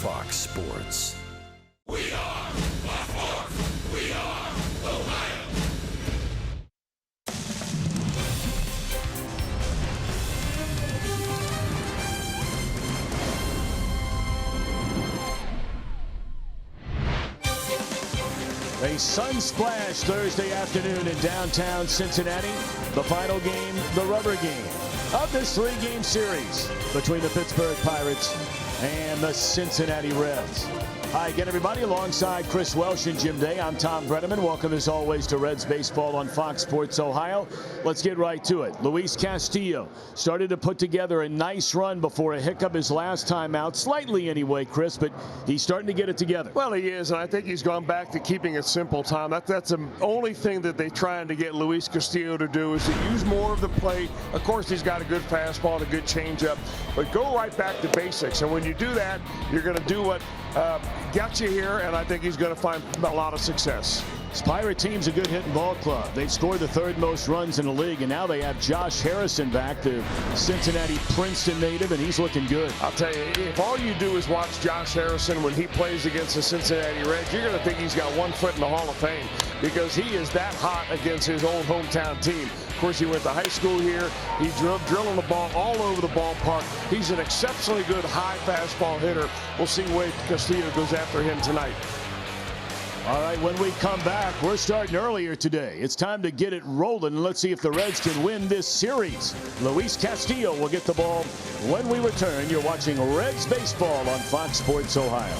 Fox Sports. We are Fox. We are Ohio. A sun splash Thursday afternoon in downtown Cincinnati. The final game, the rubber game of this three-game series between the Pittsburgh Pirates and the Cincinnati Reds. Hi again, everybody. Alongside Chris Welsh and Jim Day, I'm Tom Brenneman. Welcome, as always, to Reds Baseball on Fox Sports Ohio. Let's get right to it. Luis Castillo started to put together a nice run before a hiccup his last time out. Slightly anyway, Chris, but he's starting to get it together. Well, he is, and I think he's gone back to keeping it simple, Tom. That's the only thing that they're trying to get Luis Castillo to do is to use more of the plate. Of course, he's got a good fastball and a good changeup, but go right back to basics. And when you do that, you're going to do what got you here, and I think he's going to find a lot of success. This Pirate team's a good hitting ball club. They've scored the third most runs in the league, and now they have Josh Harrison back, the Cincinnati Princeton native, and he's looking good. I'll tell you, if all you do is watch Josh Harrison when he plays against the Cincinnati Reds, you're going to think he's got 1 foot in the Hall of Fame because he is that hot against his old hometown team. Of course, he went to high school here. He drilling the ball all over the ballpark. He's an exceptionally good high fastball hitter. We'll see where Castillo goes after him tonight. All right, when we come back, we're starting earlier today. It's time to get it rolling. Let's see if the Reds can win this series. Luis Castillo will get the ball when we return. You're watching Reds Baseball on Fox Sports Ohio.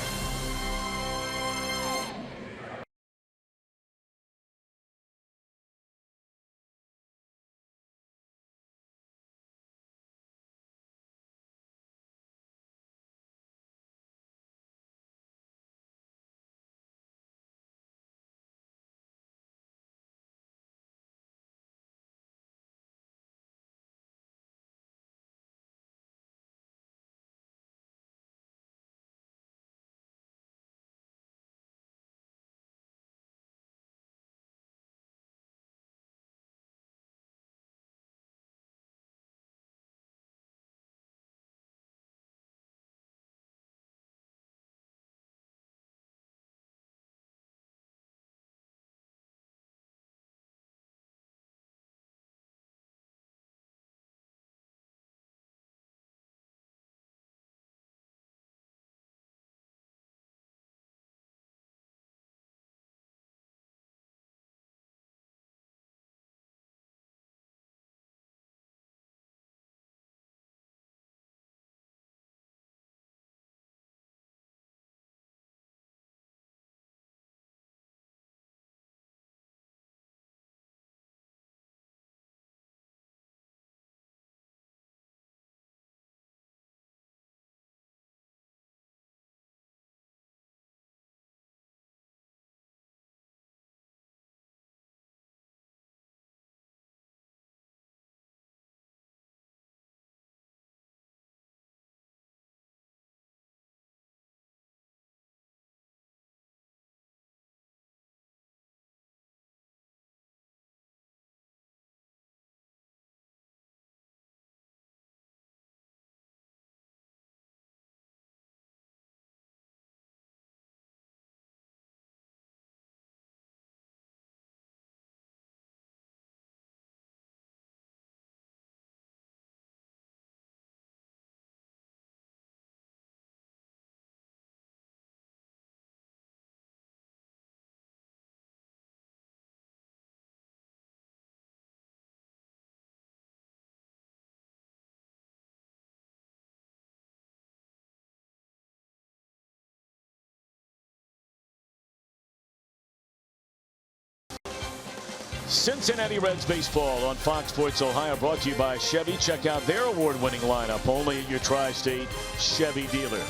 Cincinnati Reds Baseball on Fox Sports Ohio, brought to you by Chevy. Check out their award-winning lineup only at your tri-state Chevy dealer.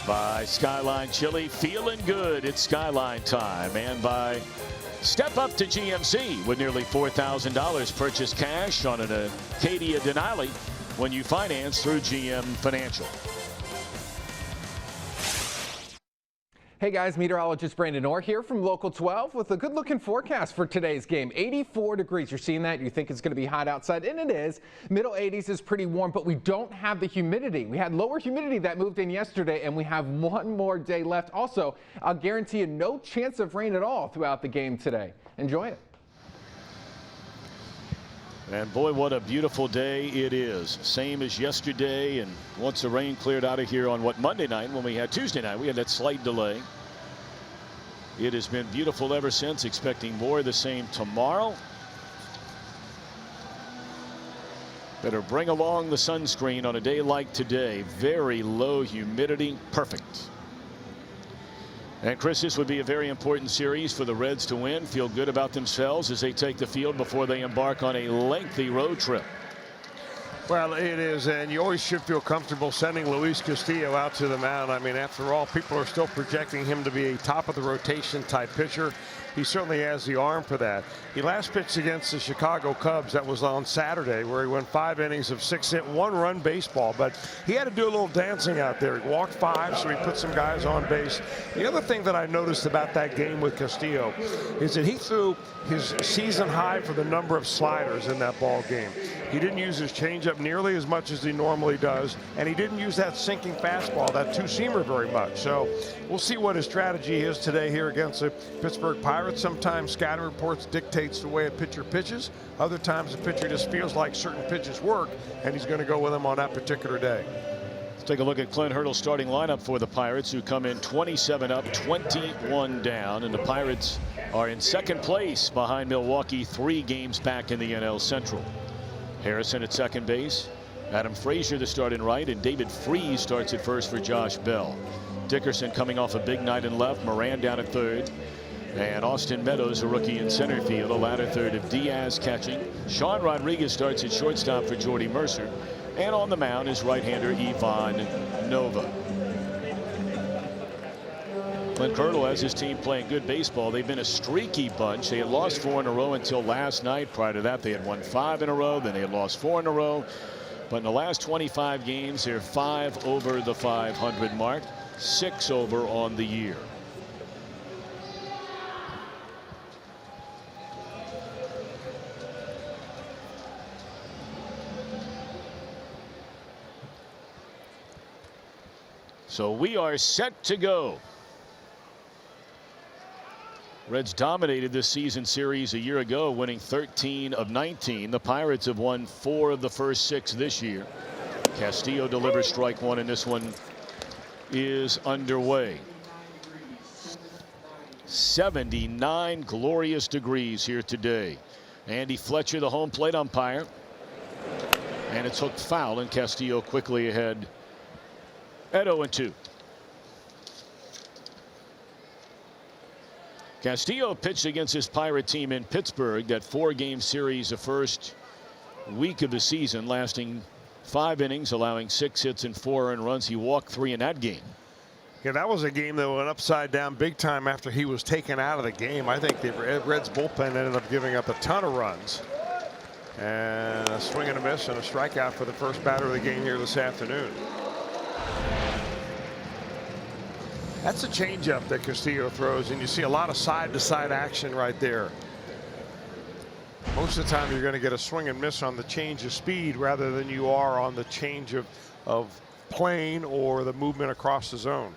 By Skyline Chili, feeling good, it's Skyline time. And by Step Up to GMC with nearly $4,000 purchase cash on an Acadia Denali when you finance through GM Financial. Hey guys, meteorologist Brandon Orr here from Local 12 with a good looking forecast for today's game. 84 degrees. You're seeing that? You think it's going to be hot outside, and it is. Middle 80s is pretty warm, but we don't have the humidity. We had lower humidity that moved in yesterday, and we have one more day left. Also, I'll guarantee you no chance of rain at all throughout the game today. Enjoy it. And boy, what a beautiful day it is. Same as yesterday, and once the rain cleared out of here on Monday night, when we had Tuesday night, we had that slight delay. It has been beautiful ever since. Expecting more of the same tomorrow. Better bring along the sunscreen on a day like today. Very low humidity. Perfect. And Chris, this would be a very important series for the Reds to win. Feel good about themselves as they take the field before they embark on a lengthy road trip. Well, it is, and you always should feel comfortable sending Luis Castillo out to the mound. I mean, after all, people are still projecting him to be a top of the rotation type pitcher. He certainly has the arm for that. He last pitched against the Chicago Cubs. That was on Saturday, where he went 5 innings of 6-hit, 1-run baseball. But he had to do a little dancing out there. He walked 5, so he put some guys on base. The other thing that I noticed about that game with Castillo is that he threw his season high for the number of sliders in that ball game. He didn't use his changeup nearly as much as he normally does, and he didn't use that sinking fastball, that two-seamer, very much. So we'll see what his strategy is today here against the Pittsburgh Pirates. Sometimes scouting reports dictates the way a pitcher pitches. Other times the pitcher just feels like certain pitches work, and he's going to go with them on that particular day. Let's take a look at Clint Hurdle's starting lineup for the Pirates, who come in 27 up, 21 down, and the Pirates are in second place behind Milwaukee, 3 games back in the NL Central. Harrison at second base, Adam Frazier the start in right, and David Freese starts at first for Josh Bell. Dickerson coming off a big night in left, Moran down at third, and Austin Meadows, a rookie in center field. A latter third of Diaz catching. Sean Rodriguez starts at shortstop for Jordy Mercer, and on the mound is right-hander Ivan Nova. Clint Hurdle has his team playing good baseball. They've been a streaky bunch. They had lost 4 in a row until last night. Prior to that, they had won 5 in a row. Then they had lost 4 in a row. But in the last 25 games, they're 5 over the 500 mark, 6 over on the year. So we are set to go. Reds dominated this season series a year ago, winning 13 of 19. The Pirates have won 4 of the first 6 this year. Castillo delivers strike 1, and this one is underway. 79 glorious degrees here today. Andy Fletcher, the home plate umpire, and it's hooked foul, and Castillo quickly ahead at 0-2. Castillo pitched against his Pirate team in Pittsburgh, that 4-game series, the first week of the season, lasting 5 innings, allowing 6 hits and 4 earned runs. He walked 3 in that game. Yeah, that was a game that went upside down big time after he was taken out of the game. I think the Reds bullpen ended up giving up a ton of runs. And a swing and a miss and a strikeout for the first batter of the game here this afternoon. That's a changeup that Castillo throws, and you see a lot of side-to-side action right there. Most of the time you're going to get a swing and miss on the change of speed rather than you are on the change of plane or the movement across the zone.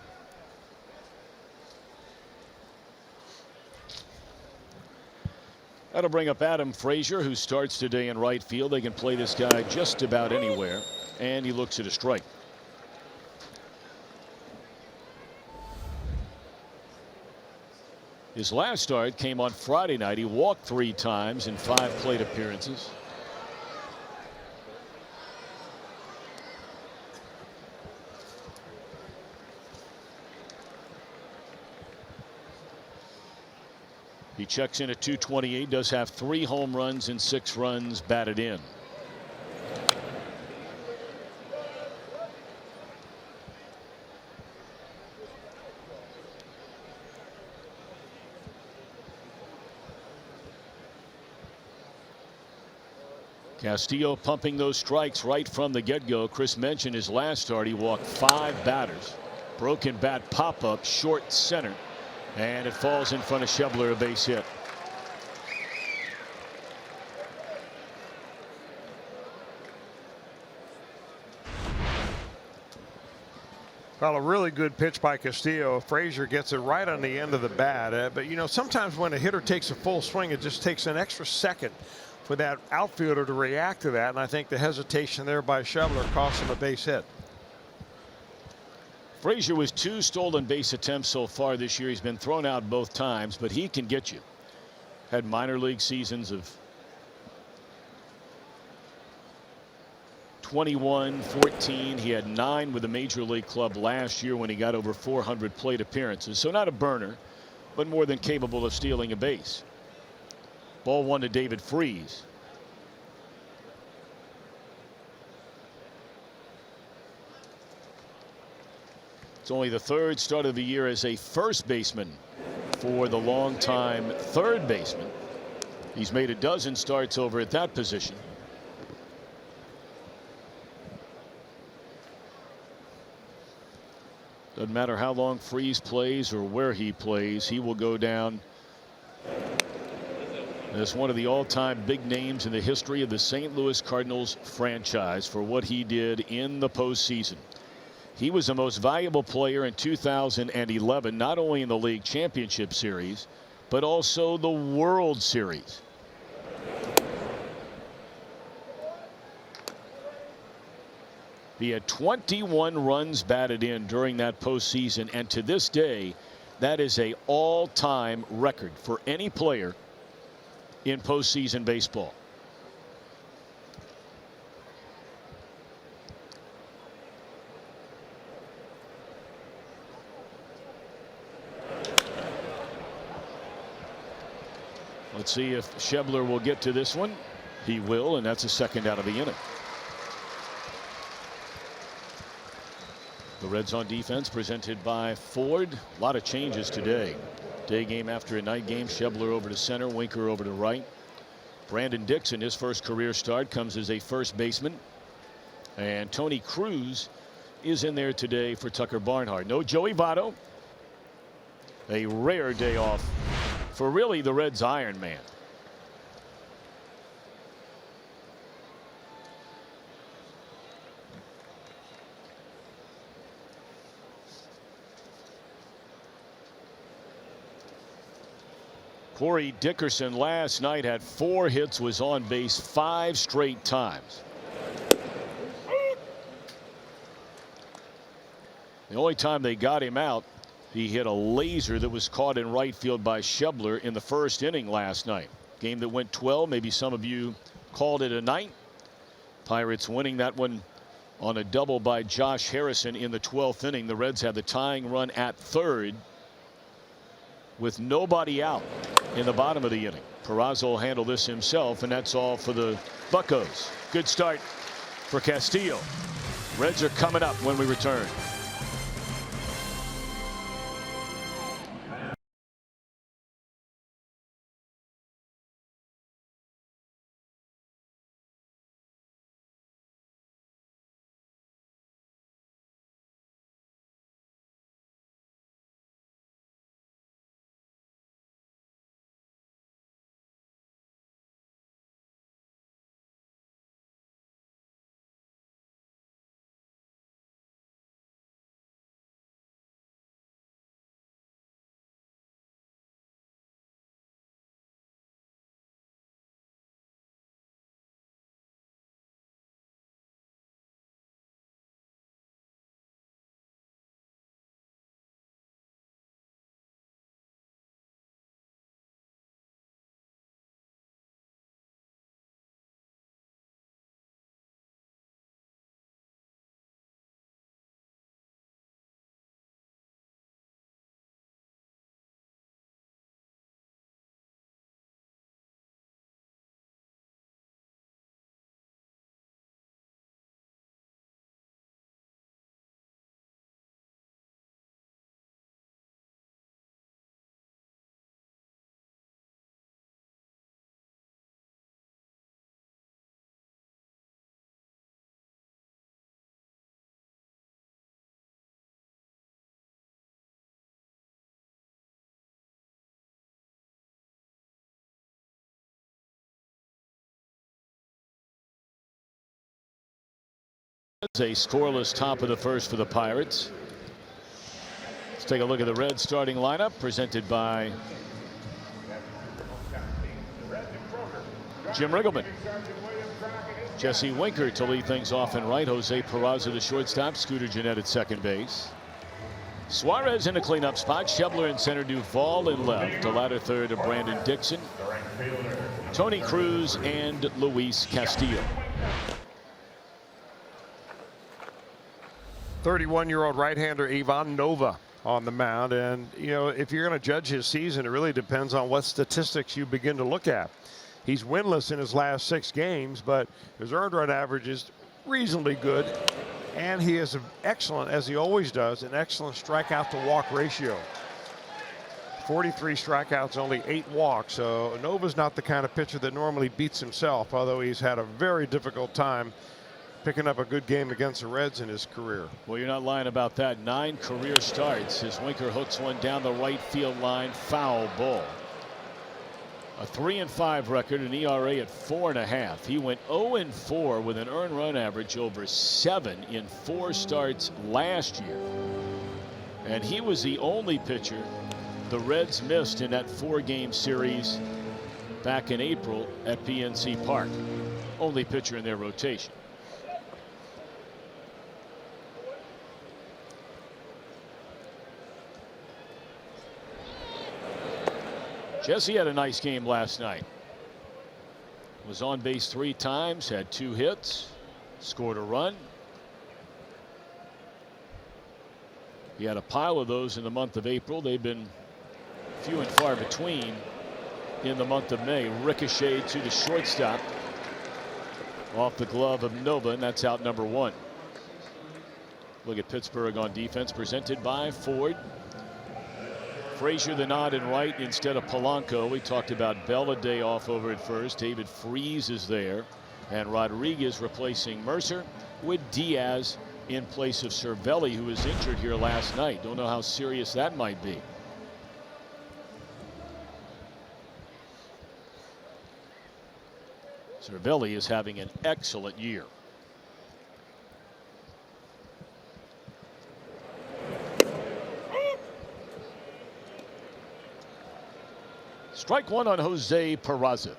That'll bring up Adam Frazier, who starts today in right field. They can play this guy just about anywhere, and he looks at a strike. His last start came on Friday night. He walked 3 times in 5 plate appearances. He checks in at 228, does have 3 home runs and 6 runs batted in. Castillo pumping those strikes right from the get-go. Chris mentioned his last start, he walked 5 batters. Broken bat pop-up, short center, and it falls in front of Schebler, a base hit. Well, a really good pitch by Castillo. Frazier gets it right on the end of the bat. But, you know, sometimes when a hitter takes a full swing, it just takes an extra second for that outfielder to react to that. And I think the hesitation there by Schebler cost him a base hit. Frazier was 2 stolen base attempts so far this year. He's been thrown out both times, but he can get you. Had minor league seasons of 21, 14. He had 9 with the major league club last year when he got over 400 plate appearances. So not a burner, but more than capable of stealing a base. Ball 1 to David Freese. It's only the 3rd start of the year as a first baseman for the longtime third baseman. He's made a dozen starts over at that position. Doesn't matter how long Freese plays or where he plays, he will go down as one of the all-time big names in the history of the St. Louis Cardinals franchise for what he did in the postseason. He was the most valuable player in 2011, not only in the league championship series, but also the World Series. He had 21 runs batted in during that postseason, and to this day, that is an all-time record for any player in postseason baseball. Let's see if Schebler will get to this one. He will, and that's a second out of the inning. The Reds on defense presented by Ford. A lot of changes today. Day game after a night game. Schebler over to center, Winker over to right. Brandon Dixon, his first career start, comes as a first baseman. And Tony Cruz is in there today for Tucker Barnhart. No Joey Votto. A rare day off for really the Reds' Iron Man. Corey Dickerson last night had 4 hits, was on base 5 straight times. The only time they got him out, he hit a laser that was caught in right field by Schebler in the first inning last night. Game that went 12. Maybe some of you called it a night. Pirates winning that one on a double by Josh Harrison in the 12th inning. The Reds had the tying run at third with nobody out in the bottom of the inning. Peraza will handle this himself, and that's all for the Buccos. Good start for Castillo. Reds are coming up when we return. It's a scoreless top of the first for the Pirates. Let's take a look at the Reds starting lineup presented by Jim Riggleman. Jesse Winker to lead things off in right. Jose Peraza the shortstop. Scooter Gennett at second base. Suarez in a cleanup spot. Schebler in center. Duvall in left. The latter third of Brandon Dixon. Tony Cruz and Luis Castillo. 31-year-old right-hander Ivan Nova on the mound. And, you know, if you're going to judge his season, it really depends on what statistics you begin to look at. He's winless in his last 6 games, but his earned run average is reasonably good. And he is excellent, as he always does, an excellent strikeout to walk ratio. 43 strikeouts, only 8 walks. So Nova's not the kind of pitcher that normally beats himself, although he's had a very difficult time picking up a good game against the Reds in his career. Well, you're not lying about that. 9 career starts as Winker hooks one down the right field line. Foul ball. A 3-5 record, an ERA at 4.5. He went 0-4 with an earned run average over 7 in 4 starts last year. And he was the only pitcher the Reds missed in that 4-game series back in April at PNC Park. Only pitcher in their rotation. Jesse had a nice game last night. Was on base 3 times, had 2 hits, scored a run. He had a pile of those in the month of April. They've been few and far between in the month of May. Ricocheted to the shortstop off the glove of Nova, and that's out number 1. Look at Pittsburgh on defense, presented by Ford. Frazier the nod in right instead of Polanco. We talked about Bell a day off over at first. David Freese is there, and Rodriguez replacing Mercer with Diaz in place of Cervelli, who was injured here last night. Don't know how serious that might be. Cervelli is having an excellent year. Strike 1 on Jose Peraza.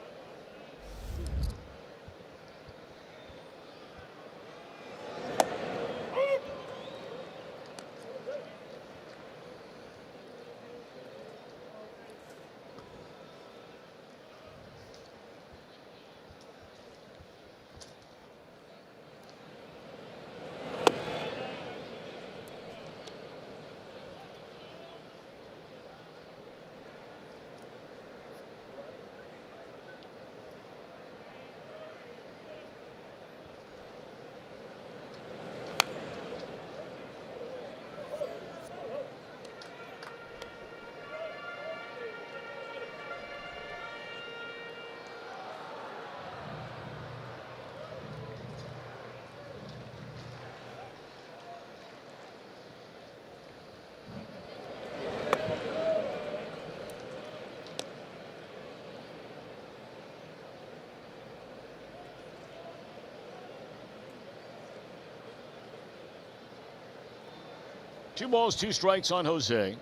Two balls, 2 strikes on Jose.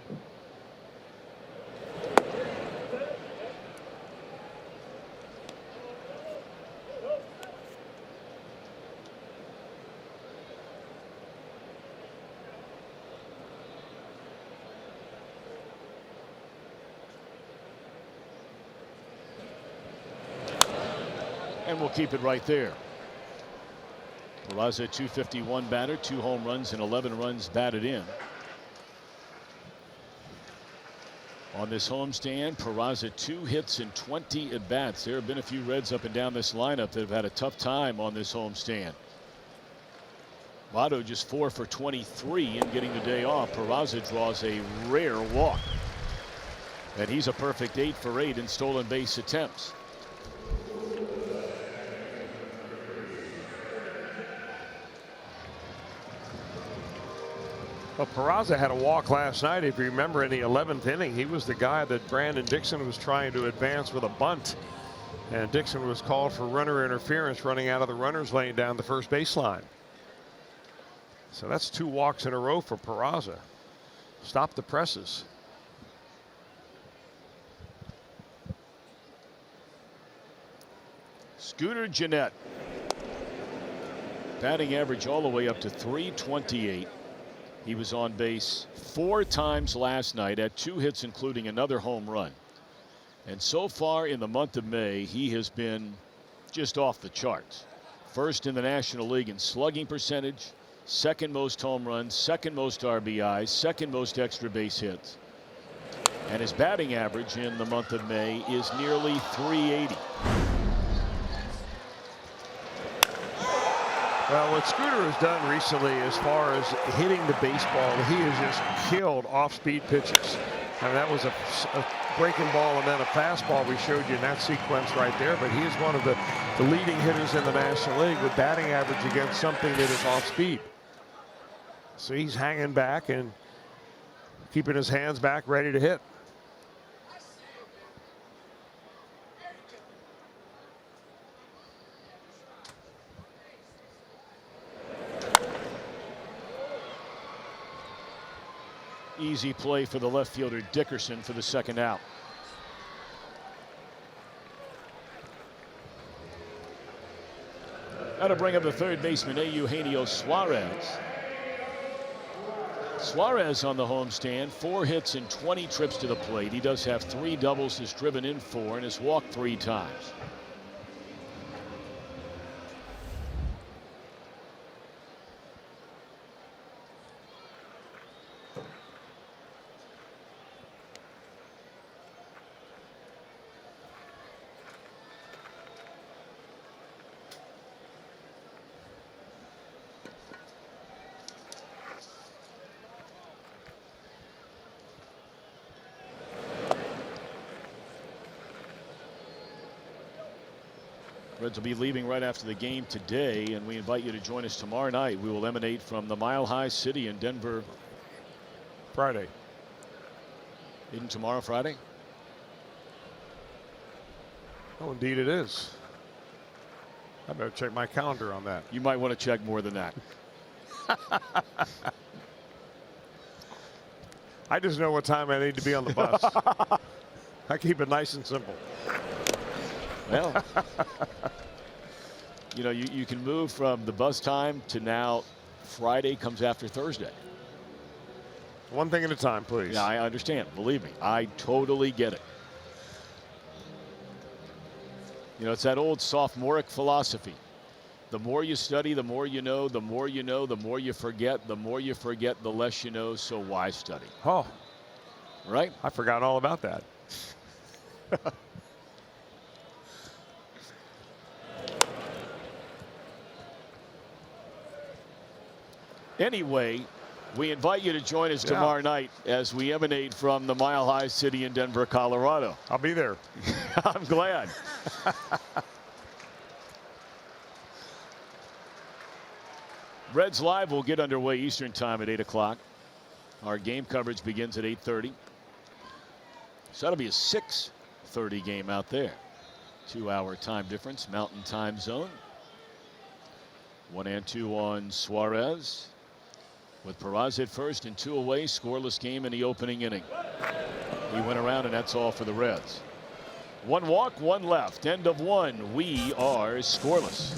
And we'll keep it right there. Peraza, 251 batter, 2 home runs and 11 runs batted in. On this homestand, Peraza 2 hits and 20 at bats. There have been a few Reds up and down this lineup that have had a tough time on this homestand. Votto just 4 for 23 in getting the day off. Peraza draws a rare walk. And he's a perfect 8 for 8 in stolen base attempts. Well, Peraza had a walk last night. If you remember, in the 11th inning, he was the guy that Brandon Dixon was trying to advance with a bunt. And Dixon was called for runner interference running out of the runner's lane down the first baseline. So that's 2 walks in a row for Peraza. Stop the presses. Scooter Gennett. Batting average all the way up to .328. He was on base 4 times last night, had 2 hits, including another home run. And so far in the month of May, he has been just off the charts. First in the National League in slugging percentage, second most home runs, second most RBIs, second most extra base hits. And his batting average in the month of May is nearly .380. Well, what Scooter has done recently as far as hitting the baseball, he has just killed off-speed pitches. And that was a breaking ball and then a fastball we showed you in that sequence right there. But he is one of the leading hitters in the National League with batting average against something that is off-speed. So he's hanging back and keeping his hands back, ready to hit. Easy play for the left fielder Dickerson for the second out. That'll bring up the third baseman Eugenio Suarez. Suarez on the homestand, 4 hits and 20 trips to the plate. He does have 3 doubles, has driven in 4, and has walked 3 times. Reds will be leaving right after the game today, and we invite you to join us tomorrow night. We will emanate from the Mile High City in Denver. Friday. Isn't tomorrow Friday? Oh, indeed it is. I better check my calendar on that. You might want to check more than that. I just know what time I need to be on the bus. I keep it nice and simple. Well, you know, you can move from the bus time to now Friday comes after Thursday. One thing at a time, please. Yeah, I understand. Believe me, I totally get it. You know, it's that old sophomoric philosophy. The more you study, the more you know, the more you know, the more you forget, the more you forget, the less you know. So why study? Oh, right? I forgot all about that. Anyway, we invite you to join us tomorrow night as we emanate from the Mile High City in Denver, Colorado. I'll be there. I'm glad. Reds Live will get underway Eastern time at 8 o'clock. Our game coverage begins at 8:30. So that'll be a 6:30 game out there. 2-hour time difference, Mountain Time Zone. 1-2 on Suarez. With Peraza at first and 2 away, scoreless game in the opening inning. He went around, and that's all for the Reds. 1 walk, 1 left. End of 1. We are scoreless.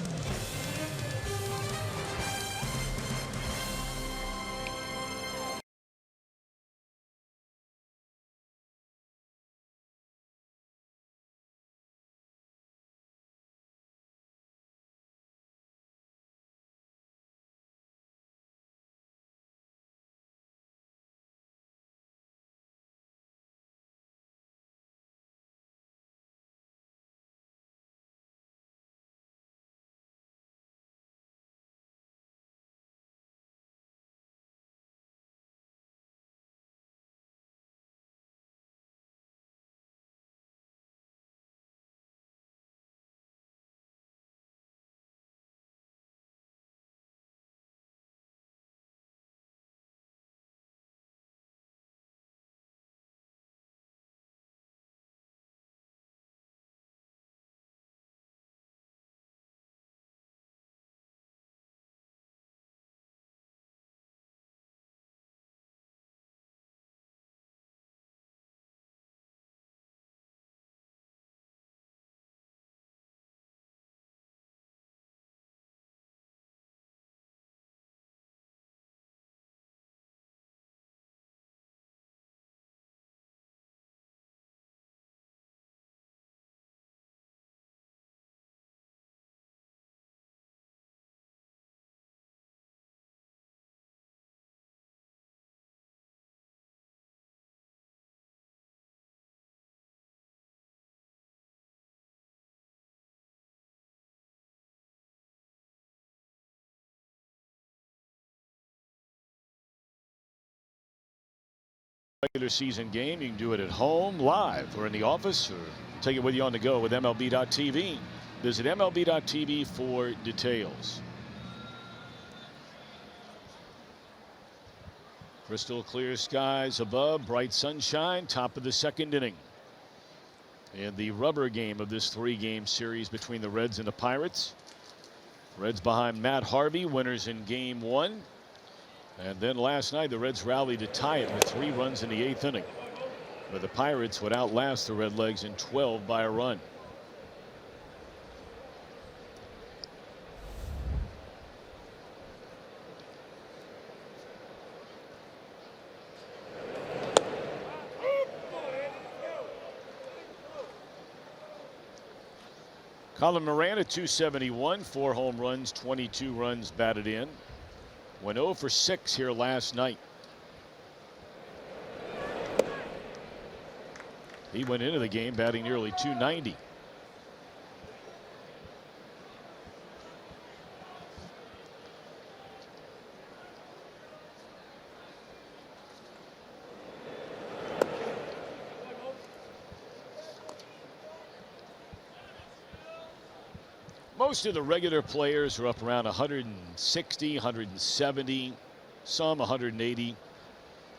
regular season game. You can do it at home, live, or in the office, or take it with you on the go with MLB.tv. Visit MLB.tv for details. Crystal clear skies above, bright sunshine, top of the second inning. And the rubber game of this three-game series between the Reds and the Pirates. Reds behind Matt Harvey, winners in game one. And then last night the Reds rallied to tie it with 3 runs in the 8th inning. But the Pirates would outlast the Redlegs in 12 by a run. Colin Moran at 271, 4 home runs, 22 runs batted in. Went 0 for 6 here last night. He went into the game batting nearly 290. Most of the regular players are up around 160, 170, some 180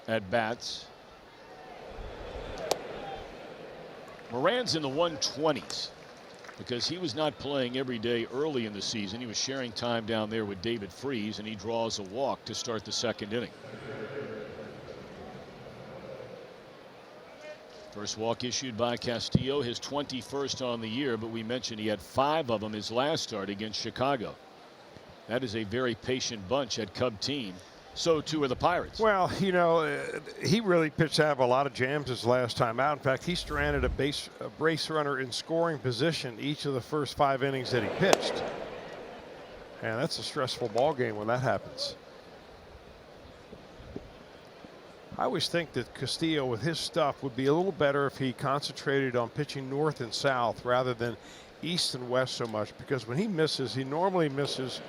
at bats. Moran's in the 120s because he was not playing every day early in the season. He was sharing time down there with David Freese, and he draws a walk to start the second inning. First walk issued by Castillo, his 21st on the year, but we mentioned he had 5 of them his last start against Chicago. That is a very patient bunch at Cub team. So too are the Pirates. Well, you know, he really pitched out of a lot of jams his last time out. In fact, he stranded a base runner in scoring position each of the first 5 innings that he pitched. And that's a stressful ball game when that happens. I always think that Castillo with his stuff would be a little better if he concentrated on pitching north and south rather than east and west so much, because when he misses, he normally misses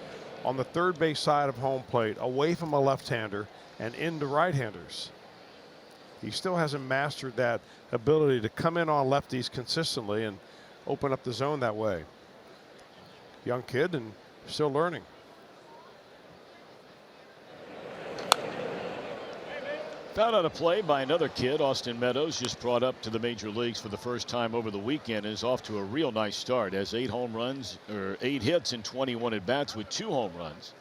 on the third base side of home plate, away from a left-hander and into right-handers. He still hasn't mastered that ability to come in on lefties consistently and open up the zone that way. Young kid and still learning. Found out a play by another kid. Austin Meadows, just brought up to the major leagues for the first time over the weekend, is off to a real nice start. Has 8 home runs, or 8 hits and 21 at bats with 2 home runs.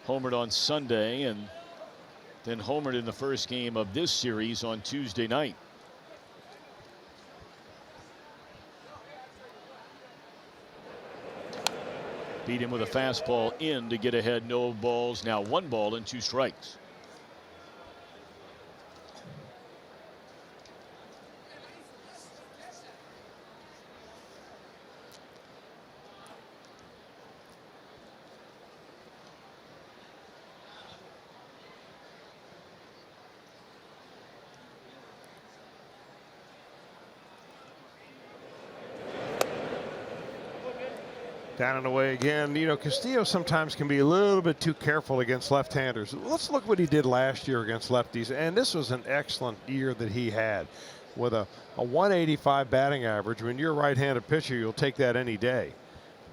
Homered on Sunday and then homered in the first game of this series on Tuesday night. Beat him with a fastball in to get ahead. No balls, now 1 ball and 2 strikes. Down and away again. You know, Castillo sometimes can be a little bit too careful against left-handers. Let's look what he did last year against lefties. And this was an excellent year that he had with a 185 batting average. When you're a right-handed pitcher, you'll take that any day.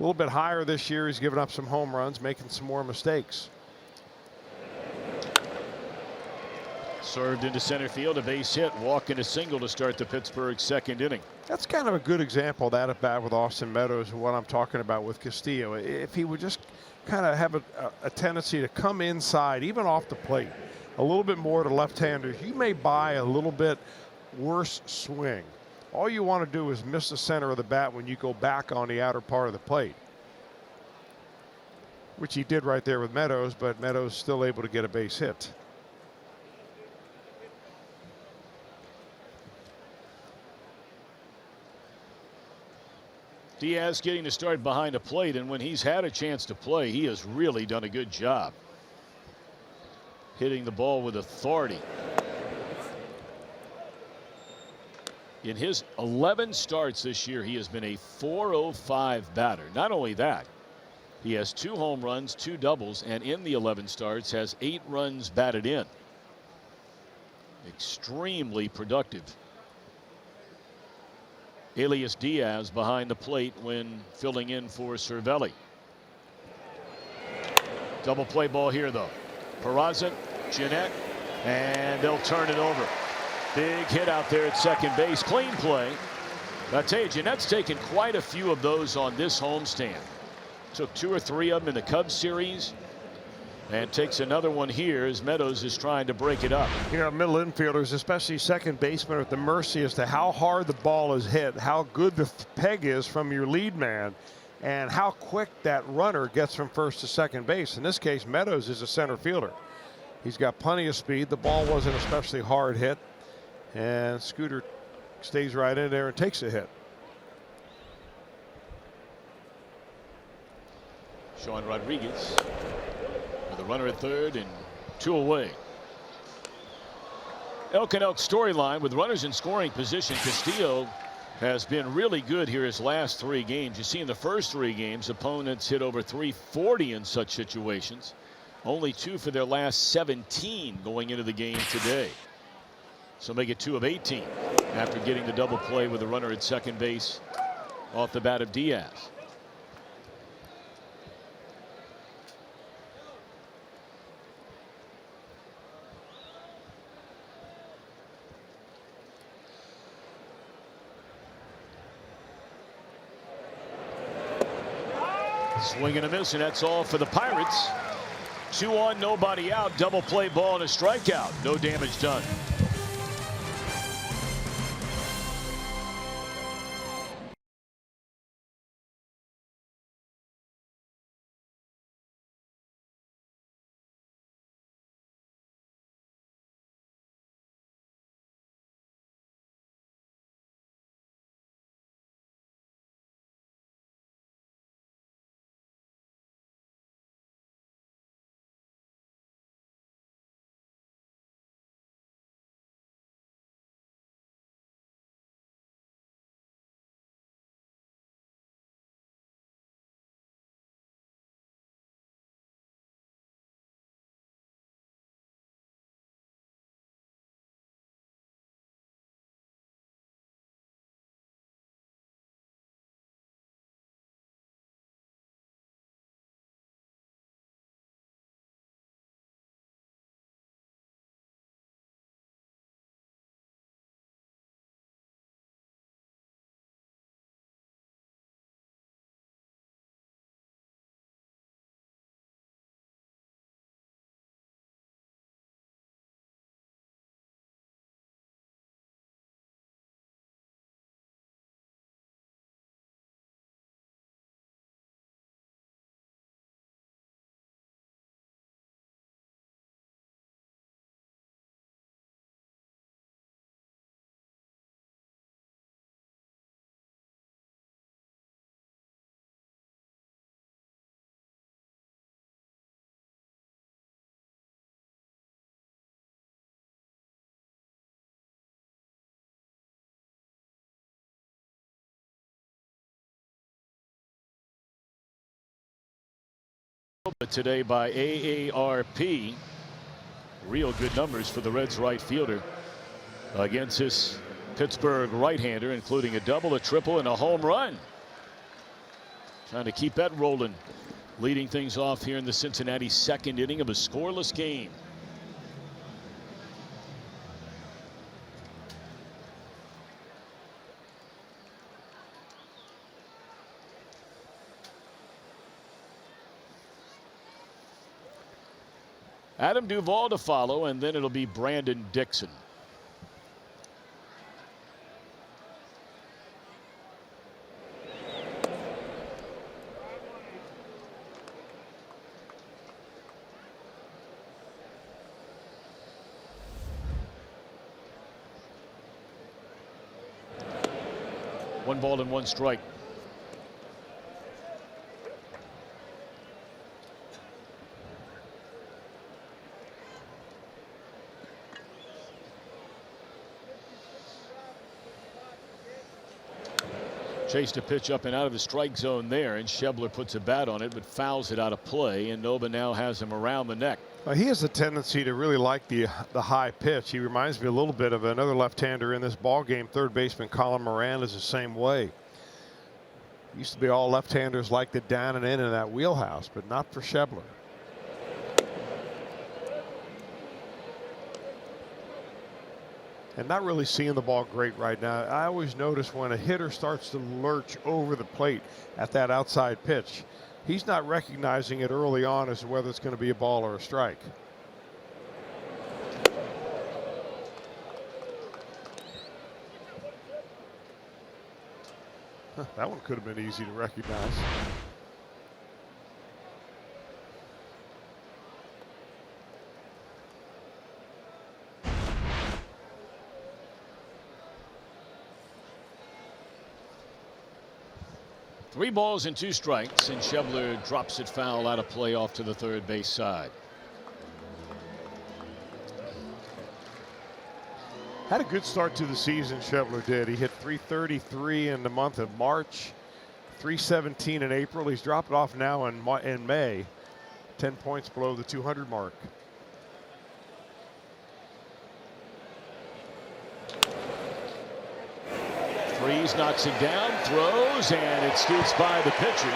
A little bit higher this year. He's given up some home runs, making some more mistakes. Served into center field, a base hit, walk and a single to start the Pittsburgh second inning. That's kind of a good example of that at bat with Austin Meadows and what I'm talking about with Castillo. If he would just kind of have a tendency to come inside, even off the plate, a little bit more to left-handers, you may buy a little bit worse swing. All you want to do is miss the center of the bat when you go back on the outer part of the plate, which he did right there with Meadows, but Meadows still able to get a base hit. Diaz getting to start behind the plate, and when he's had a chance to play, he has really done a good job hitting the ball with authority. In his 11 starts this year, he has been a .405 batter. Not only that, he has 2 home runs, 2 doubles, and in the 11 starts has 8 runs batted in. extremely productive. Elias Diaz behind the plate when filling in for Cervelli. Double play ball here though. Peraza, Jeanette, and they'll turn it over. Big hit out there at second base. Clean play. I tell you, Jeanette's taken quite a few of those on this homestand. Took 2 or 3 of them in the Cubs series. And takes another one here as Meadows is trying to break it up. You know, middle infielders, especially second baseman, are at the mercy as to how hard the ball is hit, how good the peg is from your lead man, and how quick that runner gets from first to second base. In this case, Meadows is a center fielder. He's got plenty of speed. The ball wasn't especially hard hit, and Scooter stays right in there and takes a hit. Sean Rodriguez with a runner at third and 2 away. Elk and Elk storyline with runners in scoring position. Castillo has been really good here his last 3 games. You see in the first 3 games, opponents hit over 340 in such situations. Only 2 for their last 17 going into the game today. So make it 2 of 18 after getting the double play with a runner at second base off the bat of Diaz. Swing and a miss, and that's all for the Pirates. 2 on, nobody out. Double play ball and a strikeout. No damage done. Today by AARP. Real good numbers for the Reds right fielder against this Pittsburgh right-hander, including a double, a triple, and a home run. Trying to keep that rolling. Leading things off here in the Cincinnati second inning of a scoreless game. Adam Duvall to follow, and then it'll be Brandon Dixon. One ball and one strike. Chased a pitch up and out of the strike zone there, and Schebler puts a bat on it but fouls it out of play, and Nova now has him around the neck. He has a tendency to really like the high pitch. He reminds me a little bit of another left-hander in this ball game. Third baseman Colin Moran is the same way. Used to be all left-handers liked it down and in that wheelhouse, but not for Schebler. And not really seeing the ball great right now. I always notice when a hitter starts to lurch over the plate at that outside pitch, he's not recognizing it early on as to whether it's going to be a ball or a strike. That one could have been easy to recognize. Three balls and 2 strikes, and Schebler drops it foul out of play off to the third base side. Had a good start to the season, Schebler did. He hit .333 in the month of March, .317 in April. He's dropped off now in May, 10 points below the 200 mark. Freese knocks it down, throws, and it scoots by the pitcher.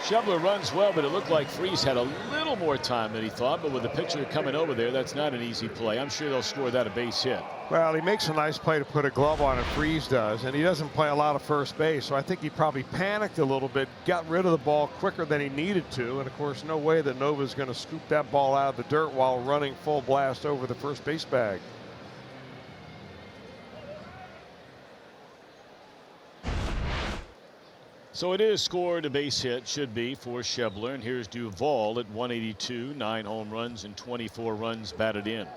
Schebler runs well, but it looked like Freese had a little more time than he thought. But with the pitcher coming over there, that's not an easy play. I'm sure they'll score that a base hit. Well, he makes a nice play to put a glove on it, Freese does, and he doesn't play a lot of first base. So I think he probably panicked a little bit, got rid of the ball quicker than he needed to. And of course, no way that Nova's going to scoop that ball out of the dirt while running full blast over the first base bag. So it is scored a base hit, should be, for Schebler. And here's Duvall at 182, 9 home runs and 24 runs batted in.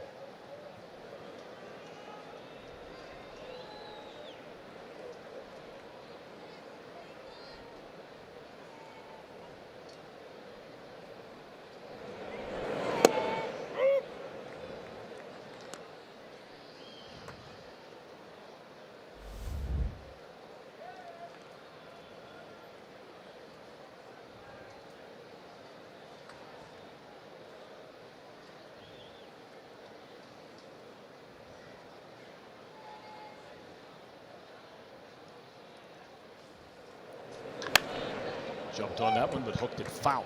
Jumped on that one, but hooked it foul.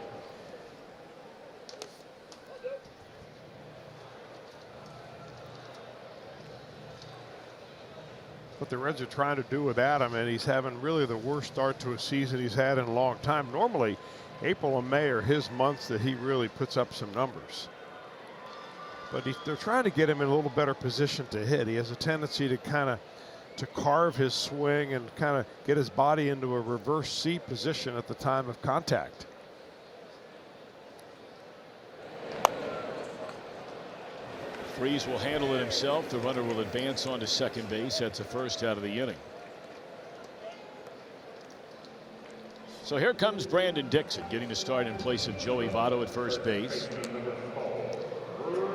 What the Reds are trying to do with Adam, and he's having really the worst start to a season he's had in a long time. Normally, April and May are his months that he really puts up some numbers. But they're trying to get him in a little better position to hit. He has a tendency to kind of carve his swing and kind of get his body into a reverse C position at the time of contact. Freese will handle it himself. The runner will advance on to second base. That's a first out of the inning. So here comes Brandon Dixon getting the start in place of Joey Votto at first base.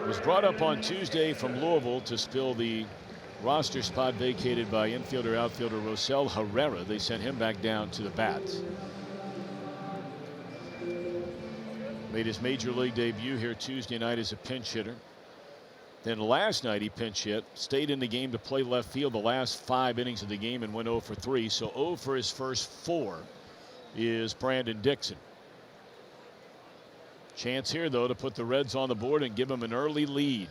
Was brought up on Tuesday from Louisville to fill the roster spot vacated by outfielder Rosell Herrera. They sent him back down to the bats. Made his major league debut here Tuesday night as a pinch hitter. Then last night he pinch hit, stayed in the game to play left field the last 5 innings of the game and went 0 for 3. So 0 for his first 4 is Brandon Dixon. Chance here though to put the Reds on the board and give them an early lead.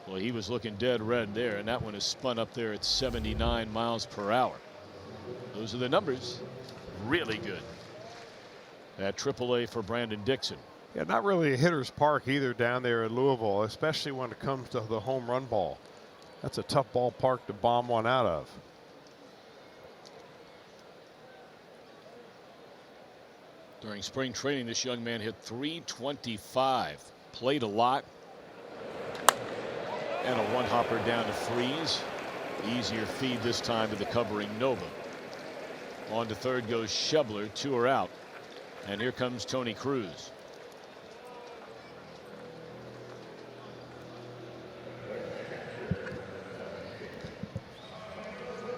Well, he was looking dead red there, and that one is spun up there at 79 miles per hour. Those are the numbers. Really good at AAA for Brandon Dixon. Yeah, not really a hitter's park either down there in Louisville, especially when it comes to the home run ball. That's a tough ballpark to bomb one out of. During spring training, this young man hit .325, played a lot. And a one-hopper down to Freese. Easier feed this time to the covering Nova. On to third goes Schebler. 2 are out. And here comes Tony Cruz.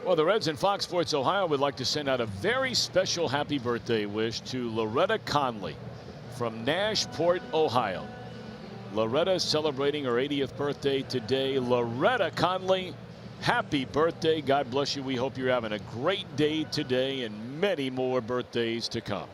Well, the Reds in Fox Sports Ohio would like to send out a very special happy birthday wish to Loretta Conley from Nashport, Ohio. Loretta is celebrating her 80th birthday today. Loretta Conley, happy birthday. God bless you. We hope you're having a great day today and many more birthdays to come.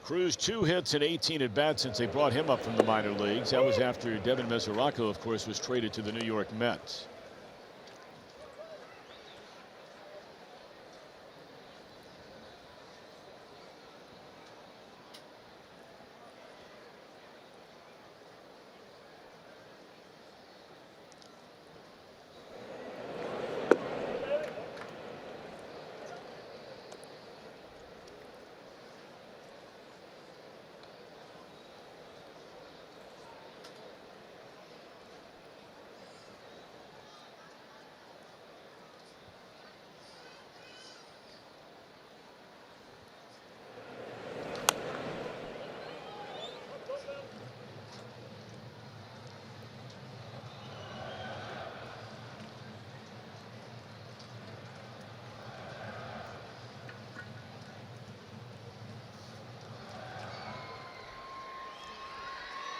Cruz 2 hits and 18 at bats since they brought him up from the minor leagues. That was after Devin Mesoraco, of course, was traded to the New York Mets.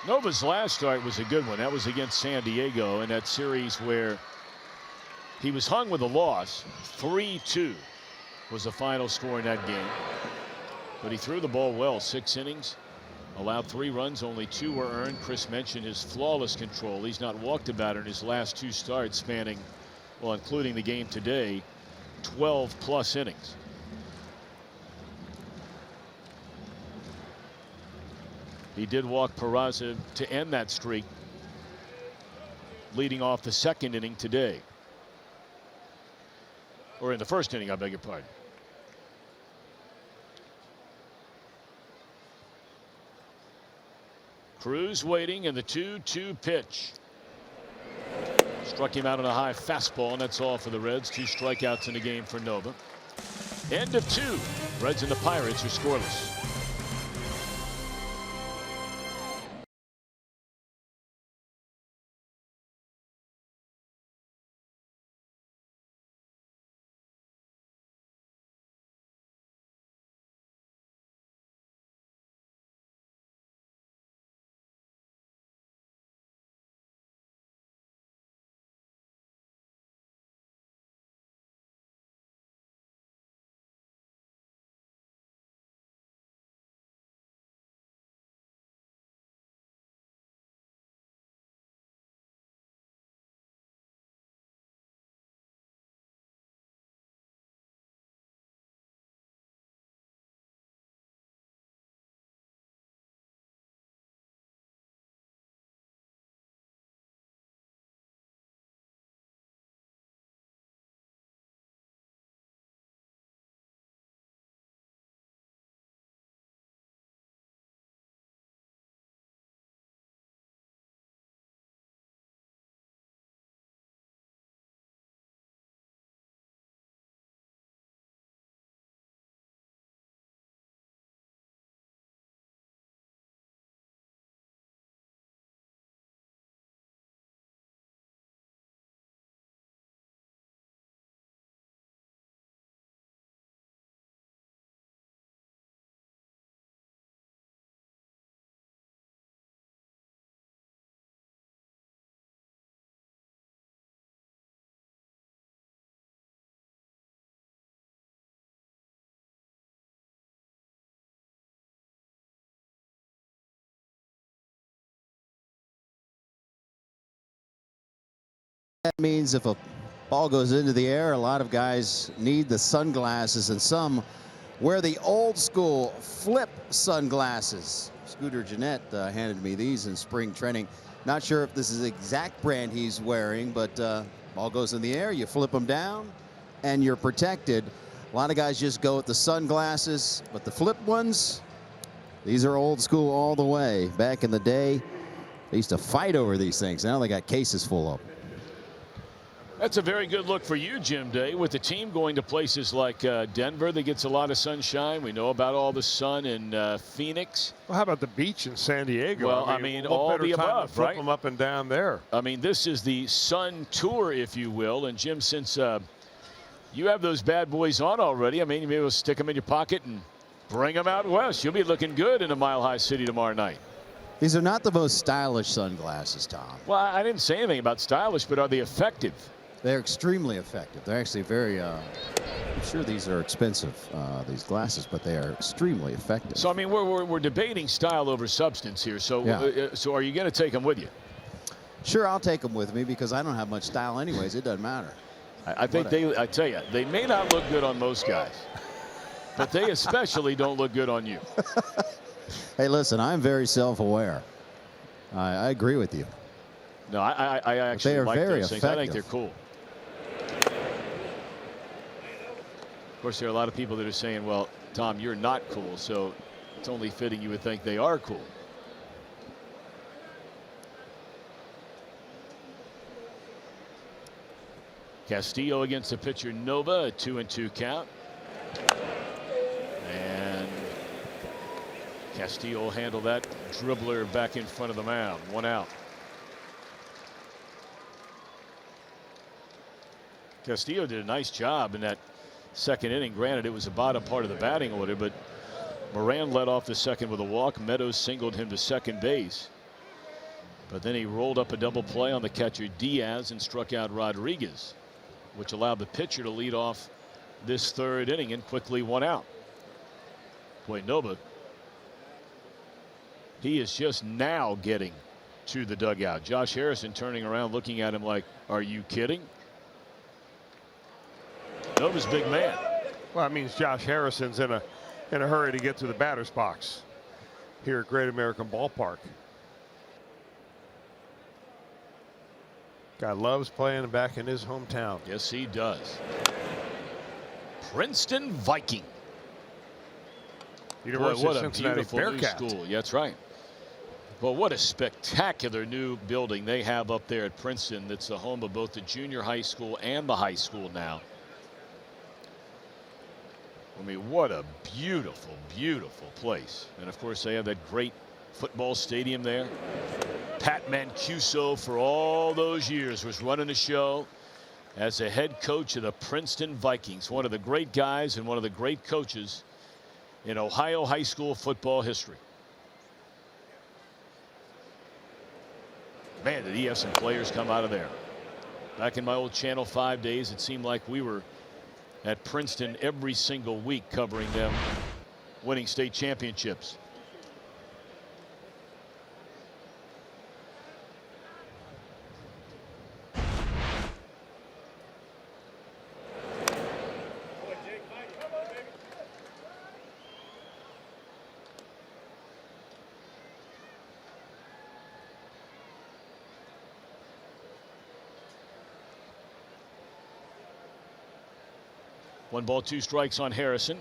Nova's last start was a good one. That was against San Diego in that series where he was hung with a loss. 3-2 was the final score in that game. But he threw the ball well. 6 innings, allowed 3 runs, only 2 were earned. Chris mentioned his flawless control. He's not walked about in his last 2 starts, spanning, well, including the game today, 12+ innings. He did walk Peraza to end that streak, leading off the 2nd inning today. Or in the 1st inning, I beg your pardon. Cruz waiting, and the 2-2 pitch. Struck him out on a high fastball, and that's all for the Reds. 2 strikeouts in the game for Nova. End of 2. Reds and the Pirates are scoreless. That means if a ball goes into the air, a lot of guys need the sunglasses, and some wear the old school flip sunglasses. Scooter Jeanette handed me these in spring training. Not sure if this is the exact brand he's wearing, but ball goes in the air, you flip them down, and you're protected. A lot of guys just go with the sunglasses, but the flip ones, These are old school all the way. Back in the day, they used to fight over these things. Now they got cases full of them. That's a very good look for you, Jim Day, with the team going to places like Denver that gets a lot of sunshine. We know about all the sun in Phoenix. Well, how about the beach in San Diego? Well, I mean all the above, flip right? them up and down there. I mean, this is the sun tour, if you will. And Jim, since you have those bad boys on already, I mean, you may able to stick them in your pocket and bring them out west. You'll be looking good in a Mile High City tomorrow night. These are not the most stylish sunglasses, Tom. Well, I didn't say anything about stylish, but are they effective? They're extremely effective. They're actually very, I'm sure these are expensive, these glasses, but they are extremely effective. So, I mean, we're debating style over substance here. So, Yeah. So are you going to take them with you? Sure, I'll take them with me because I don't have much style anyways. It doesn't matter. I think I tell you, they may not look good on most guys, but they especially don't look good on you. Hey, listen, I'm very self-aware. I agree with you. No, I actually like very those things. I think effective. they're cool. Of course, there are a lot of people that are saying, well, Tom, you're not cool, so it's only fitting you would think they are cool. Castillo against the pitcher Nova, a 2-2 count. And Castillo will handle that dribbler back in front of the mound. 1 out. Castillo did a nice job in that second inning. Granted, it was the bottom part of the batting order, but Moran led off the second with a walk. Meadows singled him to second base. But then he rolled up a double play on the catcher Diaz and struck out Rodriguez, which allowed the pitcher to lead off this third inning and quickly 1 out. Boy, Nova, he is just now getting to the dugout. Josh Harrison turning around looking at him like, are you kidding? Nova's big man. Well, that means Josh Harrison's in a hurry to get to the batter's box here at Great American Ballpark. Guy loves playing back in his hometown. Yes, he does. Princeton Viking. University Boy, what of a Cincinnati beautiful new Bearcat. school. Yeah, that's right. Well, what a spectacular new building they have up there at Princeton. That's the home of both the junior high school and the high school now. I mean, what a beautiful, beautiful place. And of course, they have that great football stadium there. Pat Mancuso, for all those years, was running the show as the head coach of the Princeton Vikings. One of the great guys and one of the great coaches in Ohio high school football history. Man, did he have some players come out of there. Back in my old Channel 5 days, it seemed like we were at Princeton every single week covering them winning state championships. One ball, 2 strikes on Harrison.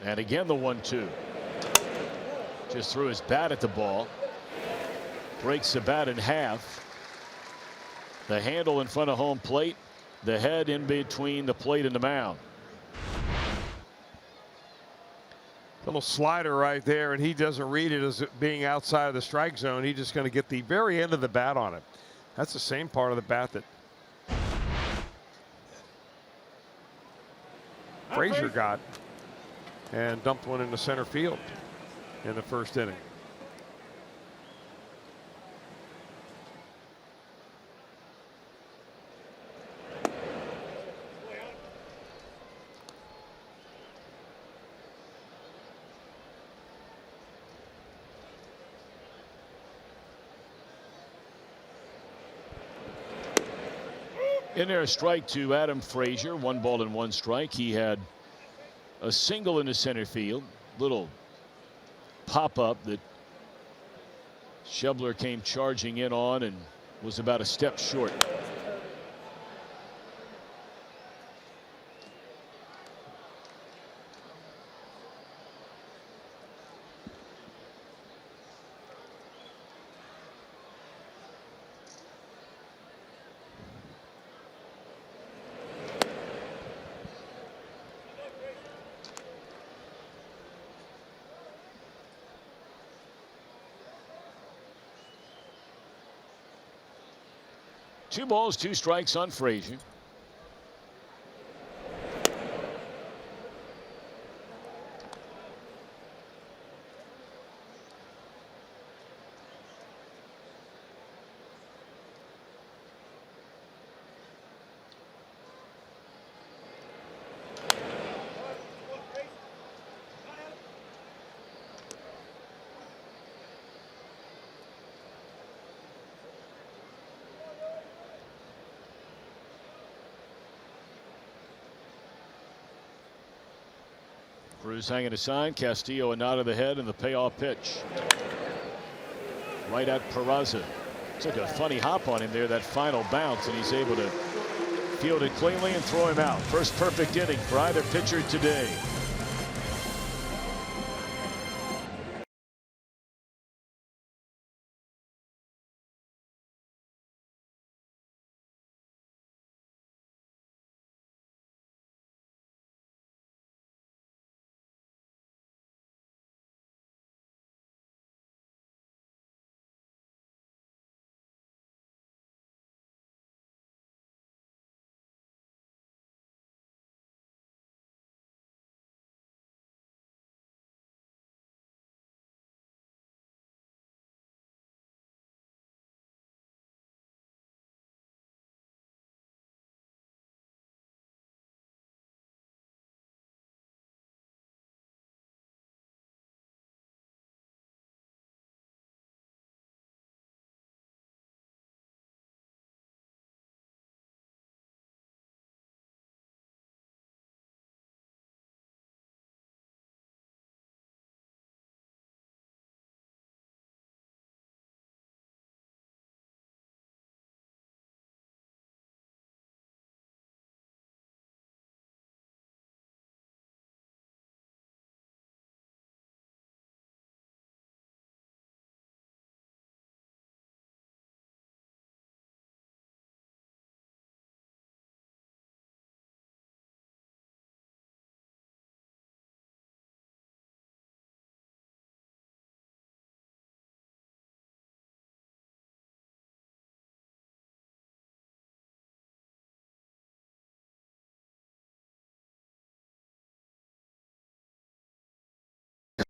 And again the 1-2. Just threw his bat at the ball. Breaks the bat in half. The handle in front of home plate. The head in between the plate and the mound. Little slider right there, and he doesn't read it as it being outside of the strike zone. He's just going to get the very end of the bat on it. That's the same part of the bat that Frazier got and dumped one into center field in the first inning. In there, a strike to Adam Frazier. 1 ball and 1 strike. He had a single into center field. little pop-up that Schebler came charging in on and was about a step short. Two balls, two strikes on Frazier. Cruz hanging a sign. Castillo a nod of the head and the payoff pitch. Right at Peraza. Took a funny hop on him there, that final bounce, and he's able to field it cleanly and throw him out. First perfect inning for either pitcher today.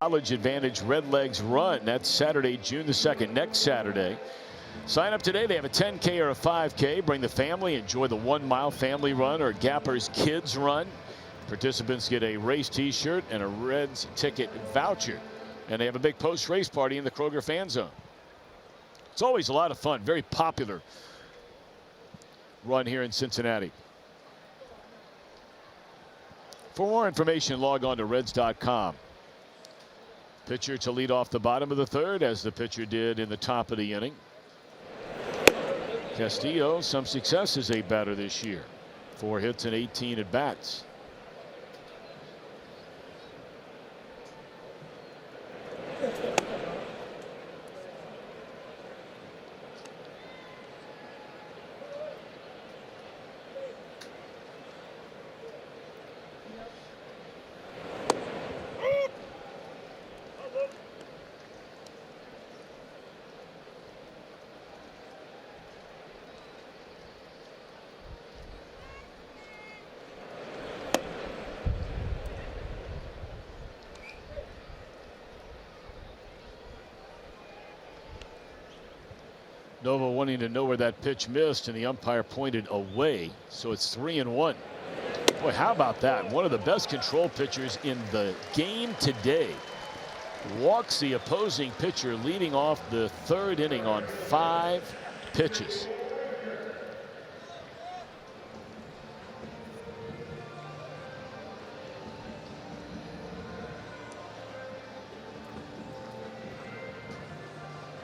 College Advantage Redlegs Run. That's Saturday, June the 2nd, next Saturday. Sign up today. They have a 10K or a 5K. Bring the family. Enjoy the 1 mile family run or Gappers Kids Run. Participants get a race t-shirt and a Reds ticket voucher. And they have a big post-race party in the Kroger Fan Zone. It's always a lot of fun. Very popular run here in Cincinnati. For more information, log on to Reds.com. Pitcher to lead off the bottom of the third, as the pitcher did in the top of the inning. Castillo, some success as a batter this year. 4 hits and 18 at bats. Nova wanting to know where that pitch missed, and the umpire pointed away, so it's 3-1. Boy, how about that? One of the best control pitchers in the game today walks the opposing pitcher leading off the third inning on 5 pitches.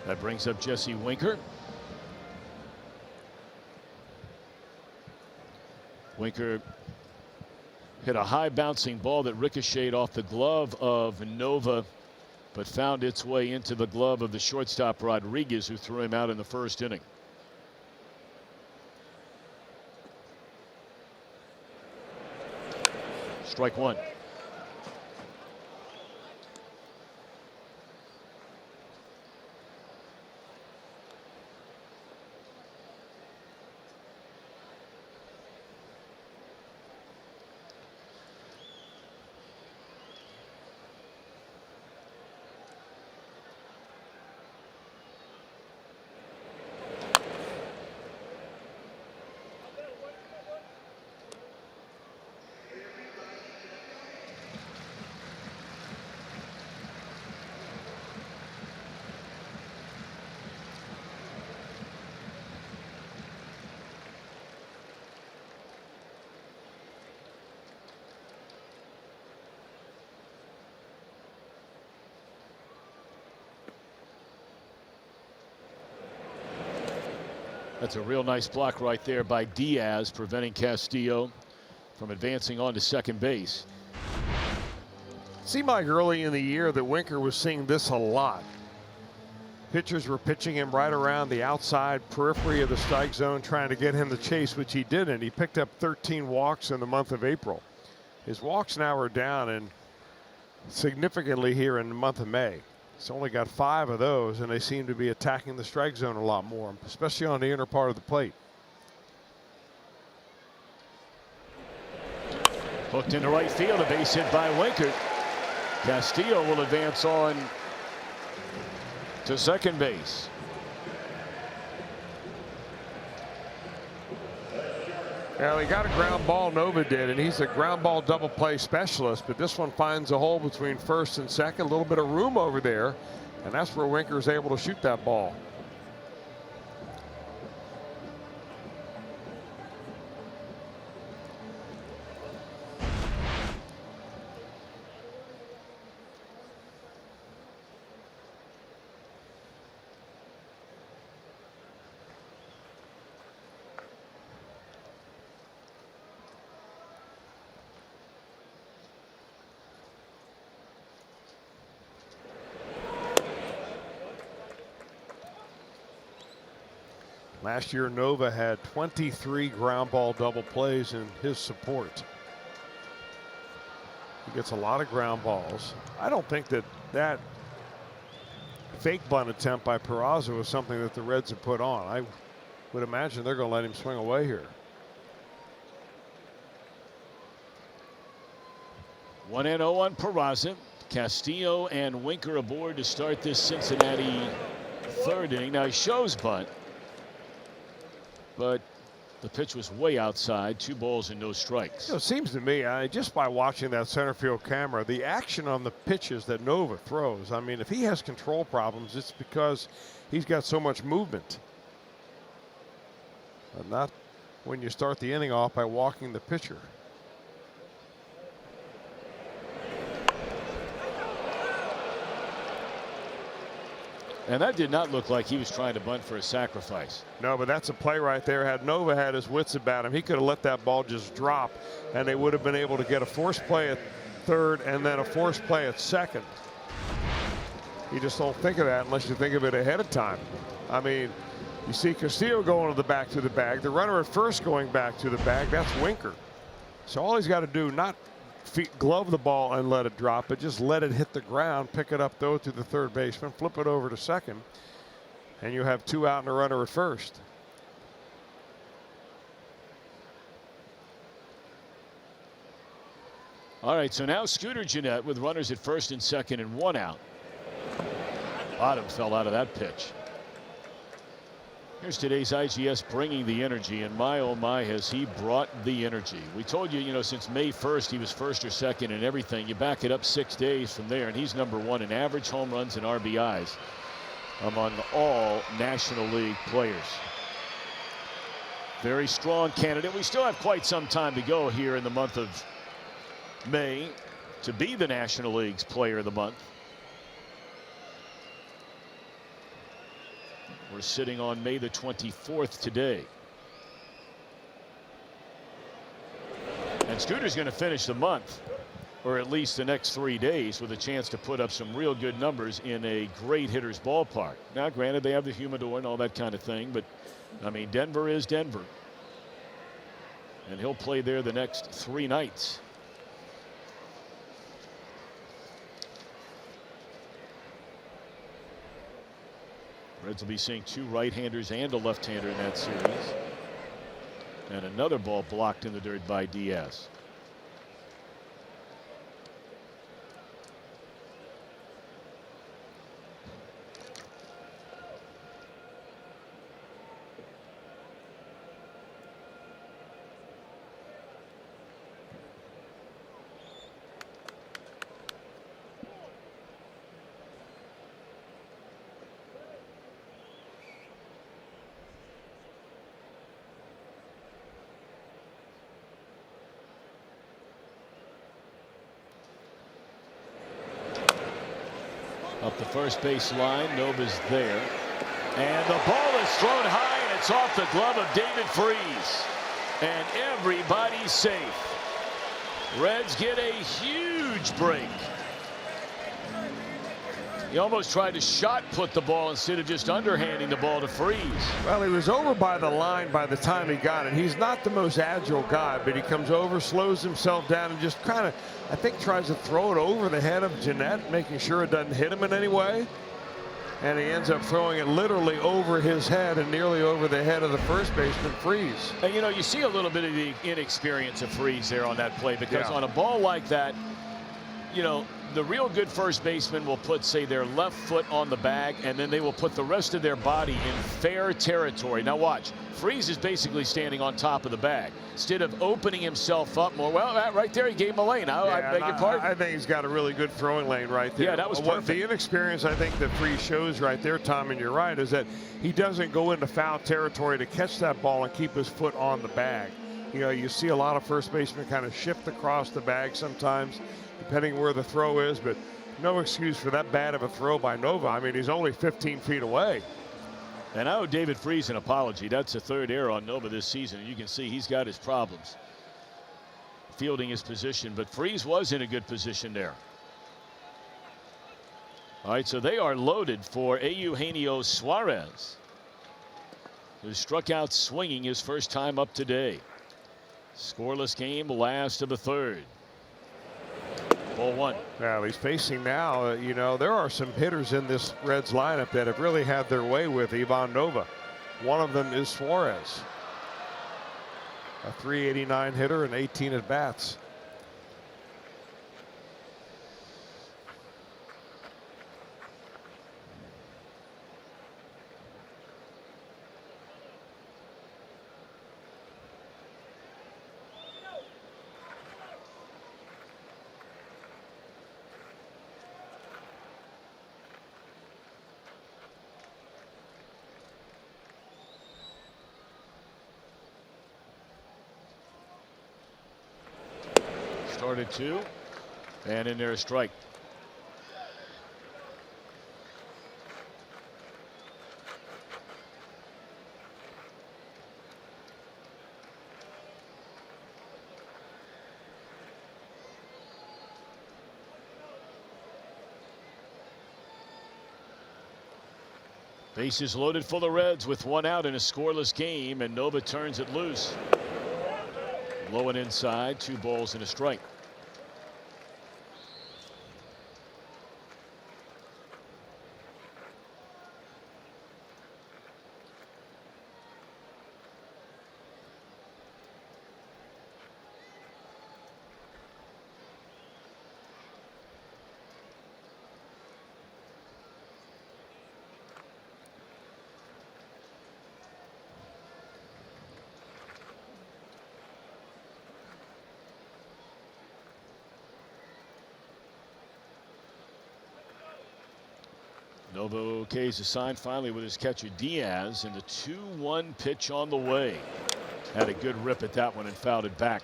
That brings up Jesse Winker. Winker hit a high bouncing ball that ricocheted off the glove of Nova, but found its way into the glove of the shortstop Rodriguez, who threw him out in the first inning. Strike one. That's a real nice block right there by Diaz, preventing Castillo from advancing on to second base. Seemed like early in the year that Winker was seeing this a lot. Pitchers were pitching him right around the outside periphery of the strike zone, trying to get him to chase, which he didn't. He picked up 13 walks in the month of April. His walks now are down and significantly here in the month of May. He's only got 5 of those, and they seem to be attacking the strike zone a lot more, especially on the inner part of the plate. Hooked into right field, a base hit by Winker. Castillo will advance on to second base. Well, he got a ground ball, Nova did, and he's a ground ball double play specialist, but this one finds a hole between first and second, a little bit of room over there, and that's where Winker is able to shoot that ball. Last year, Nova had 23 ground ball double plays in his support. He gets a lot of ground balls. I don't think that fake bunt attempt by Peraza was something that the Reds have put on. I would imagine they're going to let him swing away here. 1-0 on Peraza. Castillo and Winker aboard to start this Cincinnati third inning. Now he shows bunt, but the pitch was way outside. 2 balls and no strikes. You know, it seems to me, just by watching that center field camera, the action on the pitches that Nova throws, I mean, if he has control problems, it's because he's got so much movement. But not when you start the inning off by walking the pitcher. And that did not look like he was trying to bunt for a sacrifice. No, but that's a play right there. Had Nova had his wits about him, he could have let that ball just drop, and they would have been able to get a forced play at third and then a forced play at second. You just don't think of that unless you think of it ahead of time. I mean, you see Castillo going to the back to the bag. The runner at first going back to the bag. That's Winker. So all he's got to do, not glove the ball and let it drop, but just let it hit the ground, pick it up, throw it to the third baseman, flip it over to second, and you have 2 out and a runner at first. All right, so now Scooter Gennett with runners at first and second and 1 out. Bottom fell out of that pitch. Here's today's IGS bringing the energy, and my oh my has he brought the energy. We told you, you know, since May 1st he was first or second and everything. You back it up 6 days from there, and he's #1 in average home runs and RBIs among all National League players. Very strong candidate. We still have quite some time to go here in the month of May to be the National League's Player of the Month. We're sitting on May the 24th today. And Scooter's going to finish the month, or at least the next 3 days, with a chance to put up some real good numbers in a great hitter's ballpark. Now, granted, they have the humidor and all that kind of thing, but I mean, Denver is Denver. And he'll play there the next 3 nights. Reds will be seeing 2 right-handers and a left-hander in that series. And another ball blocked in the dirt by Diaz. Up the first base line, Nova's there. And the ball is thrown high, and it's off the glove of David Freese. And everybody's safe. Reds get a huge break. He almost tried to shot put the ball instead of just underhanding the ball to Freese. Well, he was over by the line by the time he got it. He's not the most agile guy, but he comes over, slows himself down, and just kind of, I think, tries to throw it over the head of Jeanette, making sure it doesn't hit him in any way. And he ends up throwing it literally over his head and nearly over the head of the first baseman, Freese. And, you know, you see a little bit of the inexperience of Freese there on that play, because on a ball like that, you know, the real good first baseman will put, say, their left foot on the bag, and then they will put the rest of their body in fair territory. Now watch, Freese is basically standing on top of the bag instead of opening himself up more. Well, right there, he gave him a lane. I beg your pardon. I think he's got a really good throwing lane right there. Yeah, that was perfect. The inexperience I think that Freese shows right there, Tom, and you're right, is that he doesn't go into foul territory to catch that ball and keep his foot on the bag. You know, you see a lot of first basemen kind of shift across the bag sometimes, depending where the throw is, but no excuse for that bad of a throw by Nova. I mean, he's only 15 feet away. And I owe David Freese an apology. That's the 3rd error on Nova this season, and you can see he's got his problems fielding his position, but Freese was in a good position there. All right, so they are loaded for Eugenio Suarez, who struck out swinging his first time up today. Scoreless game, last of the 3rd. Ball 1. Well, he's facing now, you know, there are some hitters in this Reds lineup that have really had their way with Ivan Nova. One of them is Suarez, a 389 hitter and 18 at bats. Started 2, and in there a strike. Bases loaded for the Reds with 1 out in a scoreless game, and Nova turns it loose. Low and inside, 2 balls and a strike. Nova okays a sign finally with his catcher Diaz, and the 2-1 pitch on the way. Had a good rip at that one and fouled it back.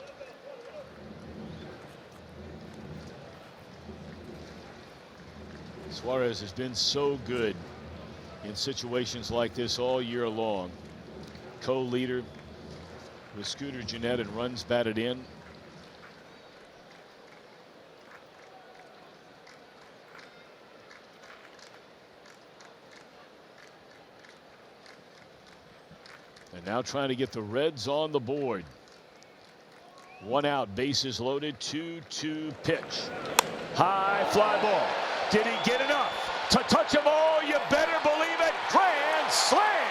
Suarez has been so good in situations like this all year long. Co-leader with Scooter Gennett and runs batted in. And now trying to get the Reds on the board. 1 out, bases loaded, 2-2 pitch. High fly ball. Did he get enough to touch them all? You better believe it. Grand slam.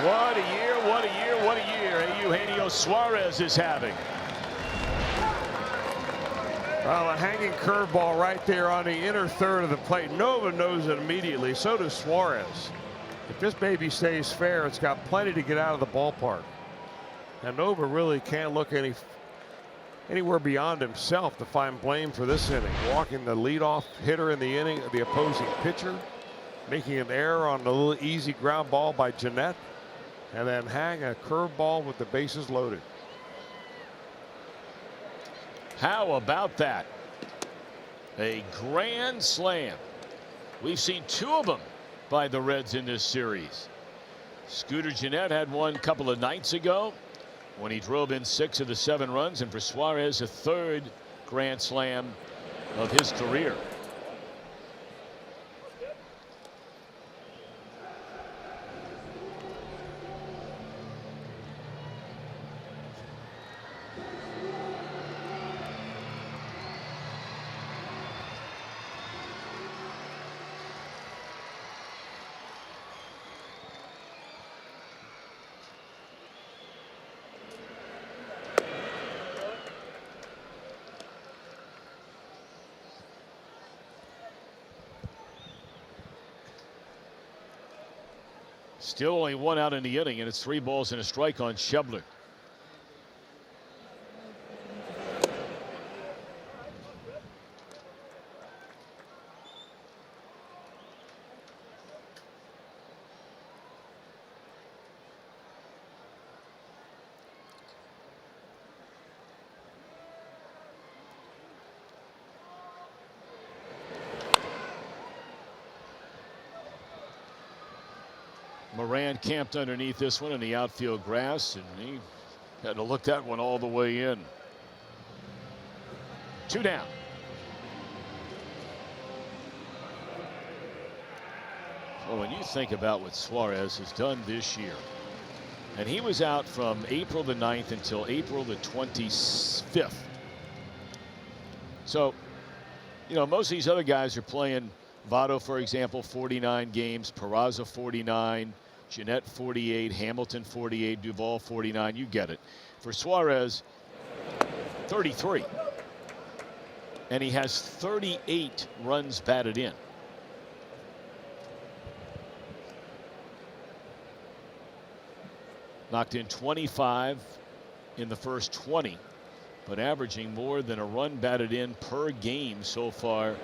What a year, what a year, what a year Eugenio Suarez is having. Well, a hanging curveball right there on the inner third of the plate. Nova knows it immediately. So does Suarez. If this baby stays fair, it's got plenty to get out of the ballpark. And Nova really can't look anywhere beyond himself to find blame for this inning. Walking the leadoff hitter in the inning, the opposing pitcher, making an error on the little easy ground ball by Gennett, and then hang a curveball with the bases loaded. How about that? A grand slam. We've seen 2 of them by the Reds in this series. Scooter Gennett had one a couple of nights ago when he drove in 6 of the 7 runs, and for Suarez, a 3rd grand slam of his career. Still only 1 out in the inning, and it's 3 balls and a strike on Schebler. Moran camped underneath this one in the outfield grass, and he had to look that one all the way in. 2 down. Well, when you think about what Suarez has done this year, and he was out from April the 9th until April the 25th. So, you know, most of these other guys are playing. Votto, for example, 49 games, Peraza 49, Gennett 48, Hamilton 48, Duvall 49. You get it. For Suarez, 33. And he has 38 runs batted in. Knocked in 25 in the first 20, but averaging more than a run batted in per game so far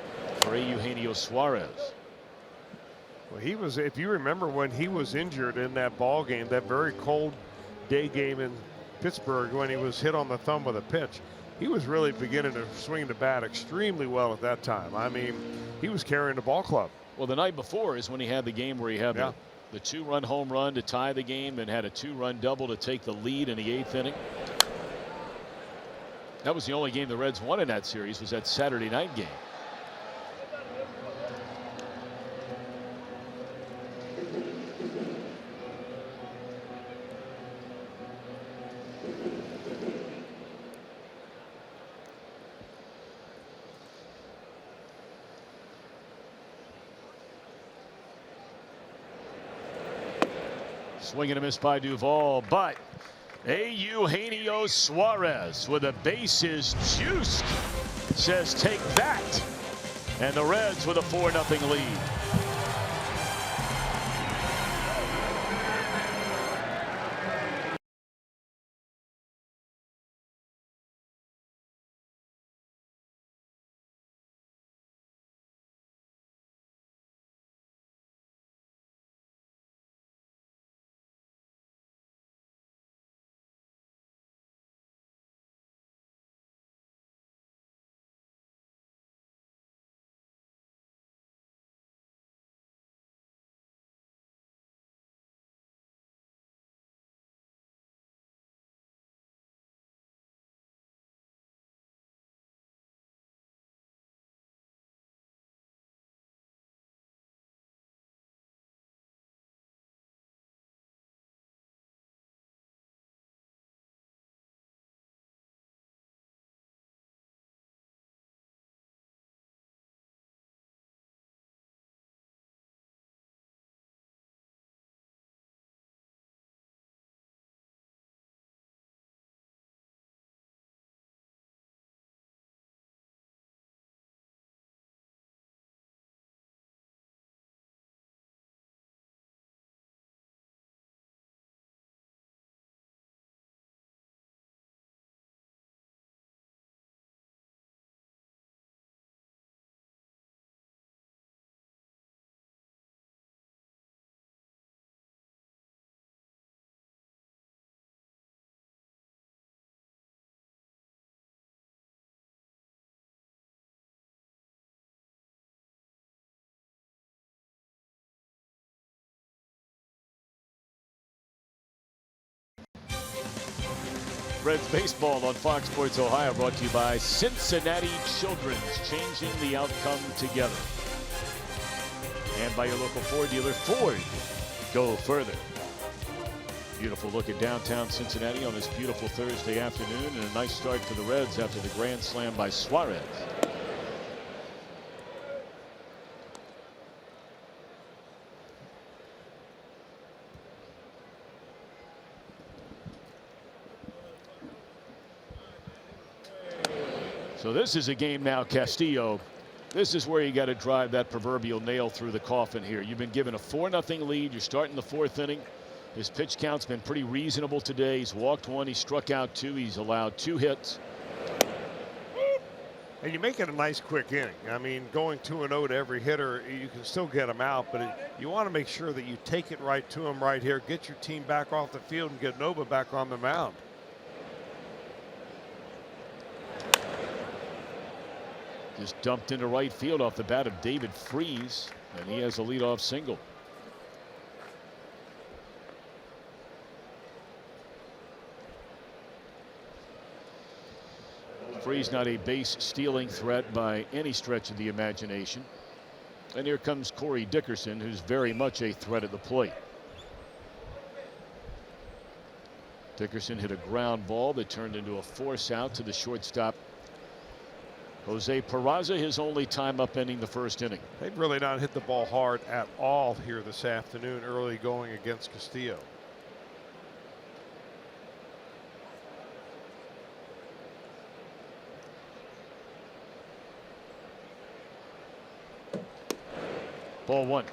for Eugenio Suarez. Well, he was, if you remember when he was injured in that ball game, that very cold day game in Pittsburgh, when he was hit on the thumb with a pitch, he was really beginning to swing the bat extremely well at that time. I mean, he was carrying the ball club. Well, the night before is when he had the game where he had the 2-run home run to tie the game and had a 2-run double to take the lead in the 8th inning. That was the only game the Reds won in that series, was that Saturday night game. Swing and a miss by Duvall, but Eugenio Suarez with the bases juiced says take that, and the Reds with a 4-0 lead. Reds baseball on Fox Sports Ohio, brought to you by Cincinnati Children's, changing the outcome together. And by your local Ford dealer, Ford. Go further. Beautiful look at downtown Cincinnati on this beautiful Thursday afternoon, and a nice start for the Reds after the grand slam by Suarez. So this is a game now, Castillo. This is where you got to drive that proverbial nail through the coffin here. You've been given a 4-0 lead. You're starting the 4th inning. His pitch count's been pretty reasonable today. He's walked 1. He struck out 2. He's allowed 2 hits. And you make it a nice quick inning. I mean, going 2-0 to every hitter, you can still get them out, but you want to make sure that you take it right to them right here, get your team back off the field, and get Nova back on the mound. Just dumped into right field off the bat of David Freese, and he has a leadoff single. Freese not a base stealing threat by any stretch of the imagination. And here comes Corey Dickerson, who's very much a threat at the plate. Dickerson hit a ground ball that turned into a force out to the shortstop Jose Peraza, his only time upending the 1st inning. They've really not hit the ball hard at all here this afternoon, early going against Castillo. Ball 1.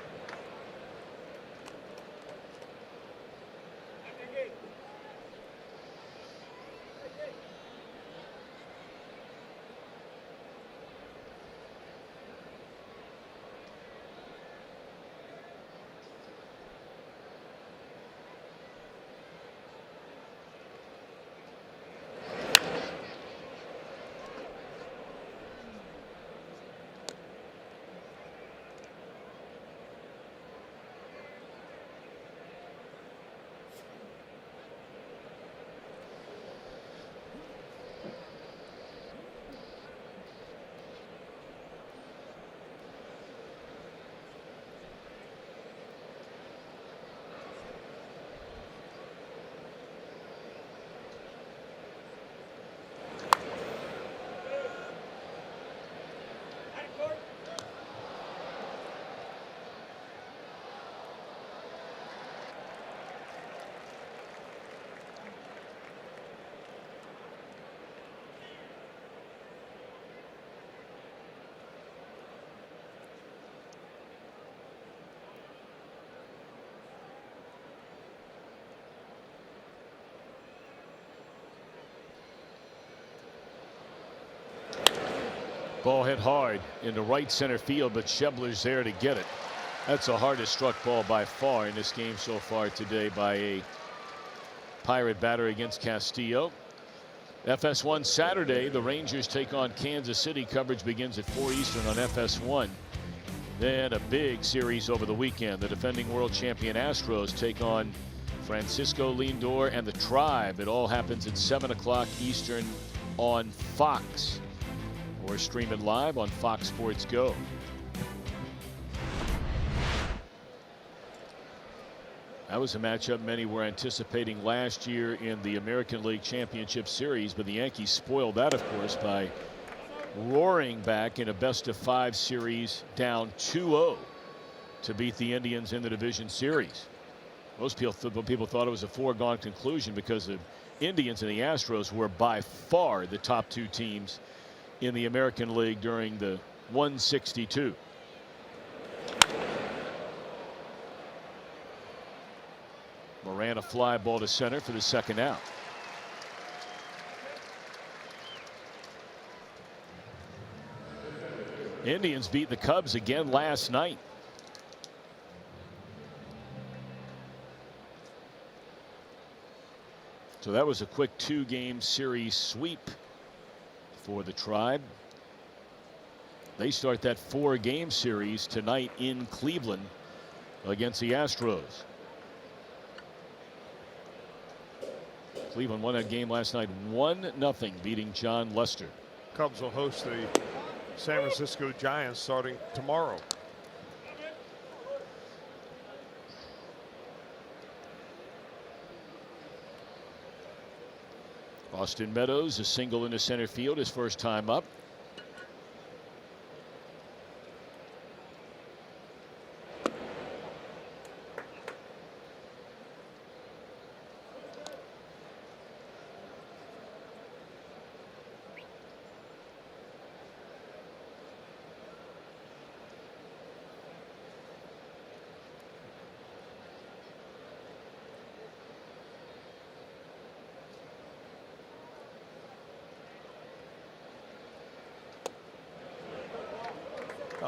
Ball hit hard into right center field, but Schebler's there to get it. That's the hardest struck ball by far in this game so far today by a Pirate batter against Castillo. FS1 Saturday, the Rangers take on Kansas City. Coverage begins at 4 Eastern on FS1. Then a big series over the weekend. The defending world champion Astros take on Francisco Lindor and the Tribe. It all happens at 7 o'clock Eastern on Fox. Or stream it live on Fox Sports Go. That was a matchup many were anticipating last year in the American League Championship Series, but the Yankees spoiled that, of course, by roaring back in a best-of-5 series down 2-0 to beat the Indians in the division series. Most people thought it was a foregone conclusion because the Indians and the Astros were by far the top 2 teams in the American League during the 162. Moran a fly ball to center for the second out. Indians beat the Cubs again last night. So that was a quick 2-game series sweep for the Tribe. They start that 4-game series tonight in Cleveland against the Astros. Cleveland won that game last night 1-0, beating John Lester. Cubs will host the San Francisco Giants starting tomorrow. Austin Meadows, a single into center field, his first time up.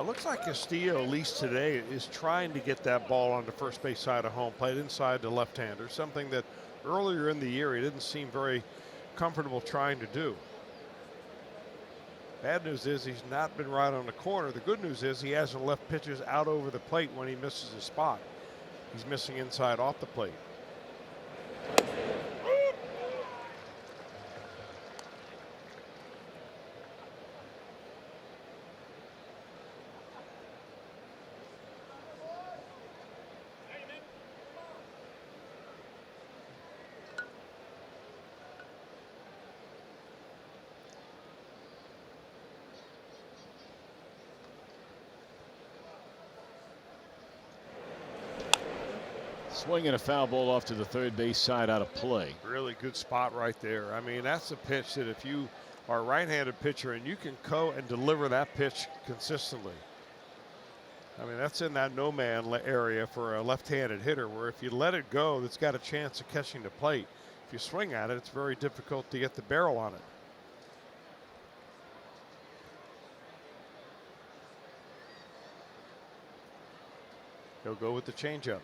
Looks like Castillo, at least today, is trying to get that ball on the first base side of home plate inside the left-hander, something that earlier in the year he didn't seem very comfortable trying to do. Bad news is he's not been right on the corner. The good news is he hasn't left pitches out over the plate when he misses his spot. He's missing inside off the plate. Swinging a foul ball off to the third base side out of play. Really good spot right there. I mean, that's a pitch that if you are a right-handed pitcher and you can go and deliver that pitch consistently. I mean, that's in that no-man area for a left-handed hitter, where if you let it go, it's got a chance of catching the plate. If you swing at it, it's very difficult to get the barrel on it. He'll go with the changeup.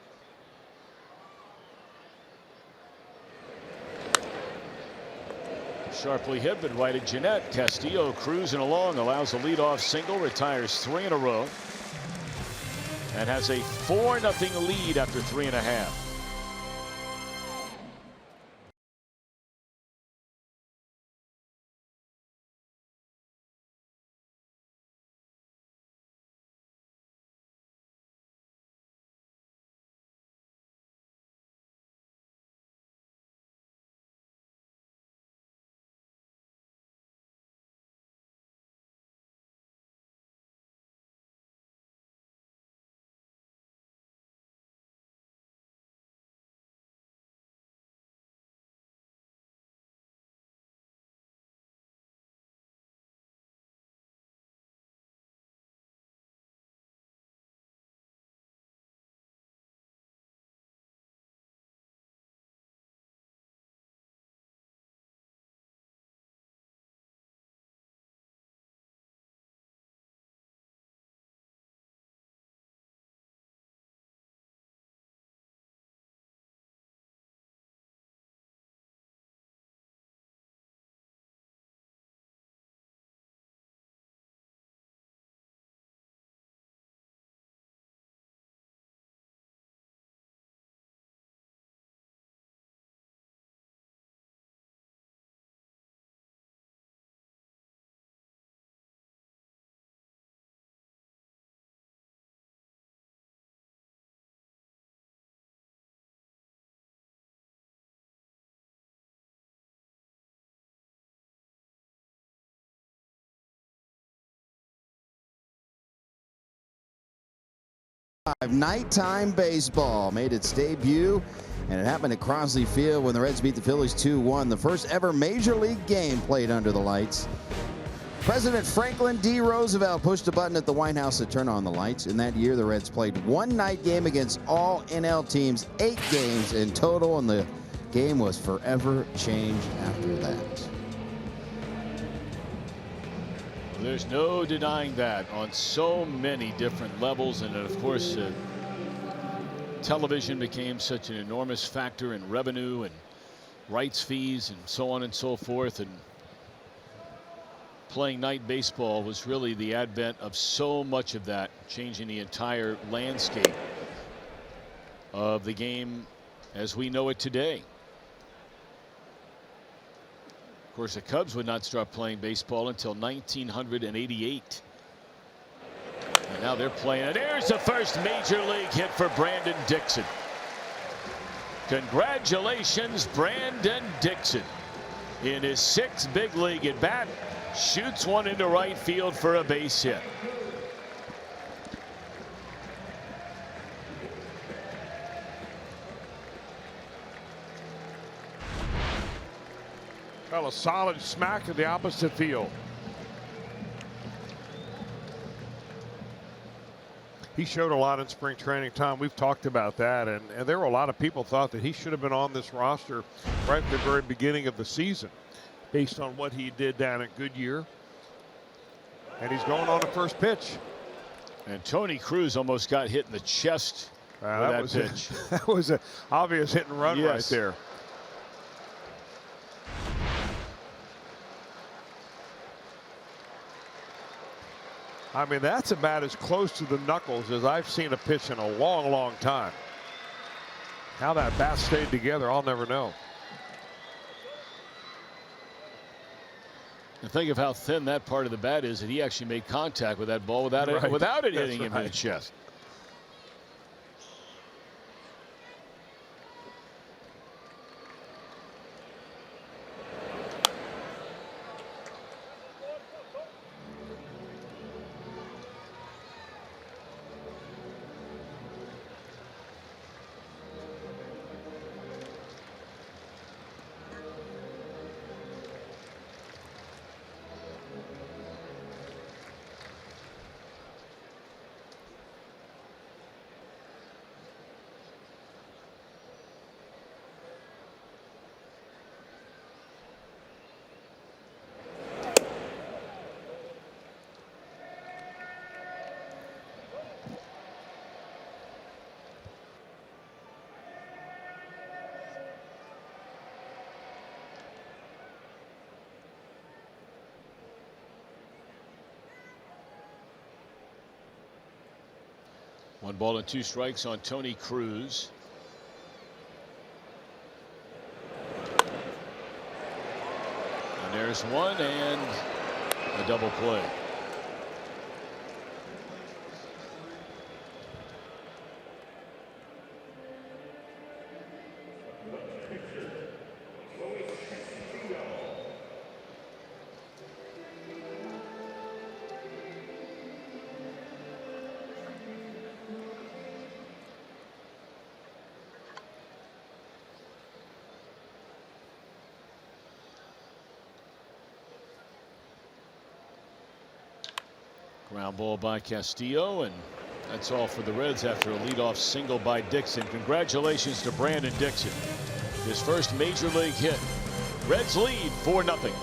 Sharply hit, but right at Jeanette. Castillo cruising along, allows a leadoff single, retires 3 in a row, and has a 4-0 lead after 3.5. Nighttime baseball made its debut, and it happened at Crosley Field when the Reds beat the Phillies 2-1. The first ever Major League game played under the lights. President Franklin D. Roosevelt pushed a button at the White House to turn on the lights. In that year, the Reds played one night game against all NL teams, 8 games in total, and the game was forever changed after that. There's no denying that on so many different levels, and of course television became such an enormous factor in revenue and rights fees and so on and so forth, and playing night baseball was really the advent of so much of that, changing the entire landscape of the game as we know it today. Of course, the Cubs would not start playing baseball until 1988. And now they're playing. And there's the first major league hit for Brandon Dixon. Congratulations, Brandon Dixon. In his 6th big league at bat, shoots one into right field for a base hit. Well, a solid smack at the opposite field. He showed a lot in spring training time. We've talked about that, and there were a lot of people thought that he should have been on this roster right at the very beginning of the season based on what he did down at Goodyear. And he's going on the first pitch. And Tony Cruz almost got hit in the chest with that pitch. That was an obvious hit and run right there. I mean, that's about as close to the knuckles as I've seen a pitch in a long, long time. How that bat stayed together, I'll never know. And think of how thin that part of the bat is, that he actually made contact with that ball without it hitting him in the chest. One ball and 2 strikes on Tony Cruz. And there's one and a double play. Ground ball by Castillo, and that's all for the Reds after a leadoff single by Dixon. Congratulations to Brandon Dixon. His first major league hit. Reds lead 4-0.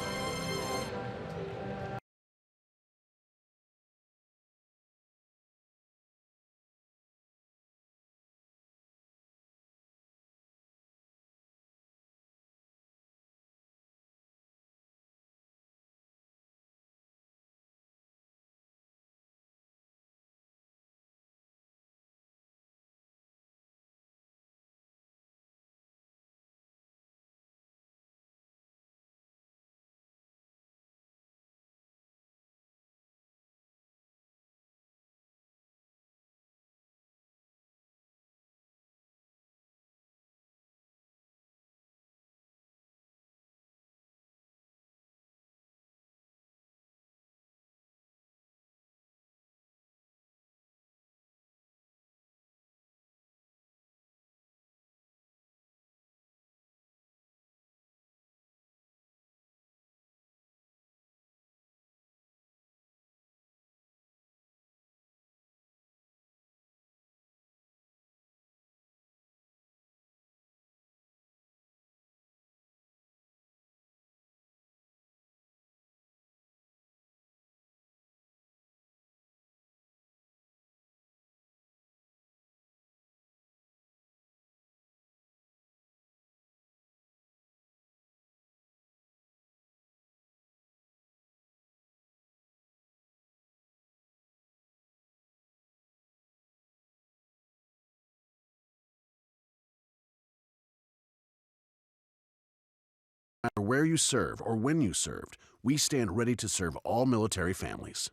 matter where you serve or when you served, we stand ready to serve all military families.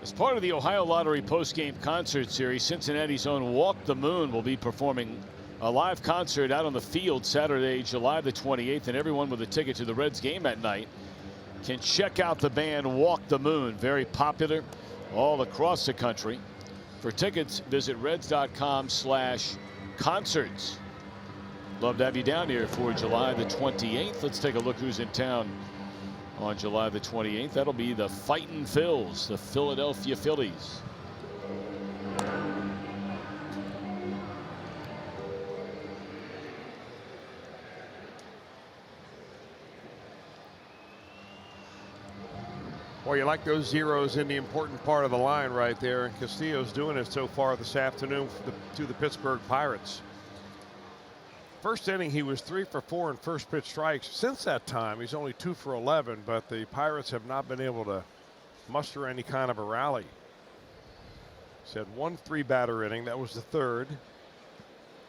As part of the Ohio Lottery postgame concert series, Cincinnati's own Walk the Moon will be performing a live concert out on the field Saturday, July the 28th, and everyone with a ticket to the Reds game at night can check out the band Walk the Moon. Very popular all across the country. For tickets, visit reds.com/concerts. Love to have you down here for July the 28th. Let's take a look who's in town on July the 28th. That'll be the Fightin' Phils, the Philadelphia Phillies. Well, you like those zeros in the important part of the line right there, and Castillo's doing it so far this afternoon to the Pittsburgh Pirates. First inning, he was 3 for 4 in first pitch strikes. Since that time, he's only 2 for 11, but the Pirates have not been able to muster any kind of a rally. He's had 1 3-batter inning. That was the third.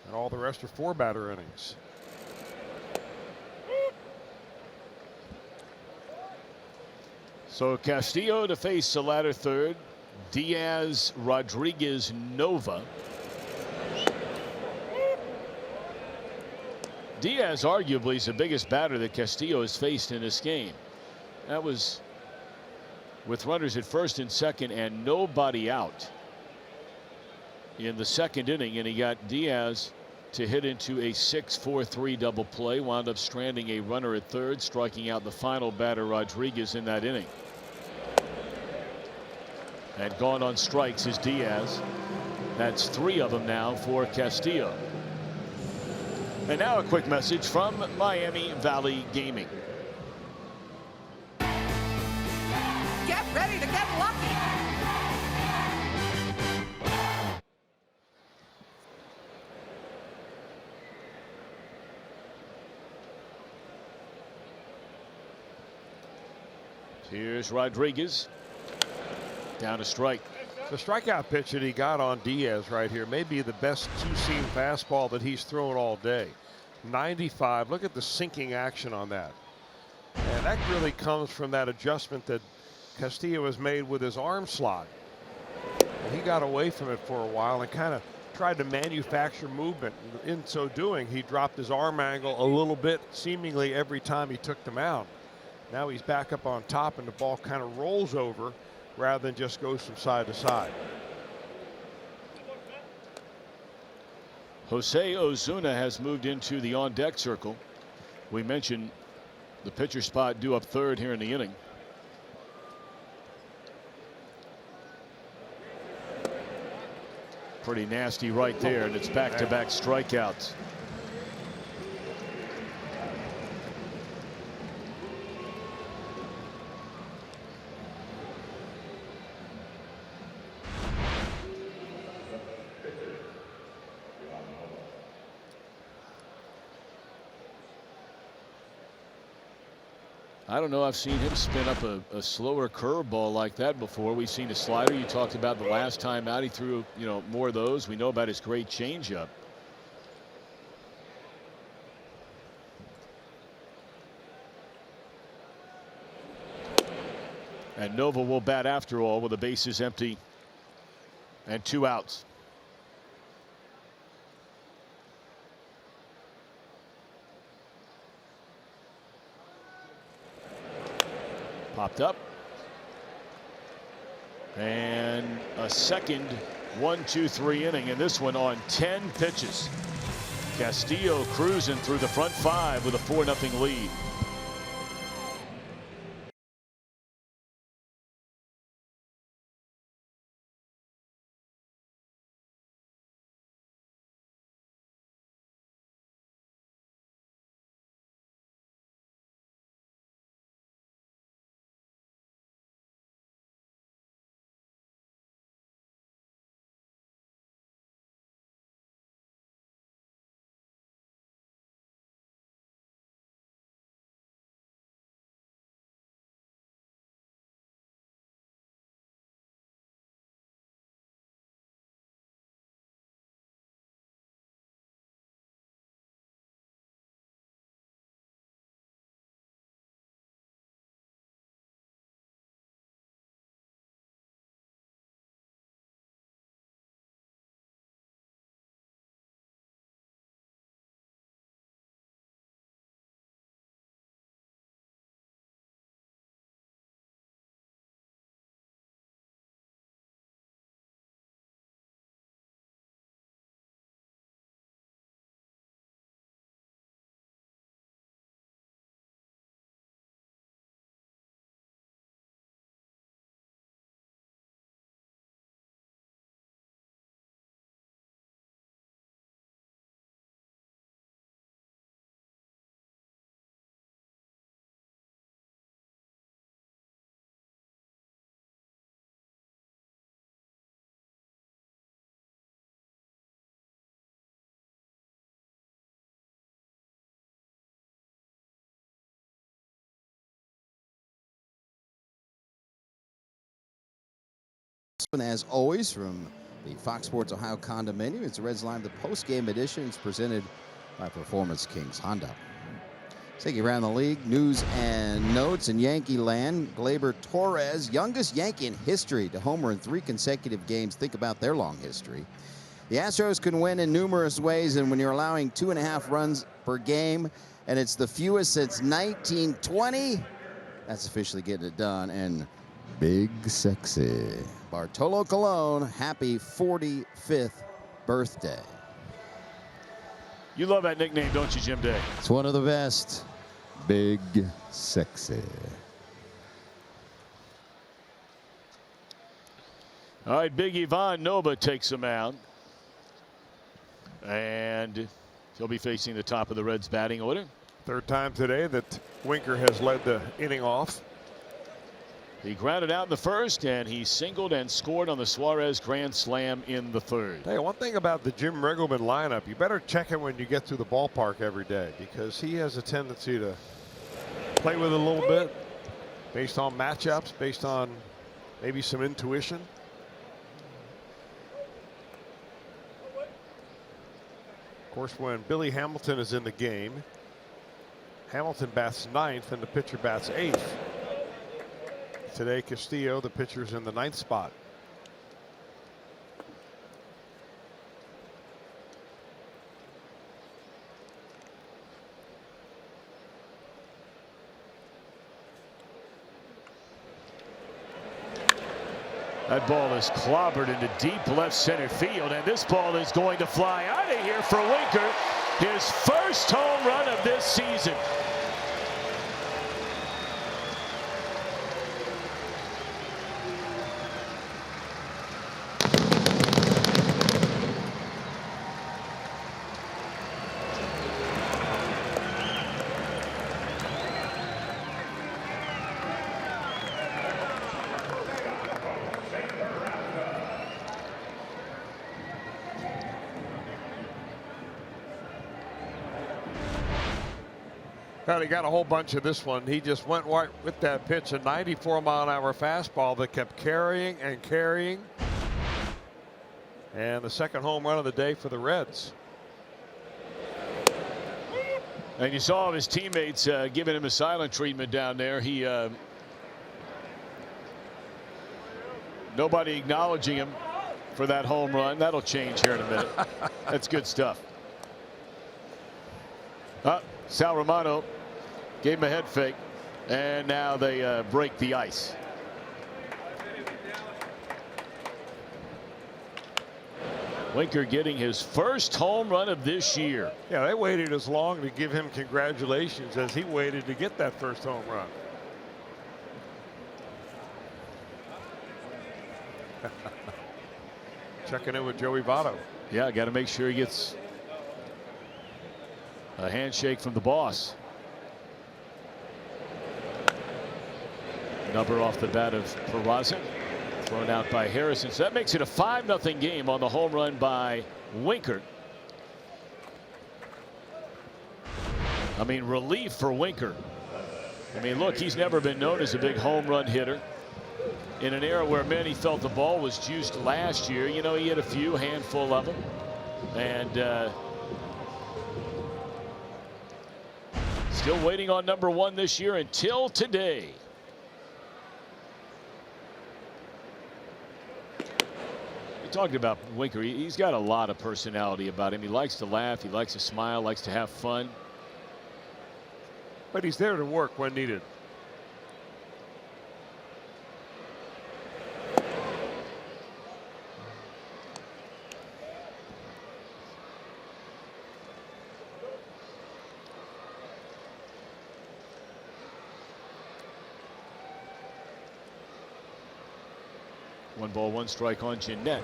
And all the rest are 4-batter innings. So Castillo to face the latter third. Diaz, Rodriguez, Nova. Diaz arguably is the biggest batter that Castillo has faced in this game. That was with runners at first and second and nobody out in the second inning, and he got Diaz to hit into a 6-4-3 double play, wound up stranding a runner at third, striking out the final batter Rodriguez in that inning. And gone on strikes is Diaz. That's 3 of them now for Castillo. And now a quick message from Miami Valley Gaming. Get ready to get lucky. Here's Rodriguez. Down a strike. The strikeout pitch that he got on Diaz right here may be the best two-seam fastball that he's thrown all day. 95. Look at the sinking action on that. And that really comes from that adjustment that Castillo has made with his arm slot. And he got away from it for a while and kind of tried to manufacture movement. In so doing, he dropped his arm angle a little bit seemingly every time he took the mound. Now he's back up on top and the ball kind of rolls over rather than just goes from side to side. Jose Ozuna has moved into the on-deck circle. We mentioned the pitcher spot due up third here in the inning. Pretty nasty right there, and it's back-to-back strikeouts. I don't know. I've seen him spin up a slower curveball like that before. We've seen a slider. You talked about the last time out. He threw, more of those. We know about his great changeup. And Nova will bat after all with the bases empty and 2 outs. Popped up. And a second 1-2-3 inning, and this one on 10 pitches. Castillo cruising through the front 5 with a 4-0 lead. And as always, from the Fox Sports Ohio condominium, it's the Reds Live, the post-game edition. It's presented by Performance Kings Honda. Take you around the league, news and notes in Yankee land. Gleyber Torres, youngest Yankee in history to homer in 3 consecutive games. Think about their long history. The Astros can win in numerous ways, and when you're allowing 2.5 runs per game, and it's the fewest since 1920, that's officially getting it done. And Big Sexy Bartolo Colon, happy 45th birthday. You love that nickname, don't you, Jim Day? It's one of the best. Big Sexy. All right, Big Ivan Nova takes him out. And he'll be facing the top of the Reds batting order. Third time today that Winker has led the inning off. He grounded out in the first, and he singled and scored on the Suarez grand slam in the third. Hey, one thing about the Jim Riggleman lineup, you better check it when you get to the ballpark every day, because he has a tendency to play with it a little bit based on matchups, based on maybe some intuition. Of course, when Billy Hamilton is in the game, Hamilton bats 9th and the pitcher bats 8th. Today, Castillo, the pitcher's in the 9th spot. That ball is clobbered into deep left center field, and this ball is going to fly out of here for Winker. His first home run of this season. Well, he got a whole bunch of this one. He just went right with that pitch, a 94-mile-an-hour fastball that kept carrying and carrying. And the second home run of the day for the Reds. And you saw his teammates giving him a silent treatment down there. He nobody acknowledging him for that home run. That'll change here in a minute. That's good stuff. Sal Romano gave him a head fake, and now they break the ice. Winker getting his first home run of this year. Yeah, they waited as long to give him congratulations as he waited to get that first home run. Checking in with Joey Votto. Yeah, got to make sure he gets a handshake from the boss. Number off the bat of Peraza, thrown out by Harrison. So that makes it a 5-0 game on the home run by Winker. I mean, relief for Winker. I mean, look, he's never been known as a big home run hitter. In an era where many felt the ball was juiced last year, you know, he had a handful of them. And still waiting on number 1 this year until today. We talked about Winker. He's got a lot of personality about him. He likes to laugh. He likes to smile. Likes to have fun. But he's there to work when needed. One ball, one strike on Jeanette.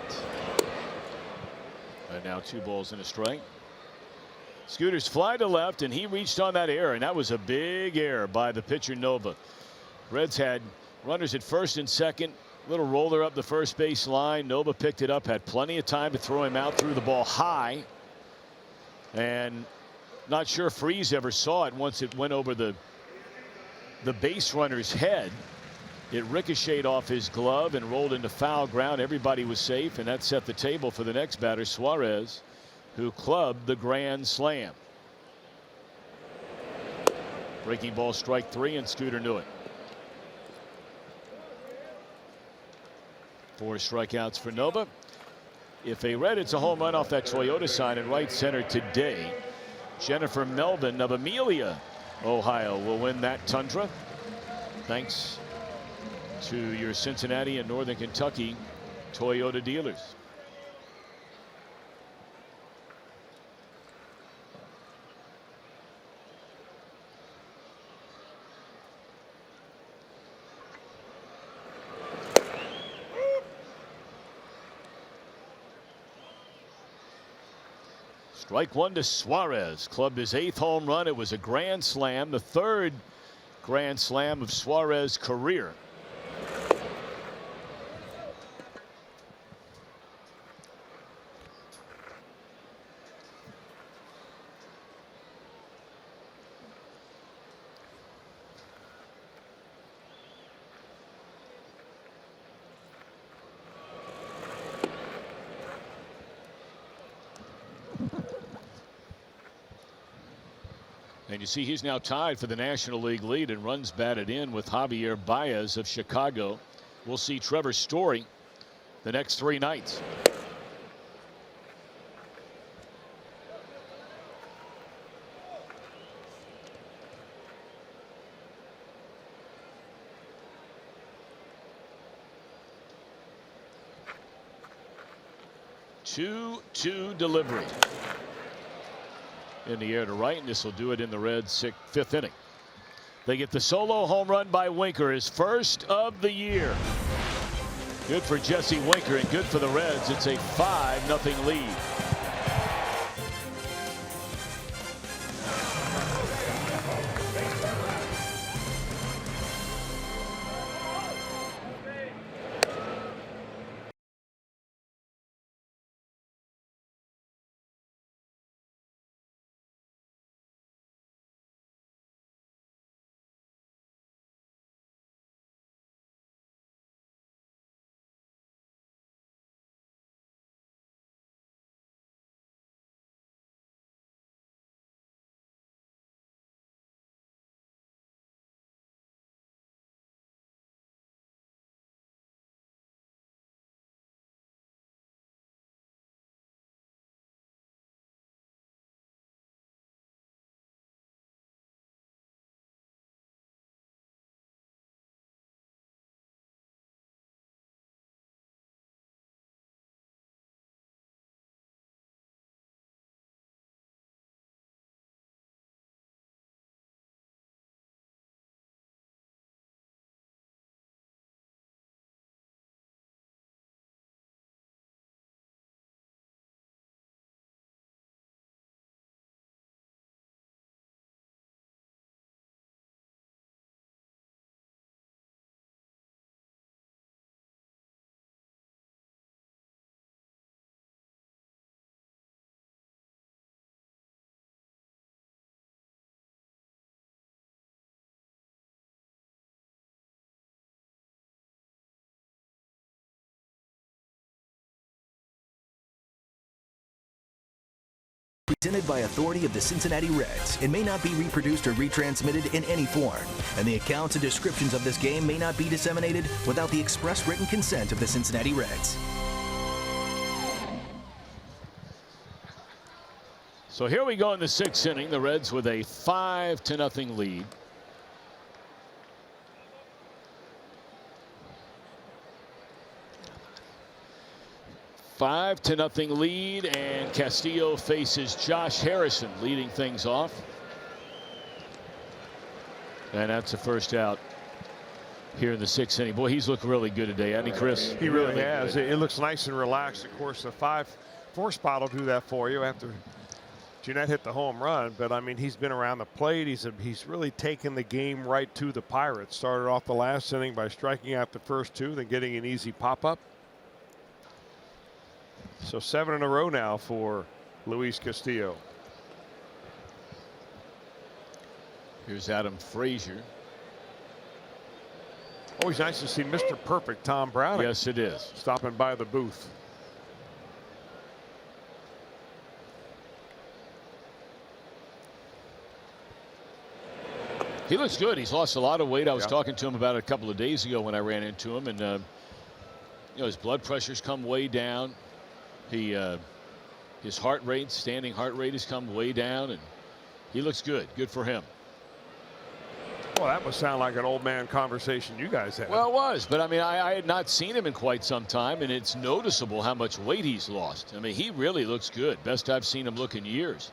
And now 2 balls and a strike. Scooters fly to left, and he reached on that error, and that was a big error by the pitcher Nova. Reds had runners at first and second. Little roller up the first base line. Nova picked it up, had plenty of time to throw him out, threw the ball high. And not sure Freese ever saw it once it went over the base runner's head. It ricocheted off his glove and rolled into foul ground. Everybody was safe, and that set the table for the next batter, Suarez, who clubbed the grand slam. Breaking ball, strike 3, and Scooter knew it. 4 strikeouts for Nova. If they read, it's a home run off that Toyota sign in right center today. Jennifer Melvin of Amelia, Ohio, will win that Tundra. Thanks to your Cincinnati and Northern Kentucky Toyota dealers. Strike 1 to Suarez. Clubbed his 8th home run. It was a grand slam, the 3rd grand slam of Suarez's career. And you see he's now tied for the National League lead and runs batted in with Javier Baez of Chicago. We'll see Trevor Story the next 3 nights. Two delivery. In the air to right, and this will do it in the Reds' 5th inning. They get the solo home run by Winker, his first of the year. Good for Jesse Winker and good for the Reds. It's a 5-0 lead. Presented by authority of the Cincinnati Reds, it may not be reproduced or retransmitted in any form, and the accounts and descriptions of this game may not be disseminated without the express written consent of the Cincinnati Reds. So here we go in the 6th inning. The Reds with a 5-0 lead. Five to nothing lead, and Castillo faces Josh Harrison leading things off. And that's the first out here in the 6th inning. Boy, he's looked really good today, hasn't he, Chris? He really has. It looks nice and relaxed. Of course, the 5-4 spot will do that for you after Jeanette hit the home run. But I mean, he's been around the plate. He's really taken the game right to the Pirates. Started off the last inning by striking out the first 2, then getting an easy pop-up. So 7 in a row now for Luis Castillo. Here's Adam Frazier. Always nice to see Mr. Perfect Tom Browning. Yes, it is. Stopping by the booth. He looks good. He's lost a lot of weight. I was talking to him about it a couple of days ago when I ran into him, and you know, his blood pressure's come way down. His heart rate, standing heart rate, has come way down, and he looks good. Good for him. Well, that must sound like an old man conversation you guys had. Well, it was, but I mean, I had not seen him in quite some time, and it's noticeable how much weight he's lost. I mean, he really looks good. Best I've seen him look in years.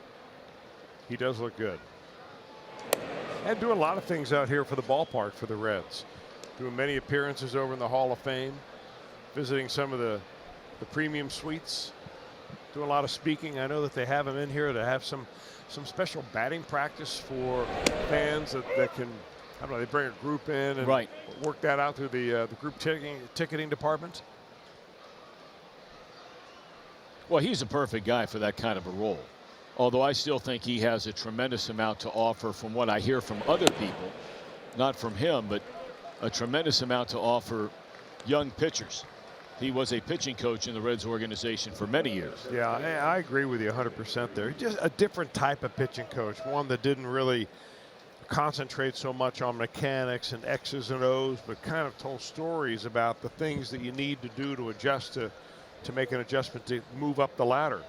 He does look good. And doing a lot of things out here for the ballpark for the Reds. Doing many appearances over in the Hall of Fame. Visiting some of the premium suites. Doing a lot of speaking. I know that they have him in here to have some special batting practice for fans that can, I don't know, they bring a group in and work that out through the group ticketing department. Well, he's a perfect guy for that kind of a role. Although I still think he has a tremendous amount to offer from what I hear from other people, not from him, but a tremendous amount to offer young pitchers. He was a pitching coach in the Reds organization for many years. Yeah, I agree with you 100% there. Just a different type of pitching coach, one that didn't really concentrate so much on mechanics and X's and O's, but kind of told stories about the things that you need to do to adjust to make an adjustment to move up the ladder.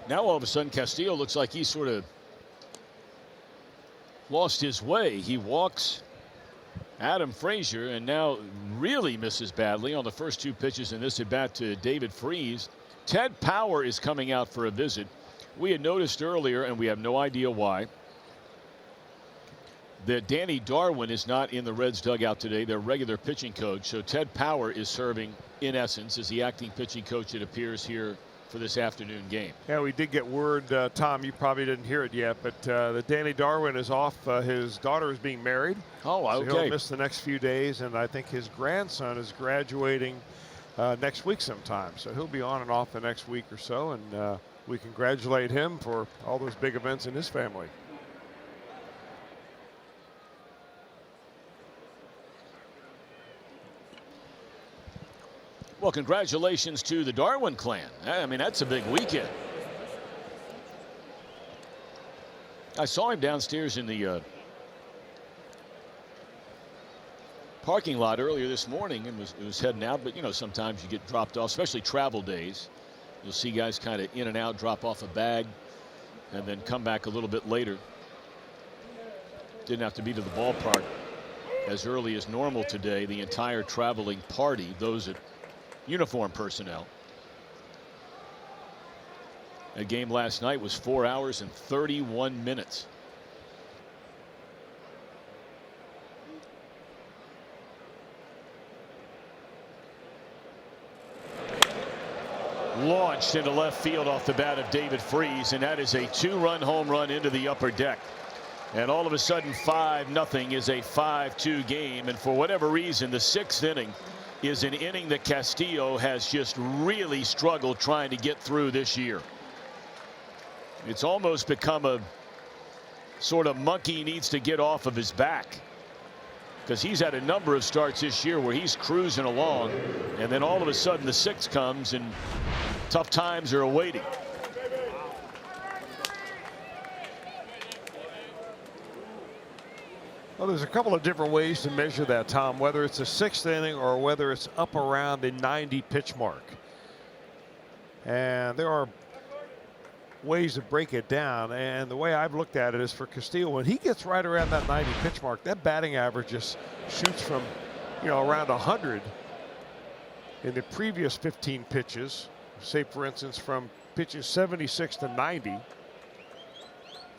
Now all of a sudden Castillo looks like he sort of lost his way. He walks Adam Frazier and now really misses badly on the first two pitches in this at bat to David Freese. Ted Power is coming out for a visit. We had noticed earlier, and we have no idea why, that Danny Darwin is not in the Reds dugout today, their regular pitching coach. So Ted Power is serving, in essence, as the acting pitching coach, it appears, here for this afternoon game. Yeah, we did get word, Tom, you probably didn't hear it yet, but that Danny Darwin is off. His daughter is being married. Oh, okay. So he'll miss the next few days, and I think his grandson is graduating next week sometime. So he'll be on and off the next week or so, and we congratulate him for all those big events in his family. Well, congratulations to the Darwin clan. I mean, that's a big weekend. I saw him downstairs in the parking lot earlier this morning and was heading out. But, you know, sometimes you get dropped off, especially travel days. You'll see guys kind of in and out, drop off a bag, and then come back a little bit later. Didn't have to be to the ballpark as early as normal today. The entire traveling party, those at uniform personnel. A game last night was 4 hours and 31 minutes. Launched into left field off the bat of David Freese, and that is a two-run home run into the upper deck. And all of a sudden 5-0 is a 5-2 game, and for whatever reason the sixth inning is an inning that Castillo has just really struggled trying to get through this year. It's almost become a sort of monkey needs to get off of his back, because he's had a number of starts this year where he's cruising along, and then all of a sudden the sixth comes and tough times are awaiting. Well, there's a couple of different ways to measure that, Tom, whether it's a sixth inning or whether it's up around the 90 pitch mark. And there are ways to break it down. And the way I've looked at it is for Castillo, when he gets right around that 90 pitch mark, that batting average just shoots from, you know, around 100 in the previous 15 pitches, say for instance from pitches 76 to 90,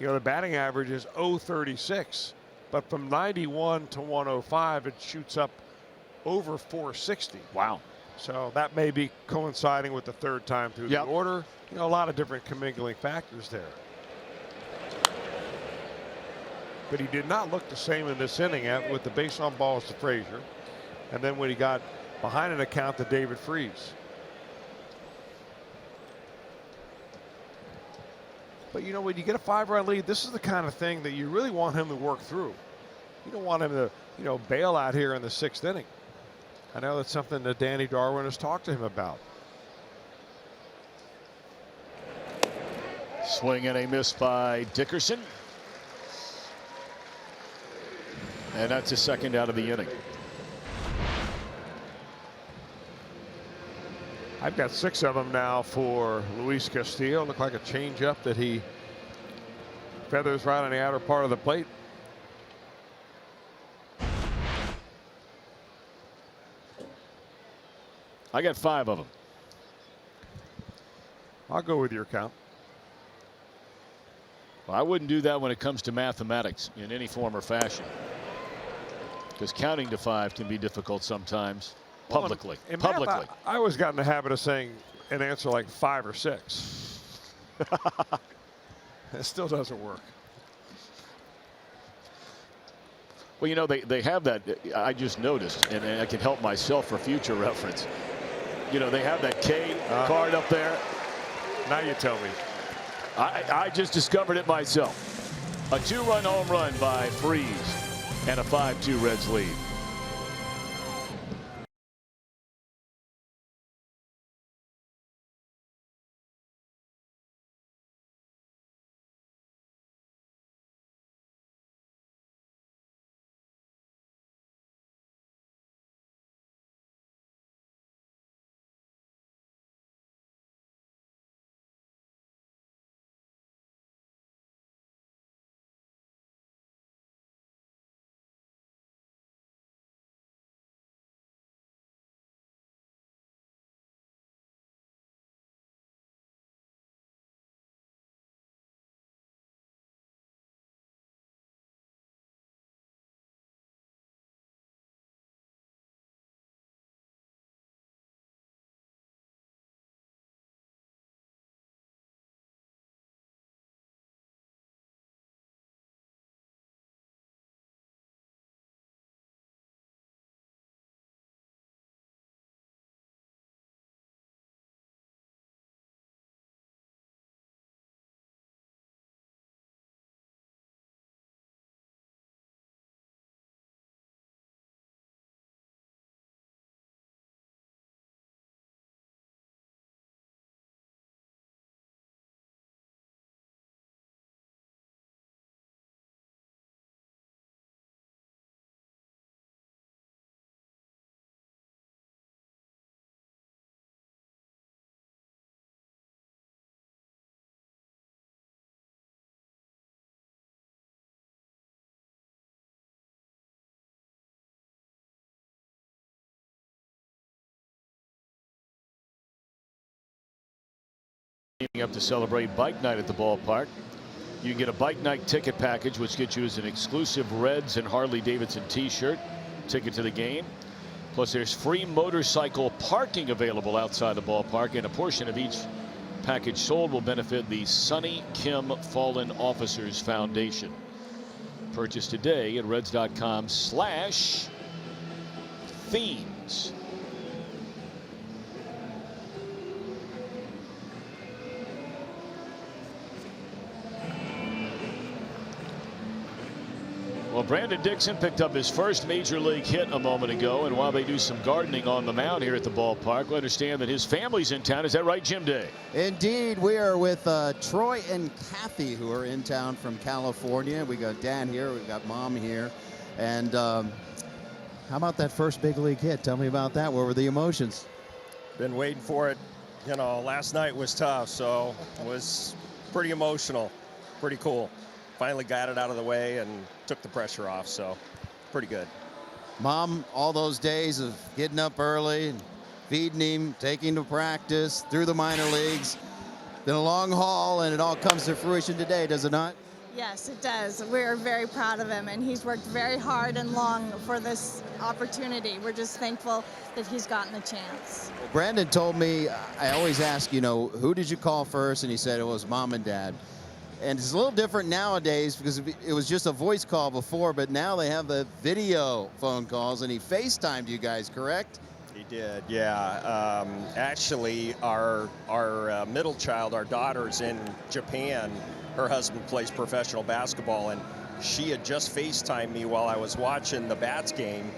you know, the batting average is 0.36, but from 91 to 105 it shoots up over 460. Wow. So that may be coinciding with the third time through the order. You know, a lot of different commingling factors there. But he did not look the same in this inning with the base on balls to Frazier, and then when he got behind an account to David Freese. But you know, when you get a 5-run lead, this is the kind of thing that you really want him to work through. You don't want him to, you know, bail out here in the 6th inning. I know that's something that Danny Darwin has talked to him about. Swing and a miss by Dickerson. And that's a second out of the inning. I've got 6 of them now for Luis Castillo. Look like a changeup that he feathers right on the outer part of the plate. I got 5 of them. I'll go with your count. Well, I wouldn't do that when it comes to mathematics in any form or fashion, because counting to 5 can be difficult sometimes. Publicly. In Publicly. math, I always got in the habit of saying an answer like 5 or 6. It still doesn't work. Well, you know, they have that. I just noticed, and I can help myself for future reference. You know, they have that K card up there. Now you tell me. I just discovered it myself. A 2-run home run by Freese and a 5-2 Reds lead. Up to celebrate Bike Night at the ballpark. You can get a Bike Night ticket package, which gets you as an exclusive Reds and Harley Davidson t-shirt, ticket to the game. Plus there's free motorcycle parking available outside the ballpark, and a portion of each package sold will benefit the Sonny Kim Fallen Officers Foundation. Purchase today at reds.com/themes. Well, Brandon Dixon picked up his first major league hit a moment ago, and while they do some gardening on the mound here at the ballpark, we understand that his family's in town. Is that right, Jim Day? Indeed, we are with Troy and Kathy, who are in town from California. We got Dan here, we've got Mom here, and how about that first big league hit? Tell me about that. What were the emotions? Been waiting for it. You know, last night was tough, so it was pretty emotional, pretty cool. Finally got it out of the way and took the pressure off, so pretty good. Mom, all those days of getting up early and feeding him, taking him to practice, through the minor leagues. Been a long haul, and it all comes to fruition today, does it not? Yes, it does. We're very proud of him, and he's worked very hard and long for this opportunity. We're just thankful that he's gotten the chance. Well, Brandon told me, I always ask, you know, who did you call first? And he said it was mom and dad. And it's a little different nowadays because it was just a voice call before, but now they have the video phone calls, and he FaceTimed you guys, correct? He did, yeah. Actually, our middle child, our daughter's in Japan. Her husband plays professional basketball, and she had just FaceTimed me while I was watching the Bats game,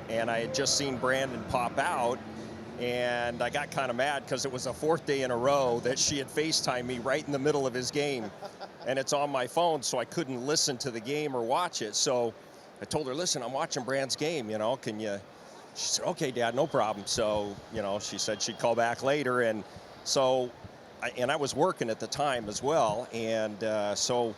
and I had just seen Brandon pop out, and I got kind of mad because it was the 4th day in a row that she had FaceTimed me right in the middle of his game, and it's on my phone, so I couldn't listen to the game or watch it. So I told her, listen, I'm watching Brand's game, you know, can you? She said, okay, Dad, no problem. So, you know, she said she'd call back later, and so I was working at the time as well, and so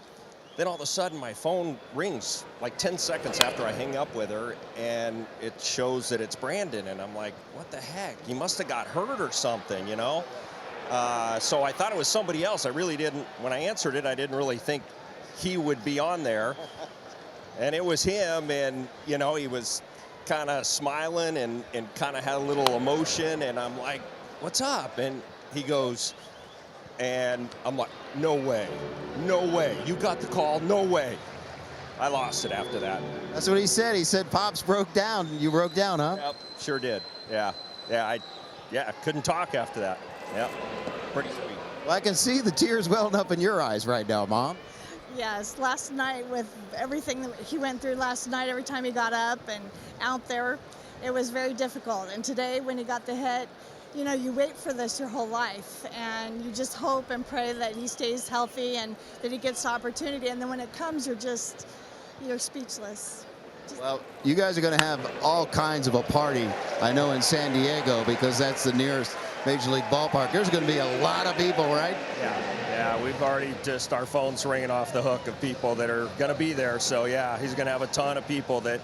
then all of a sudden my phone rings like 10 seconds after I hang up with her, and it shows that it's Brandon, and I'm like, what the heck? He must have got hurt or something, you know? So I thought it was somebody else. I really didn't, when I answered it, I didn't really think he would be on there, and it was him, and, you know, he was kind of smiling and kind of had a little emotion, and I'm like, what's up? And he goes, and I'm like, no way, you got the call, no way. I lost it after that. That's what he said. He said Pops broke down. You broke down, huh? Yep, sure did. Yeah, I couldn't talk after that. Yep, pretty sweet. Well, I can see the tears welling up in your eyes right now, Mom. Yes, last night with everything that he went through last night, every time he got up and out there, it was very difficult. And today when he got the hit, you know, you wait for this your whole life, and you just hope and pray that he stays healthy and that he gets the opportunity. And then when it comes, you're speechless. Well, you guys are going to have all kinds of a party, I know, in San Diego, because that's the nearest Major League ballpark. There's going to be a lot of people, right? Yeah, we've already just, our phone's ringing off the hook of people that are going to be there. So, yeah, he's going to have a ton of people that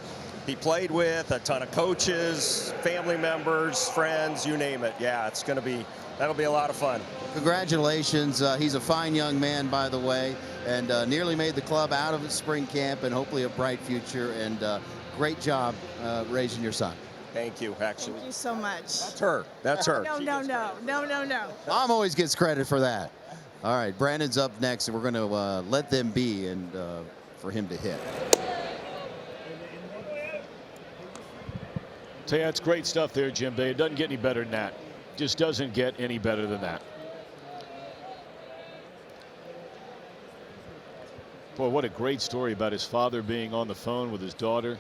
he played with, a ton of coaches, family members, friends, you name it. Yeah, it's going to be, that'll be a lot of fun. Congratulations. He's a fine young man, by the way, and nearly made the club out of spring camp, and hopefully a bright future. And great job raising your son. Thank you, actually. Thank you so much. That's her. That's her. No. Mom always gets credit for that. All right, Brandon's up next, and we're going to let them be and for him to hit. So yeah, it's great stuff there, Jim Bay. It doesn't get any better than that. Just doesn't get any better than that. Boy, what a great story about his father being on the phone with his daughter,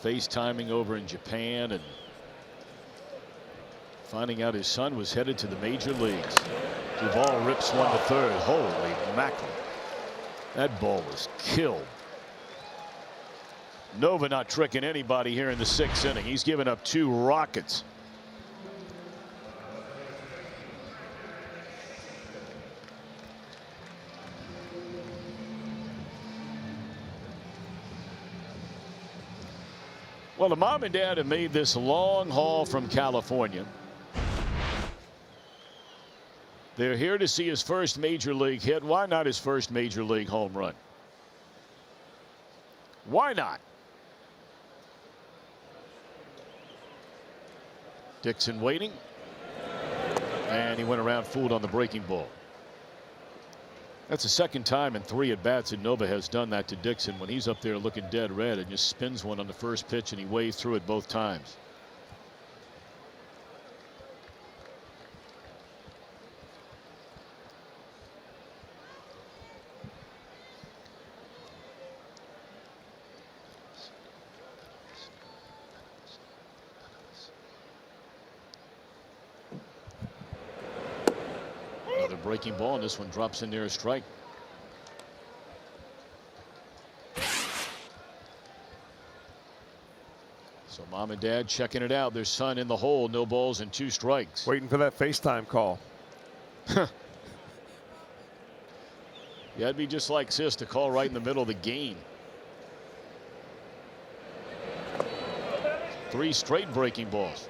FaceTiming over in Japan, and finding out his son was headed to the major leagues. Duvall rips one to third. Holy mackerel. That ball was killed. Nova not tricking anybody here in the 6th inning. He's given up 2 rockets. Well, the mom and dad have made this long haul from California. They're here to see his first major league hit. Why not his first major league home run? Why not? Dixon waiting, and he went around, fooled on the breaking ball. That's the second time in 3 at-bats that Nova has done that to Dixon, when he's up there looking dead red and just spins one on the first pitch, and he waves through it both times. Another breaking ball, and this one drops in near a strike. So mom and dad checking it out. Their son in the hole, no balls and 2 strikes. Waiting for that FaceTime call. Yeah, it'd be just like Sis to call right in the middle of the game. 3 straight breaking balls.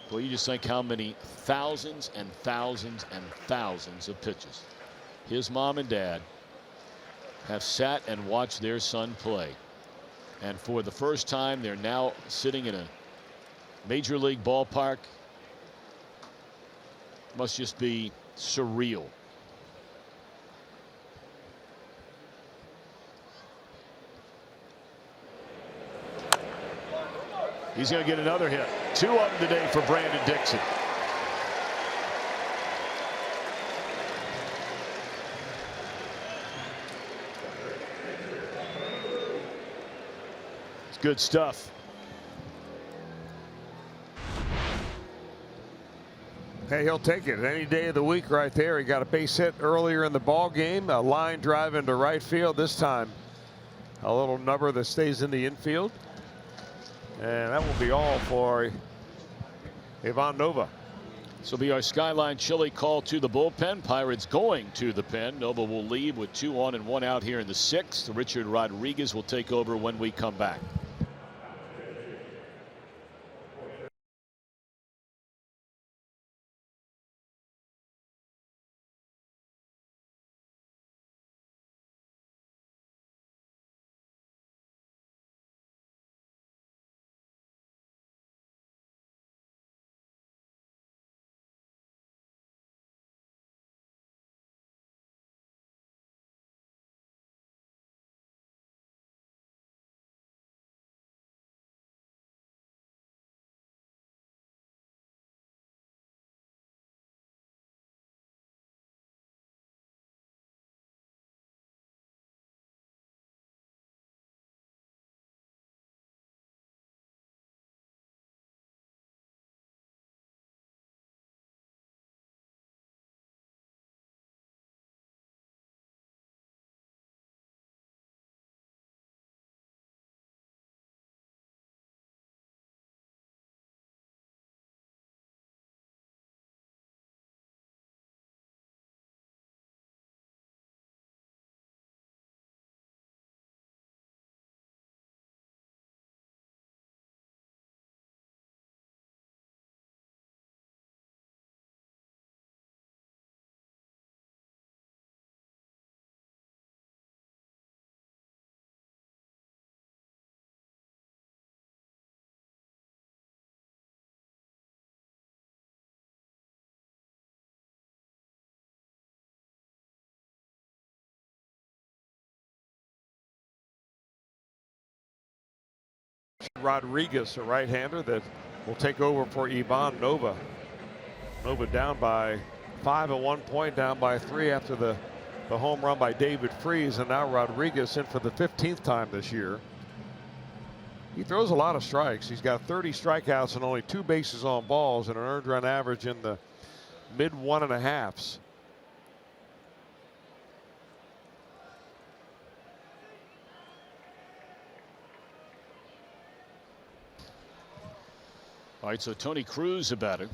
Well, you just think how many thousands and thousands and thousands of pitches his mom and dad have sat and watched their son play. And for the first time, they're now sitting in a major league ballpark. Must just be surreal. He's going to get another hit. 2 of them today for Brandon Dixon. It's good stuff. Hey, he'll take it any day of the week right there. He got a base hit earlier in the ball game. A line drive into right field. This time a little number that stays in the infield. And that will be all for Ivan Nova. This will be our Skyline Chili call to the bullpen. Pirates going to the pen. Nova will leave with 2 on and 1 out here in the 6th. Richard Rodriguez will take over when we come back. Rodriguez, a right-hander that will take over for Ivan Nova. Nova down by 5 at one point, down by 3 after the home run by David Freese, and now Rodriguez in for the 15th time this year. He throws a lot of strikes. He's got 30 strikeouts and only 2 bases on balls and an earned run average in the mid 1.5s. All right, so Tony Cruz a batter.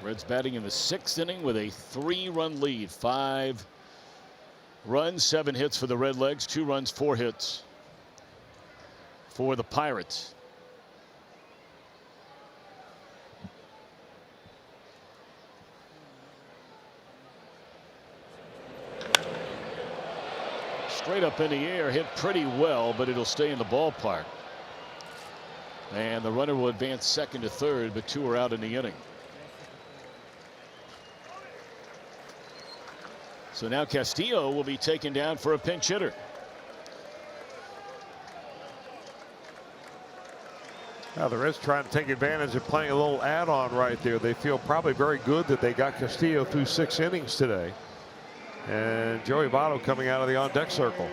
Reds batting in the 6th inning with a 3-run lead. 5 runs, 7 hits for the Redlegs, 2 runs, 4 hits for the Pirates. Straight up in the air, hit pretty well, but it'll stay in the ballpark. And the runner will advance 2nd to 3rd, but 2 are out in the inning. So now Castillo will be taken down for a pinch hitter. Now the Reds trying to take advantage of playing a little add-on right there. They feel probably very good that they got Castillo through 6 innings today. And Joey Votto coming out of the on-deck circle.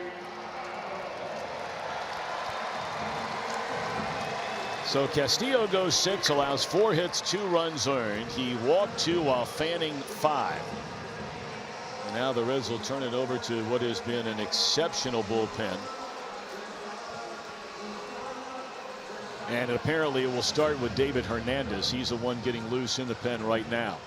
So Castillo goes 6, allows 4 hits, 2 runs earned. He walked 2 while fanning 5. And now the Reds will turn it over to what has been an exceptional bullpen. And apparently it will start with David Hernandez. He's the one getting loose in the pen right now.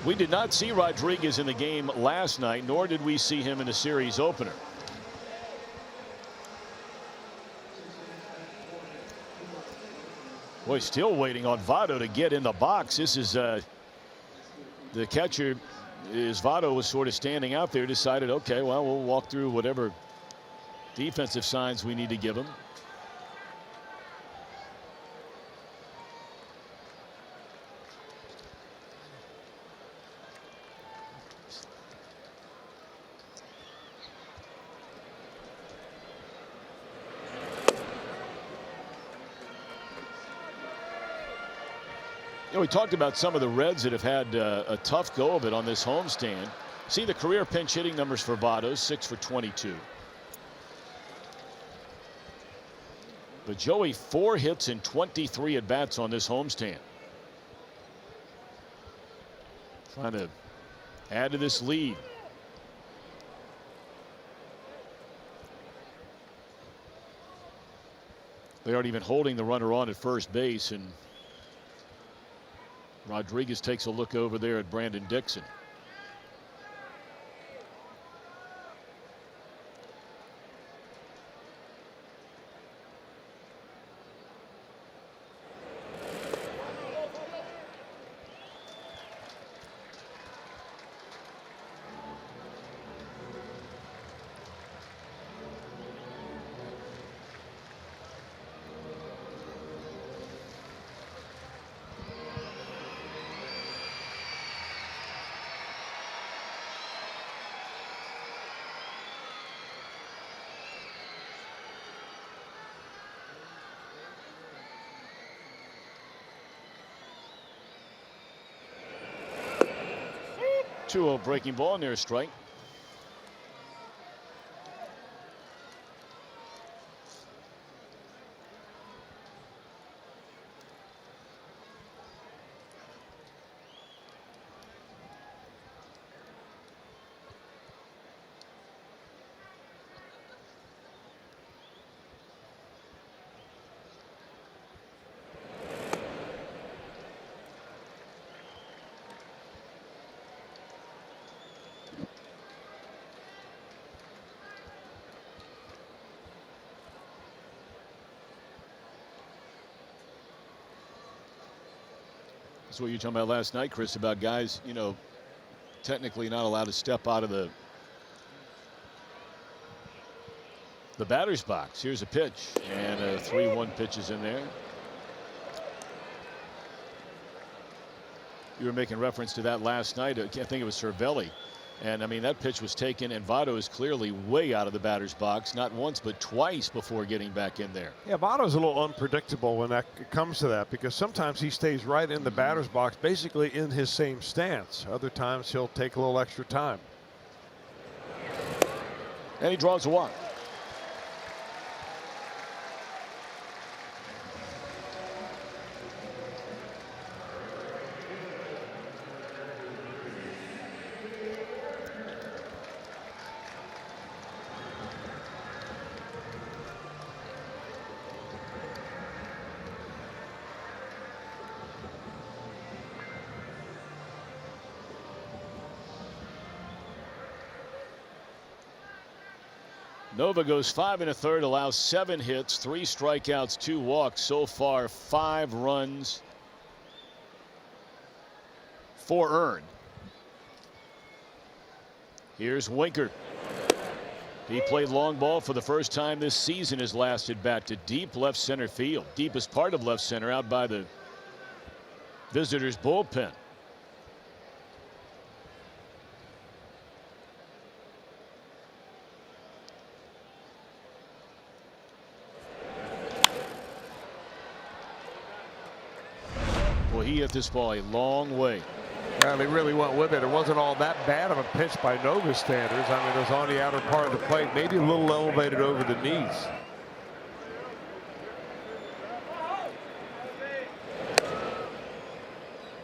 We did not see Rodriguez in the game last night, nor did we see him in the series opener. Boy, still waiting on Votto to get in the box. This is the catcher. Is Votto was sort of standing out there, decided, okay, well, we'll walk through whatever defensive signs we need to give him. You know, we talked about some of the Reds that have had a tough go of it on this homestand. See the career pinch hitting numbers for Votto, 6 for 22. But Joey, 4 hits and 23 at bats on this homestand. Trying to add to this lead. They aren't even holding the runner on at first base, and Rodriguez takes a look over there at Brandon Dixon. A breaking ball near a strike. That's what you were talking about last night, Chris, about guys, you know, technically not allowed to step out of the batter's box. Here's a pitch, and a 3-1 pitch is in there. You were making reference to that last night. I can't think it was Cervelli. And I mean, that pitch was taken, and Votto is clearly way out of the batter's box, not once but twice before getting back in there. Yeah, Votto's a little unpredictable when it comes to that, because sometimes he stays right in the batter's box, basically in his same stance. Other times he'll take a little extra time. And he draws a walk. Nova goes 5 1/3, allows 7 hits, 3 strikeouts, 2 walks. So far, 5 runs, 4 earned. Here's Winker. He played long ball for the first time this season. His last at bat to deep left center field, deepest part of left center, out by the visitors' bullpen. He hit this ball a long way. Well, he really went with it. It wasn't all that bad of a pitch by Nova standards. I mean, it was on the outer part of the plate, maybe a little elevated over the knees.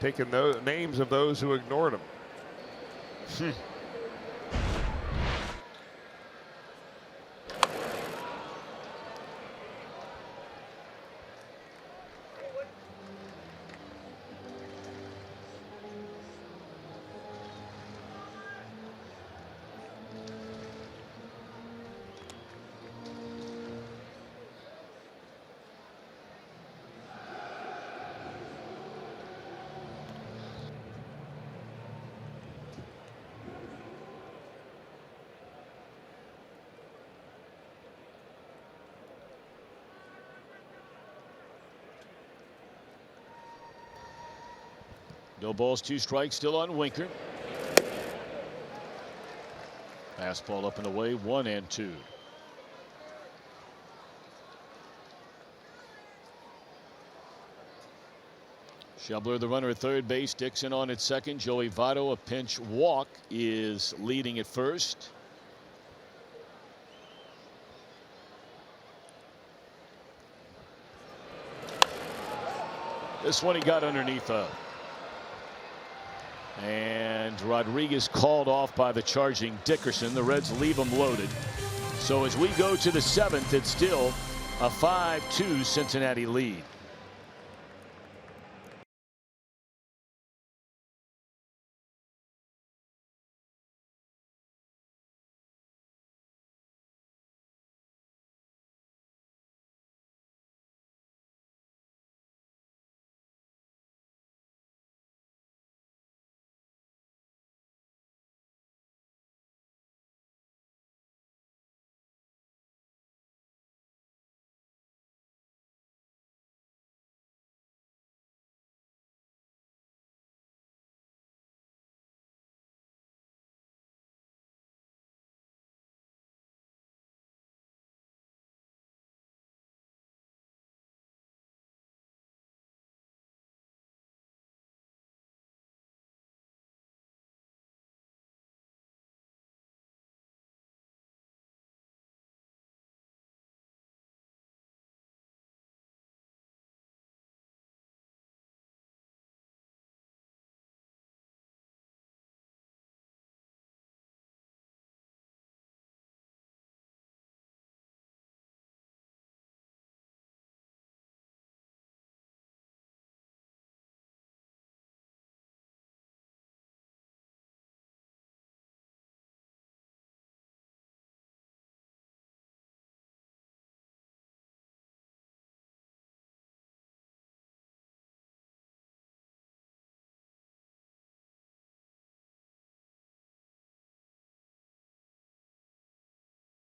Taking the names of those who ignored him. No balls, 2 strikes, still on Winker. Fastball up and away, 1-2. Shebler, the runner at third base. Dixon on at second. Joey Votto, a pinch walk, is leading at first. This one he got underneath of. And Rodriguez called off by the charging Dickerson. The Reds leave him loaded. So as we go to the 7th, it's still a 5-2 Cincinnati lead.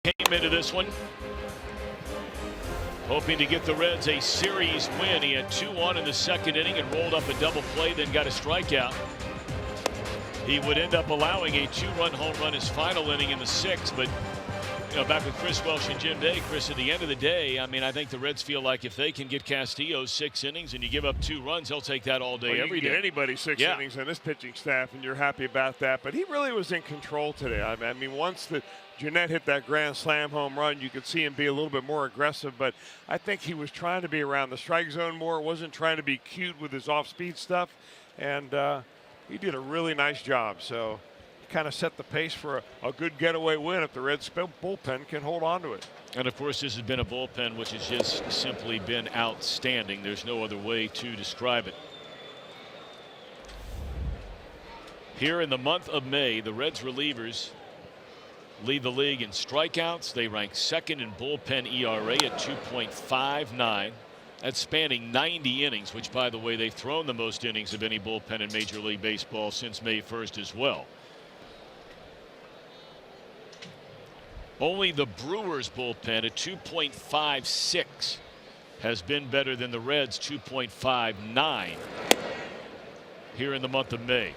Came into this one hoping to get the Reds a series win. He had 2 on in the second inning and rolled up a double play, then got a strikeout. He would end up allowing a 2-run home run his final inning in the 6th, but you know, back with Chris Welsh and Jim Day, Chris, at the end of the day, I mean, I think the Reds feel like if they can get Castillo 6 innings and you give up 2 runs, they'll take that all day, every day. Get anybody 6 innings on this pitching staff, and you're happy about that. But he really was in control today. I mean, once Jeanette hit that grand slam home run, you could see him be a little bit more aggressive, but I think he was trying to be around the strike zone more, wasn't trying to be cute with his off-speed stuff, and he did a really nice job. So he kind of set the pace for a good getaway win if the Reds bullpen can hold on to it. And of course, this has been a bullpen which has just simply been outstanding. There's no other way to describe it. Here in the month of May, the Reds relievers lead the league in strikeouts. They rank 2nd in bullpen ERA at 2.59. That's spanning 90 innings, which, by the way, they've thrown the most innings of any bullpen in Major League Baseball since May 1st as well. Only the Brewers bullpen at 2.56 has been better than the Reds' 2.59 here in the month of May.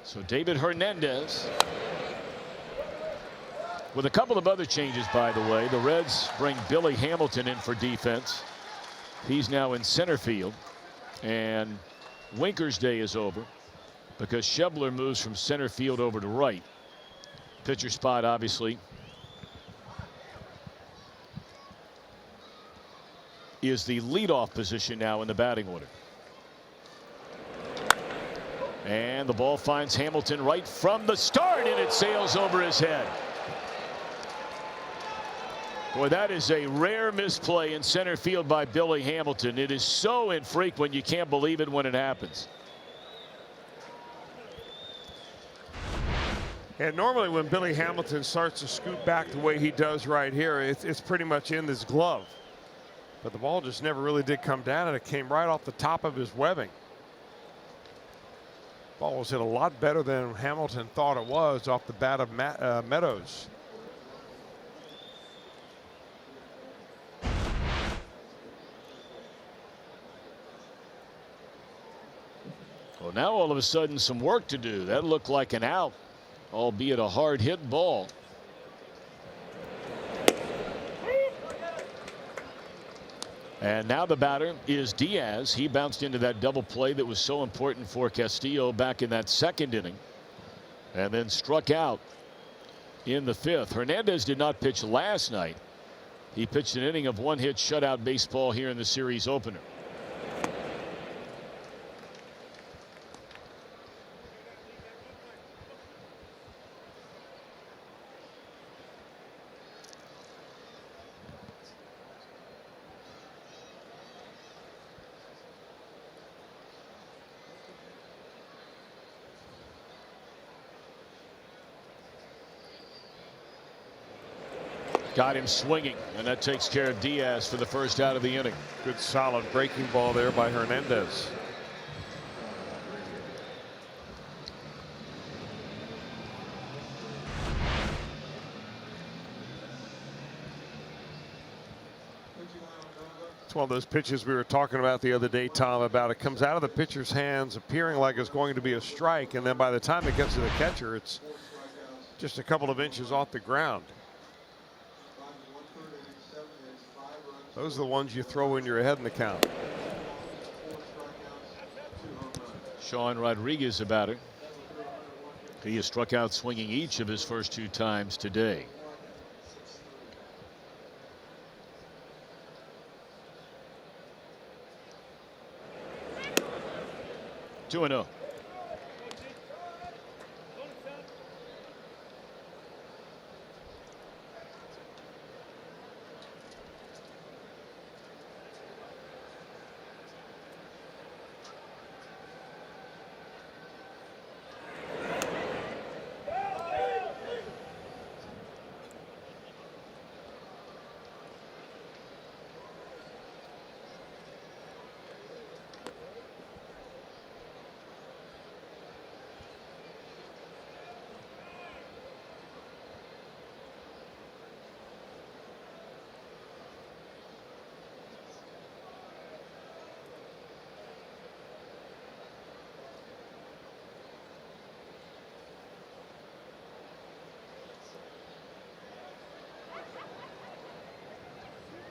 So David Hernandez with a couple of other changes, by the way. The Reds bring Billy Hamilton in for defense. He's now in center field, and Winker's day is over because Shebler moves from center field over to right. Pitcher spot obviously is the leadoff position now in the batting order. And the ball finds Hamilton right from the start, and it sails over his head. Boy, that is a rare misplay in center field by Billy Hamilton. It is so infrequent you can't believe it when it happens. And normally when Billy Hamilton starts to scoot back the way he does right here, it's pretty much in his glove. But the ball just never really did come down, and it came right off the top of his webbing. Ball was hit a lot better than Hamilton thought it was off the bat of Meadows. Well, now all of a sudden some work to do. That looked like an out, albeit a hard hit ball. And now the batter is Diaz. He bounced into that double play that was so important for Castillo back in that second inning, and then struck out in the fifth. Hernandez did not pitch last night. He pitched an inning of one-hit shutout baseball here in the series opener. Got him swinging, and that takes care of Diaz for the first out of the inning. Good solid breaking ball there by Hernandez. It's one of those pitches we were talking about the other day, Tom, about it comes out of the pitcher's hands appearing like it's going to be a strike, and then by the time it gets to the catcher, it's just a couple of inches off the ground. Those are the ones you throw in your head in the count. Sean Rodriguez, a batter. He has struck out swinging each of his first two times today. Two and 0.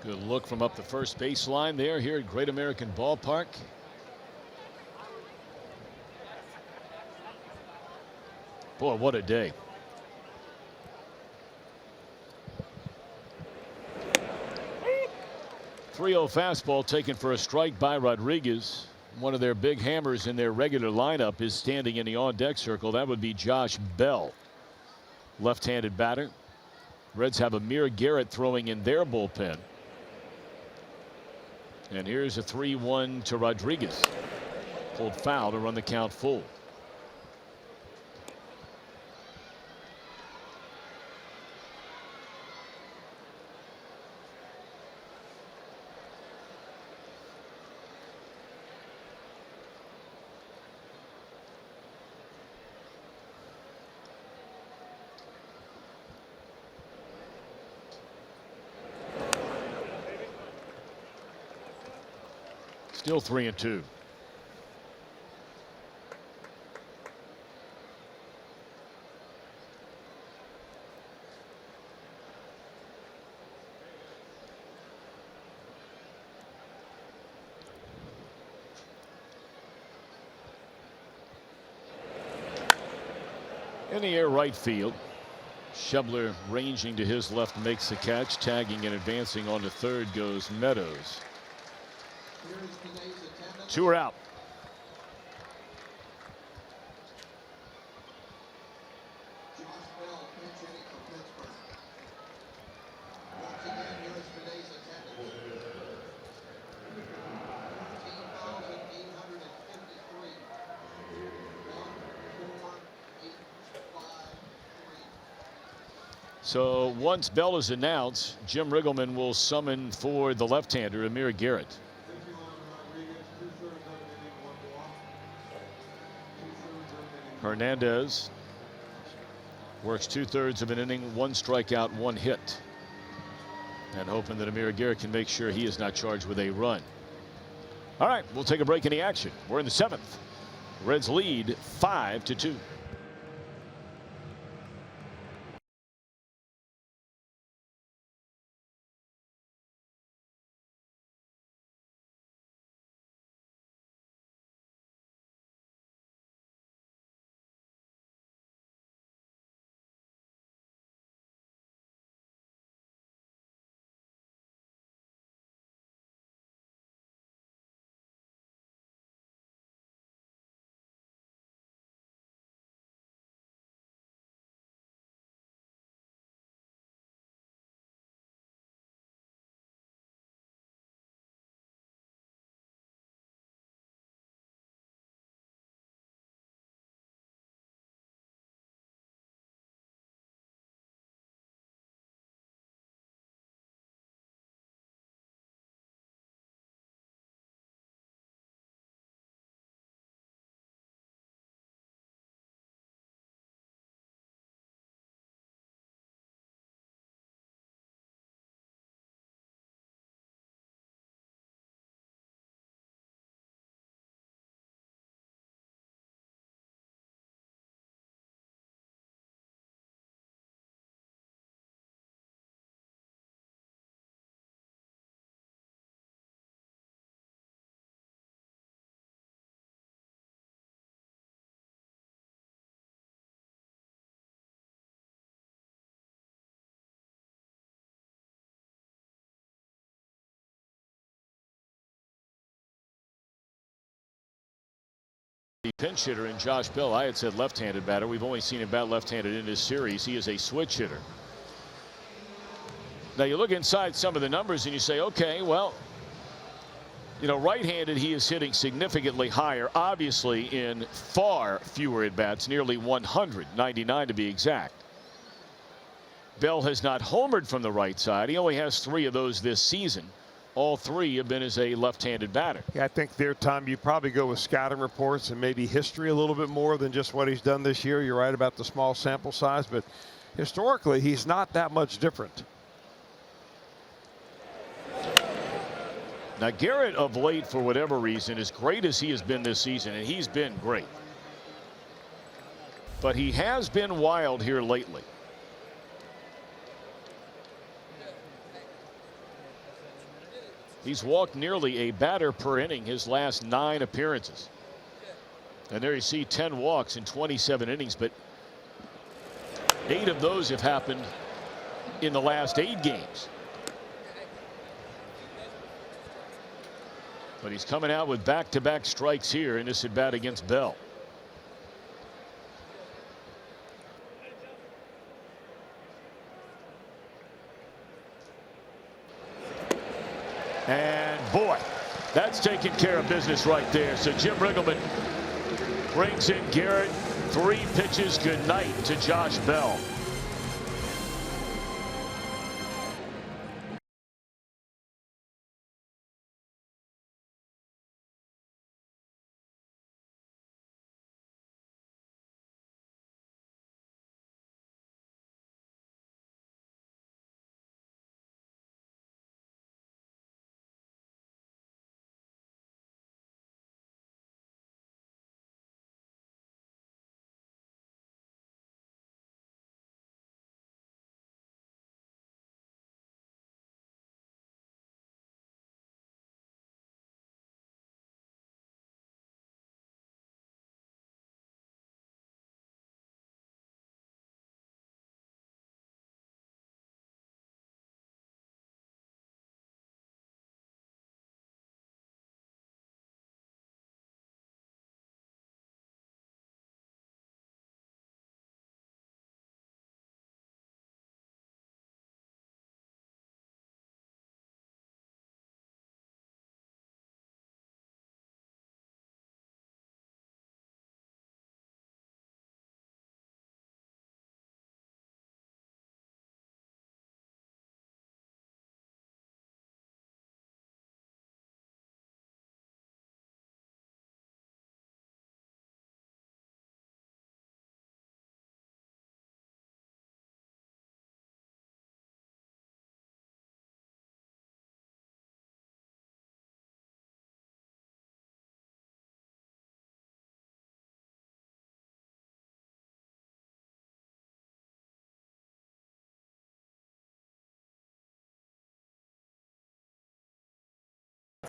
Good look from up the first baseline there here at Great American Ballpark. Boy, what a day. .30 fastball taken for a strike by Rodriguez. One of their big hammers in their regular lineup is standing in the on-deck circle. That would be Josh Bell, left-handed batter. Reds have Amir Garrett throwing in their bullpen. And here's a 3-1 to Rodriguez. Pulled foul to run the count full. Still 3-2. In the air right field. Shebler ranging to his left makes the catch. Tagging and advancing on to third goes Meadows. 2 are out. So once Bell is announced, Jim Riggleman will summon for the left-hander Amir Garrett. Hernandez works 2/3 of an inning, 1 strikeout, 1 hit. And hoping that Amir Garrett can make sure he is not charged with a run. All right, we'll take a break in the action. We're in the 7th. Reds lead 5-2. The pinch hitter in Josh Bell. I had said left-handed batter. We've only seen him bat left-handed in this series. He is a switch hitter. Now you look inside some of the numbers and you say, okay, well, you know, right-handed he is hitting significantly higher, obviously in far fewer at-bats, nearly 199 to be exact. Bell has not homered from the right side. He only has 3 of those this season. All 3 have been as a left-handed batter. Yeah, I think their time you probably go with scouting reports and maybe history a little bit more than just what he's done this year. You're right about the small sample size, but historically he's not that much different. Now Garrett of late, for whatever reason, as great as he has been this season, and he's been great, but he has been wild here lately. He's walked nearly a batter per inning his last 9 appearances. And there you see 10 walks in 27 innings, but 8 of those have happened in the last 8 games. But he's coming out with back-to-back strikes here in this at bat against Bell. And boy, that's taking care of business right there. So Jim Riggleman brings in Garrett. 3 pitches. Good night to Josh Bell.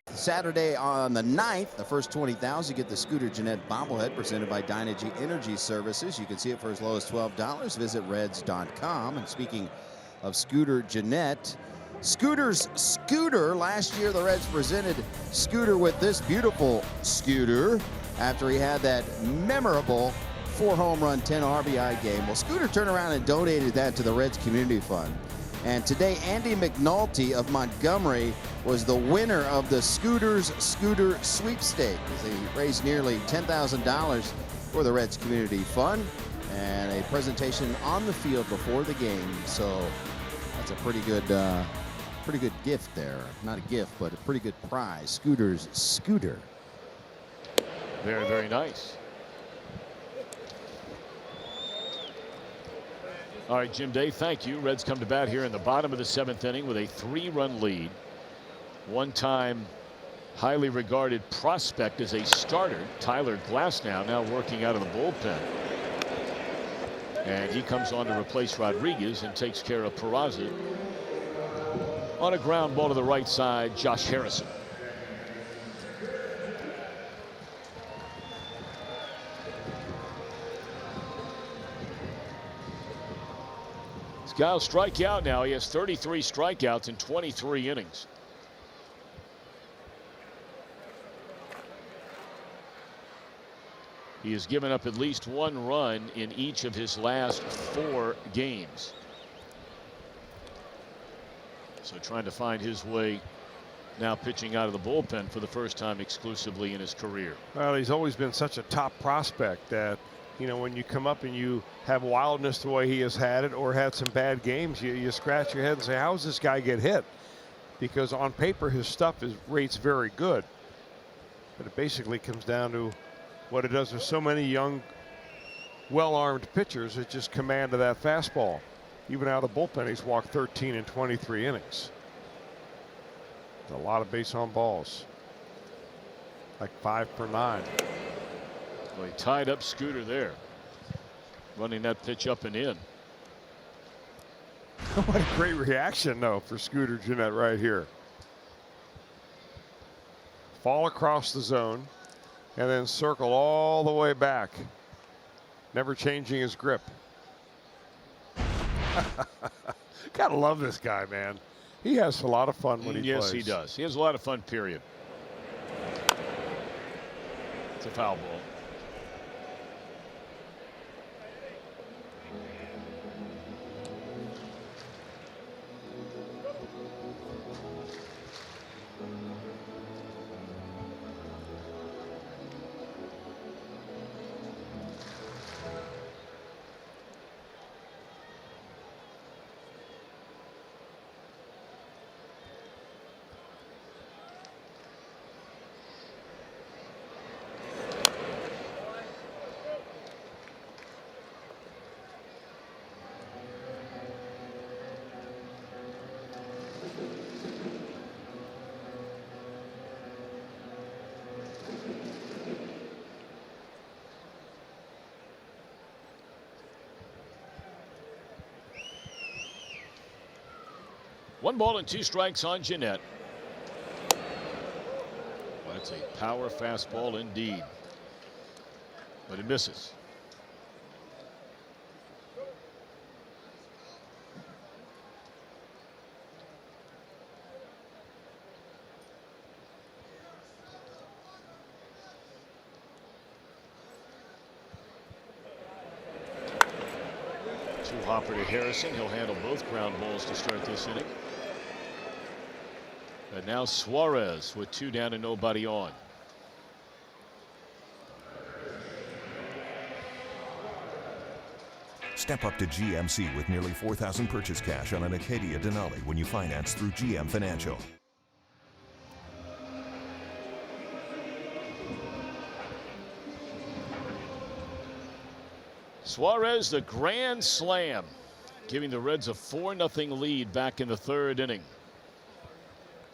Saturday on the 9th, the first 20,000, you get the Scooter Jeanette bobblehead presented by Dynegy Energy Services. You can see it for as low as $12. Visit Reds.com. And speaking of Scooter Jeanette, Scooter's Scooter. Last year, the Reds presented Scooter with this beautiful scooter after he had that memorable 4-home run, 10 RBI game. Well, Scooter turned around and donated that to the Reds Community Fund. And today, Andy McNulty of Montgomery was the winner of the Scooter's Scooter Sweepstakes. He raised nearly $10,000 for the Reds Community Fund and a presentation on the field before the game. So that's a pretty good gift there. Not a gift, but a pretty good prize. Scooter's Scooter. Very, very nice. All right, Jim Day, thank you. Reds come to bat here in the bottom of the 7th inning with a 3-run lead. One-time highly regarded prospect as a starter, Tyler Glasnow, now working out of the bullpen. And he comes on to replace Rodriguez and takes care of Peraza. On a ground ball to the right side, Josh Harrison. Gal strike out now. He has 33 strikeouts in 23 innings. He has given up at least 1 run in each of his last 4 games. So trying to find his way now, pitching out of the bullpen for the first time exclusively in his career. Well, he's always been such a top prospect that, you know, when you come up and you have wildness the way he has had it or had some bad games, you scratch your head and say, how does this guy get hit? Because on paper his stuff rates very good, but it basically comes down to what it does with so many young, well-armed pitchers. It just command of that fastball. Even out of the bullpen, he's walked 13 in 23 innings. There's a lot of base on balls, like 5 per 9. Well, he tied up Scooter there, running that pitch up and in. What a great reaction, though, for Scooter Jeanette right here. Fall across the zone and then circle all the way back, never changing his grip. Gotta love this guy, man. He has a lot of fun when he plays. Yes, he does. He has a lot of fun, period. It's a foul ball. One ball and 2 strikes on Jeanette. Well, that's a power fastball indeed, but it misses. Hopper to Harrison. He'll handle both ground balls to start this inning. And now Suarez with 2 down and nobody on. Step up to GMC with nearly 4,000 purchase cash on an Acadia Denali when you finance through GM Financial. Suarez, the grand slam, giving the Reds a 4-0 lead back in the 3rd inning.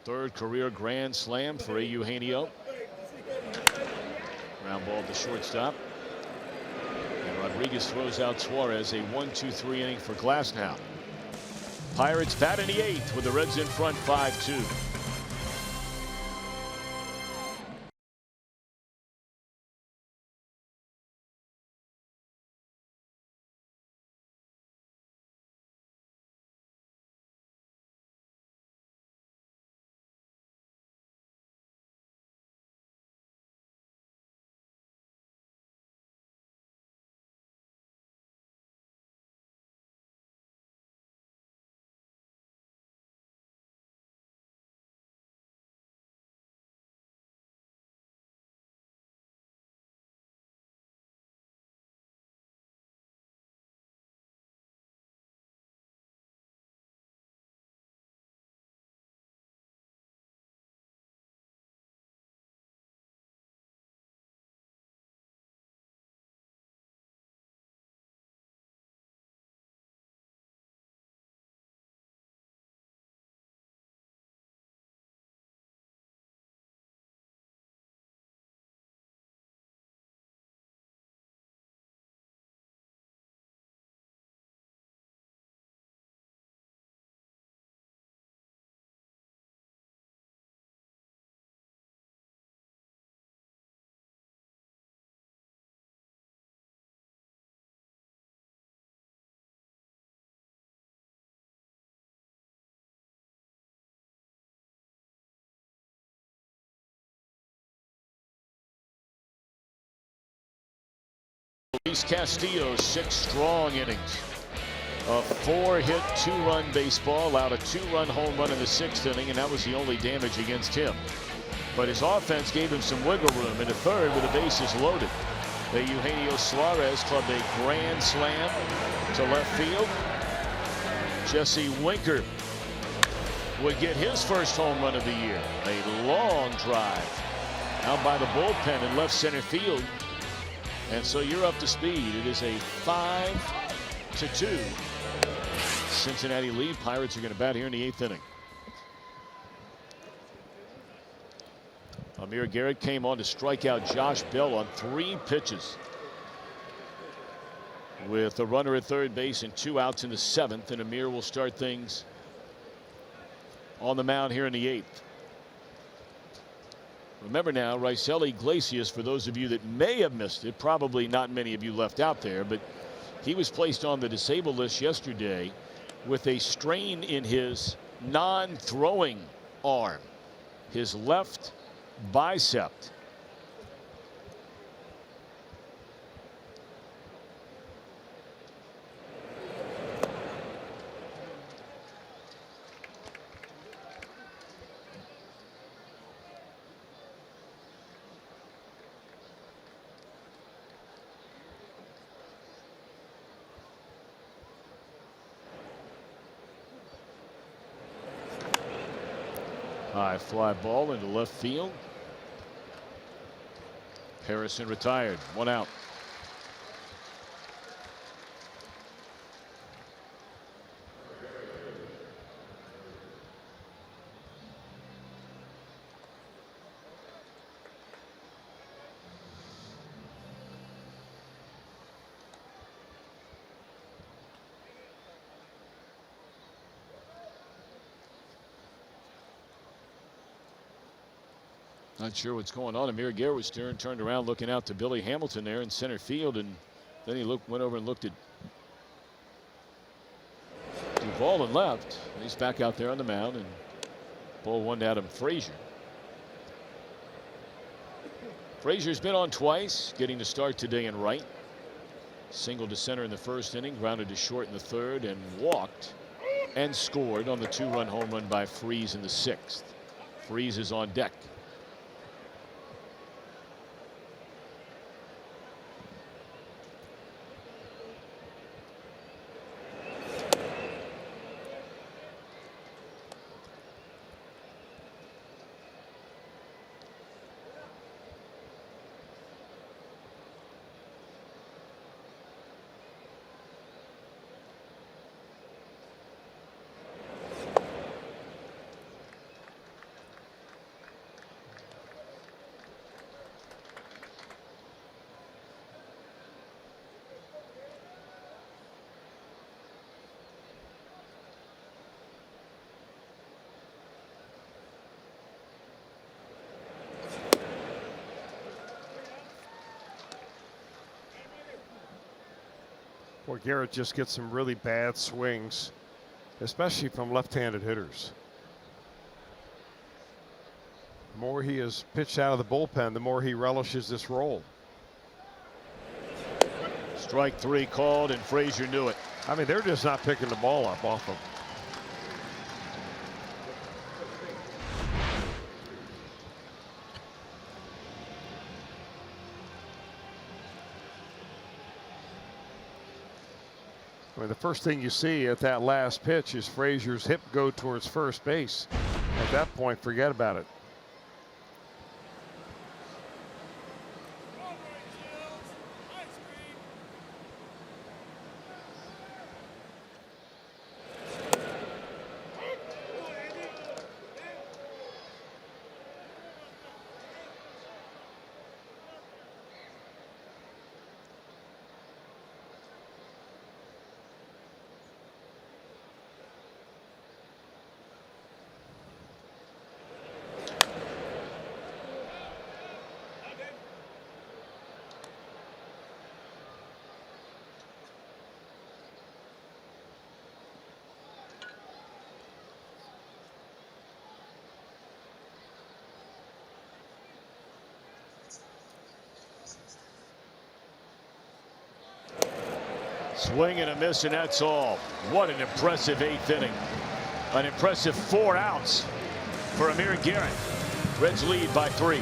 3rd career grand slam for Eugenio. Ground ball to shortstop. And Rodriguez throws out Suarez. A 1-2-3 inning for Glasnow. Pirates bat in the 8th with the Reds in front 5-2. Luis Castillo's 6 strong innings. A 4-hit, 2-run baseball, allowed a 2-run home run in the 6th inning, and that was the only damage against him. But his offense gave him some wiggle room in the 3rd with the bases loaded. The Eugenio Suarez clubbed a grand slam to left field. Jesse Winker would get his first home run of the year. A long drive out by the bullpen in left center field. And so you're up to speed. It is a 5-2 Cincinnati lead. Pirates are going to bat here in the 8th inning. Amir Garrett came on to strike out Josh Bell on 3 pitches. With a runner at third base and 2 outs in the 7th, and Amir will start things on the mound here in the 8th. Remember now, Raisel Iglesias, for those of you that may have missed it, probably not many of you left out there, but he was placed on the disabled list yesterday with a strain in his non-throwing arm, his left bicep. High fly ball into left field. Harrison retired, 1 out. Not sure what's going on. Amir Garrett was turned around looking out to Billy Hamilton there in center field, and then he went over and looked at Duvall and left. And he's back out there on the mound, and ball 1 to Adam Frazier. Frazier's been on twice, getting to start today in right. Single to center in the 1st inning, grounded to short in the 3rd, and walked and scored on the 2-run home run by Freese in the 6th. Freese is on deck. Boy, Garrett just gets some really bad swings, especially from left-handed hitters. The more he is pitched out of the bullpen, the more he relishes this role. Strike 3 called, and Frazier knew it. I mean, they're just not picking the ball up off him. I mean, the first thing you see at that last pitch is Frazier's hip go towards first base. At that point, forget about it. Swing and a miss, and that's all. What an impressive 8th inning. An impressive 4 outs for Amir Garrett. Reds lead by 3.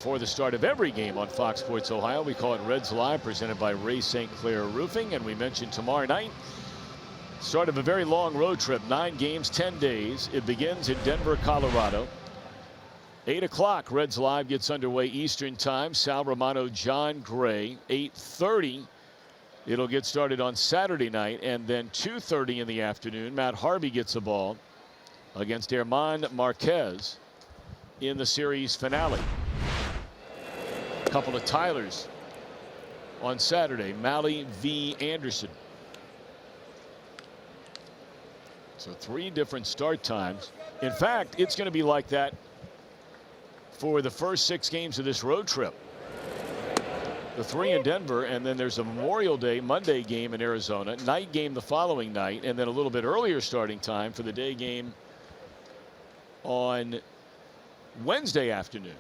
For the start of every game on Fox Sports Ohio, we call it Reds Live, presented by Ray St. Clair Roofing. And we mentioned tomorrow night, start of a very long road trip, 9 games, 10 days. It begins in Denver, Colorado. 8 o'clock, Reds Live gets underway Eastern Time. Sal Romano, John Gray. 8:30, it'll get started on Saturday night. And then 2:30 in the afternoon, Matt Harvey gets a ball against Herman Marquez in the series finale. A couple of Tylers on Saturday, Malley v. Anderson. So 3 different start times. In fact, it's going to be like that for the first 6 games of this road trip. The 3 in Denver, and then there's a Memorial Day Monday game in Arizona, night game the following night, and then a little bit earlier starting time for the day game on Wednesday afternoon.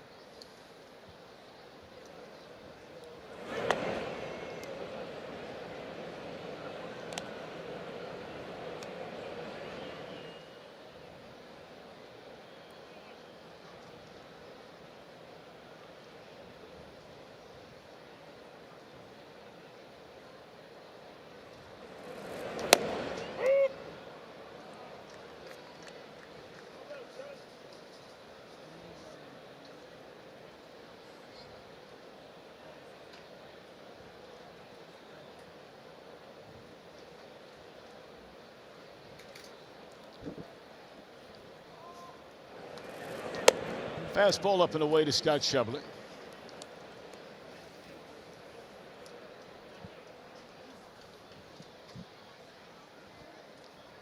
Fastball up and away to Scott Schebler.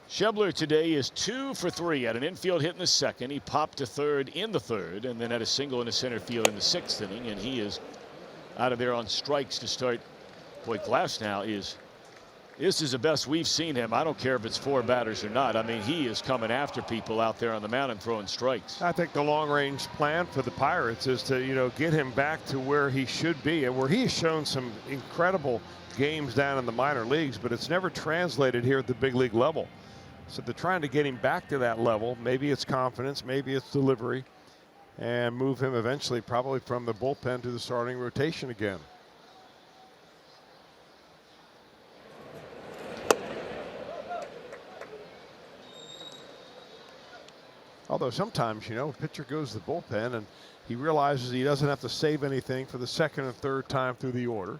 Schebler today is 2 for 3. Had an infield hit in the second. He popped to third in the third, and then had a single in the center field in the 6th inning, and he is out of there on strikes to start. Boy, Glasnow is. This is the best we've seen him. I don't care if it's 4 batters or not. I mean, he is coming after people out there on the mound and throwing strikes. I think the long-range plan for the Pirates is to, get him back to where he should be, and where he has shown some incredible games down in the minor leagues, but it's never translated here at the big league level. So they're trying to get him back to that level. Maybe it's confidence, maybe it's delivery, and move him eventually probably from the bullpen to the starting rotation again. Although sometimes, a pitcher goes to the bullpen and he realizes he doesn't have to save anything for the 2nd and 3rd time through the order.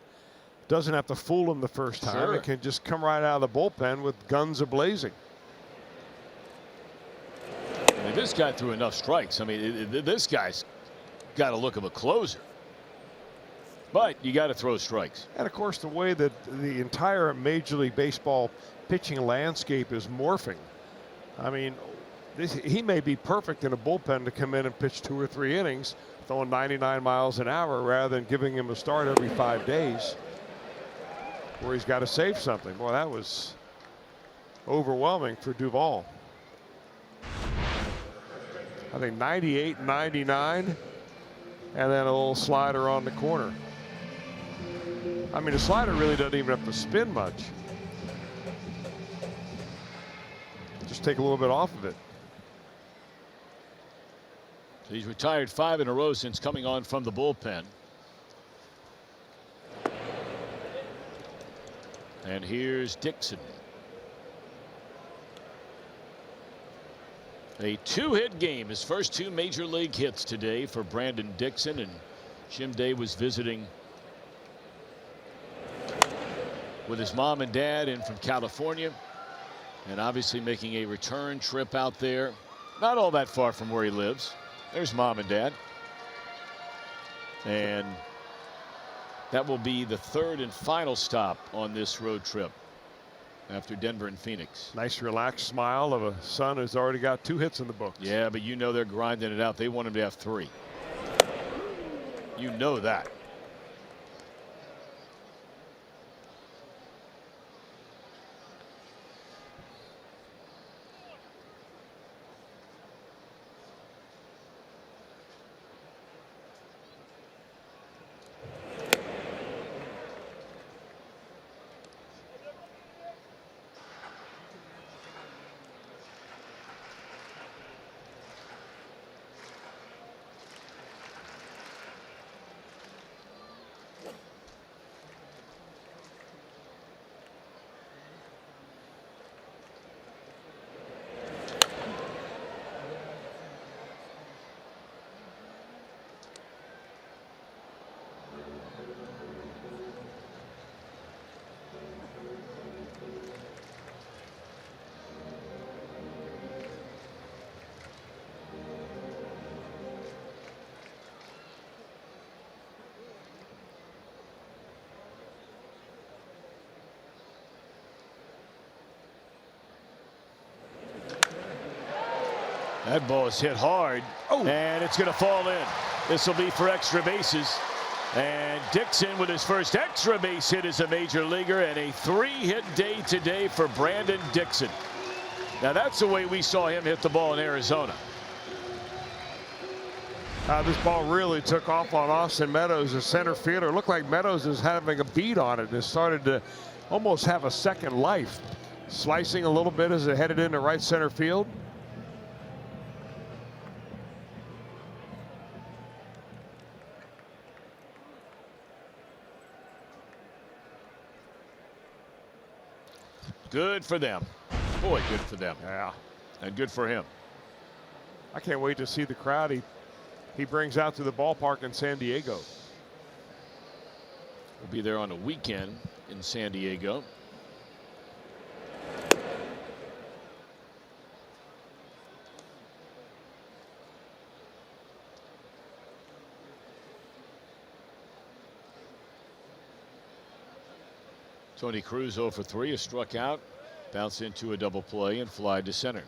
Doesn't have to fool him the first time. Sure. It can just come right out of the bullpen with guns a-blazing. And This guy threw enough strikes. I mean, this guy's got a look of a closer. But you got to throw strikes. And of course, the way that the entire Major League Baseball pitching landscape is morphing. I mean, he may be perfect in a bullpen to come in and pitch 2 or 3 innings, throwing 99 miles an hour rather than giving him a start every 5 days where he's got to save something. Boy, that was overwhelming for Duvall. I think 98, 99, and then a little slider on the corner. I mean, the slider really doesn't even have to spin much. Just take a little bit off of it. So he's retired 5 in a row since coming on from the bullpen. And here's Dixon. A 2-hit game, his first 2 major league hits today for Brandon Dixon, and Jim Day was visiting with his mom and dad in from California, and obviously making a return trip out there, not all that far from where he lives. There's mom and dad, and that will be the 3rd and final stop on this road trip after Denver and Phoenix. Nice relaxed smile of a son who's already got 2 hits in the books. Yeah, but you know they're grinding it out. They want him to have 3. You know that. That ball is hit hard, and it's going to fall in. This will be for extra bases. And Dixon with his first extra base hit as a major leaguer, and a 3-hit day today for Brandon Dixon. Now that's the way we saw him hit the ball in Arizona. This ball really took off on Austin Meadows, the center fielder. It looked like Meadows is having a beat on it. It started to almost have a second life. Slicing a little bit as it headed into right center field. Good for them. Boy, good for them. Yeah. And good for him. I can't wait to see the crowd he brings out to the ballpark in San Diego. We'll be there on a weekend in San Diego. Tony Cruz 0 for 3, is struck out, bounce into a double play and fly to center.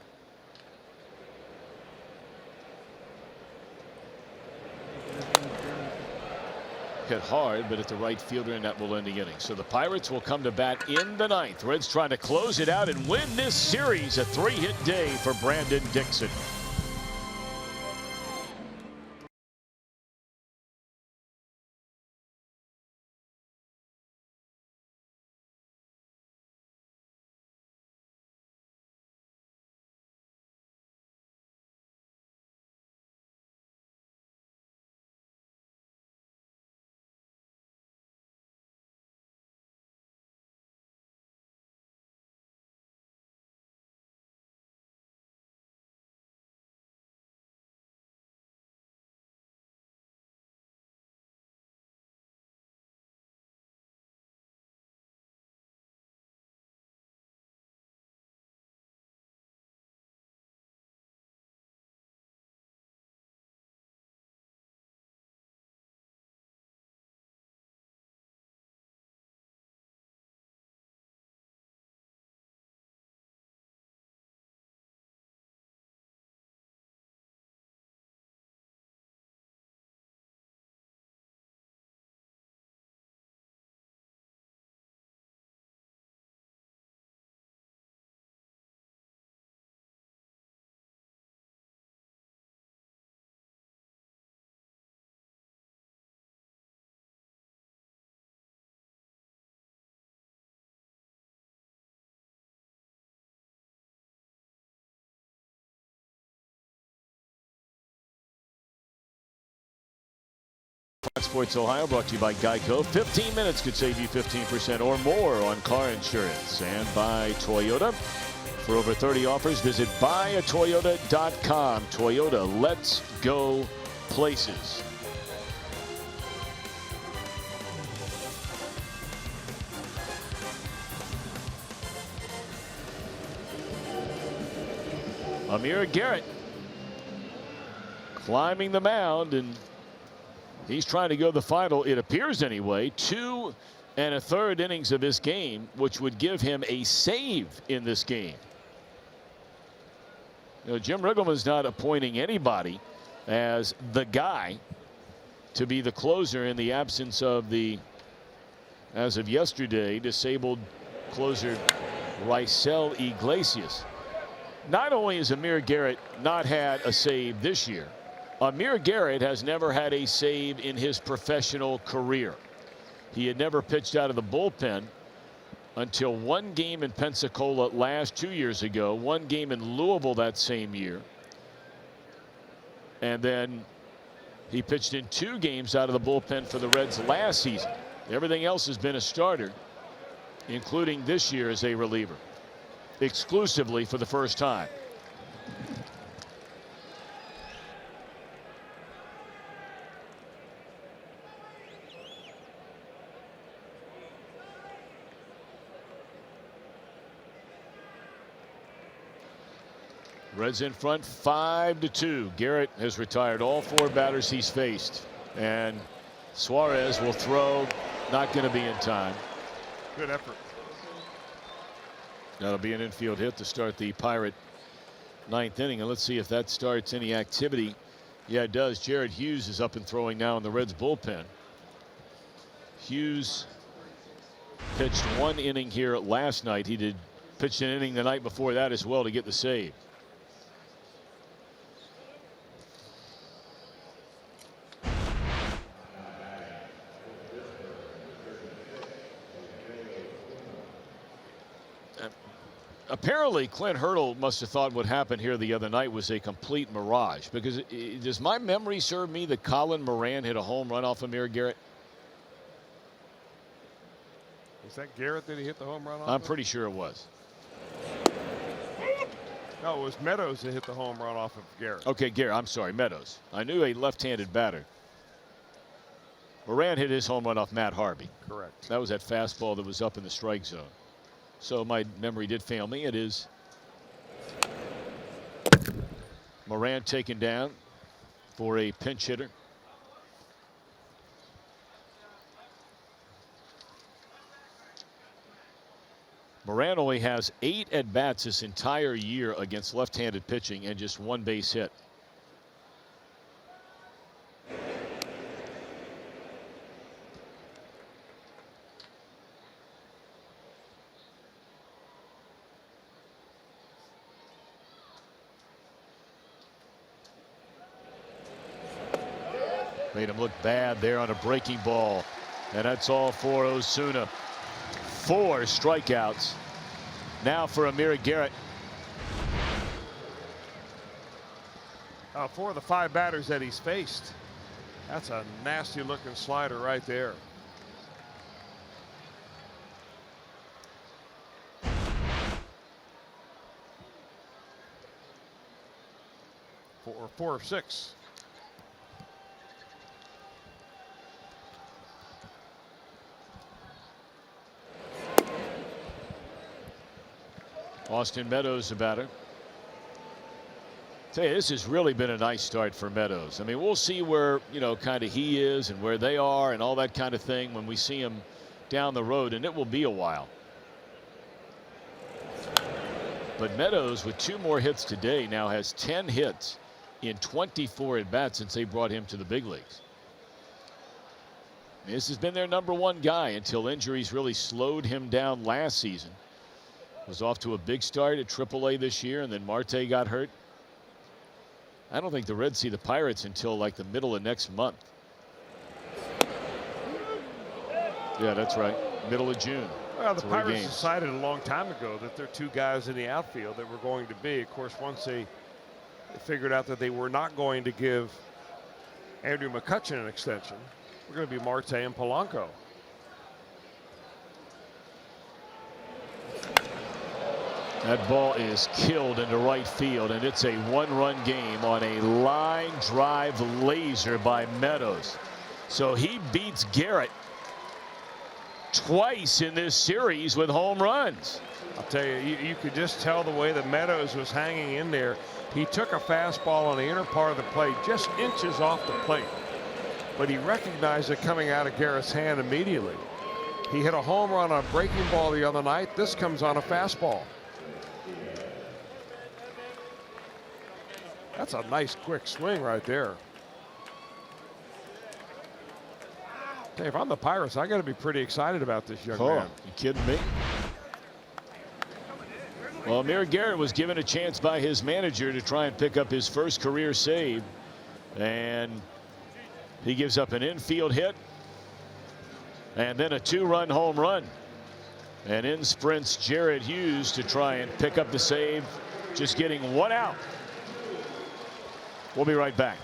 Hit hard, but at the right fielder, and that will end the inning. So the Pirates will come to bat in the 9th. Reds trying to close it out and win this series. A 3-hit day for Brandon Dixon. Sports Ohio brought to you by Geico. 15 minutes could save you 15% or more on car insurance. And by Toyota. For over 30 offers, visit buyatoyota.com. Toyota, let's go places. Amir Garrett climbing the mound, and he's trying to go the final, it appears anyway, 2 1/3 innings of this game, which would give him a save in this game. You know, Jim Riggleman's not appointing anybody as the guy to be the closer in the absence of the, as of yesterday, disabled closer Raisel Iglesias. Not only has Amir Garrett not had a save this year, Amir Garrett has never had a save in his professional career. He had never pitched out of the bullpen until one game in Pensacola 2 years ago, one game in Louisville that same year. And then he pitched in 2 games out of the bullpen for the Reds last season. Everything else has been a starter, including this year as a reliever, exclusively for the first time. Reds in front 5-2. Garrett has retired all 4 batters he's faced, and Suarez will throw, not going to be in time. Good effort. That'll be an infield hit to start the Pirate 9th inning, and let's see if that starts any activity. Yeah, it does. Jared Hughes is up and throwing now in the Reds bullpen. Hughes pitched 1 inning here last night. He pitched an inning the night before that as well to get the save. Apparently, Clint Hurdle must have thought what happened here the other night was a complete mirage, because does my memory serve me that Colin Moran hit a home run off Amir Garrett? Was that Garrett that he hit the home run off? I'm pretty sure it was. No, it was Meadows that hit the home run off of Garrett. Okay, Garrett. I'm sorry, Meadows. I knew a left-handed batter. Moran hit his home run off Matt Harvey. Correct. That was that fastball that was up in the strike zone. So my memory did fail me. It is Moran taken down for a pinch hitter. Moran only has 8 at-bats this entire year against left-handed pitching and just 1 base hit. Made him look bad there on a breaking ball. And that's all for Osuna. 4 strikeouts. Now for Amir Garrett. 4 of the 5 batters that he's faced. That's a nasty looking slider right there. Four of 6. Austin Meadows, the batter. Tell you, this has really been a nice start for Meadows. I mean, we'll see where, you know, kind of he is and where they are and all that kind of thing when we see him down the road, and it will be a while. But Meadows, with 2 more hits today, now has 10 hits in 24 at-bats since they brought him to the big leagues. This has been their #1 guy until injuries really slowed him down last season. Was off to a big start at AAA this year, and then Marte got hurt. I don't think the Reds see the Pirates until like the middle of next month. Yeah, that's right. Middle of June. Well, the Pirates decided a long time ago that there are 2 guys in the outfield that were going to be. Of course, once they figured out that they were not going to give Andrew McCutchen an extension, We're going to be Marte and Polanco. That ball is killed into right field, and it's a one-run game on a line drive laser by Meadows. So he beats Garrett twice in this series with home runs. I'll tell you, you could just tell the way that Meadows was hanging in there. He took a fastball on the inner part of the plate, just inches off the plate. But he recognized it coming out of Garrett's hand immediately. He hit a home run on a breaking ball the other night. This comes on a fastball. That's a nice quick swing right there. Hey, if I'm the Pirates, I got to be pretty excited about this young man. You kidding me? Well, Amir Garrett was given a chance by his manager to try and pick up his first career save, and he gives up an infield hit and then a two-run home run. And in sprints Jared Hughes to try and pick up the save, just getting one out. We'll be right back.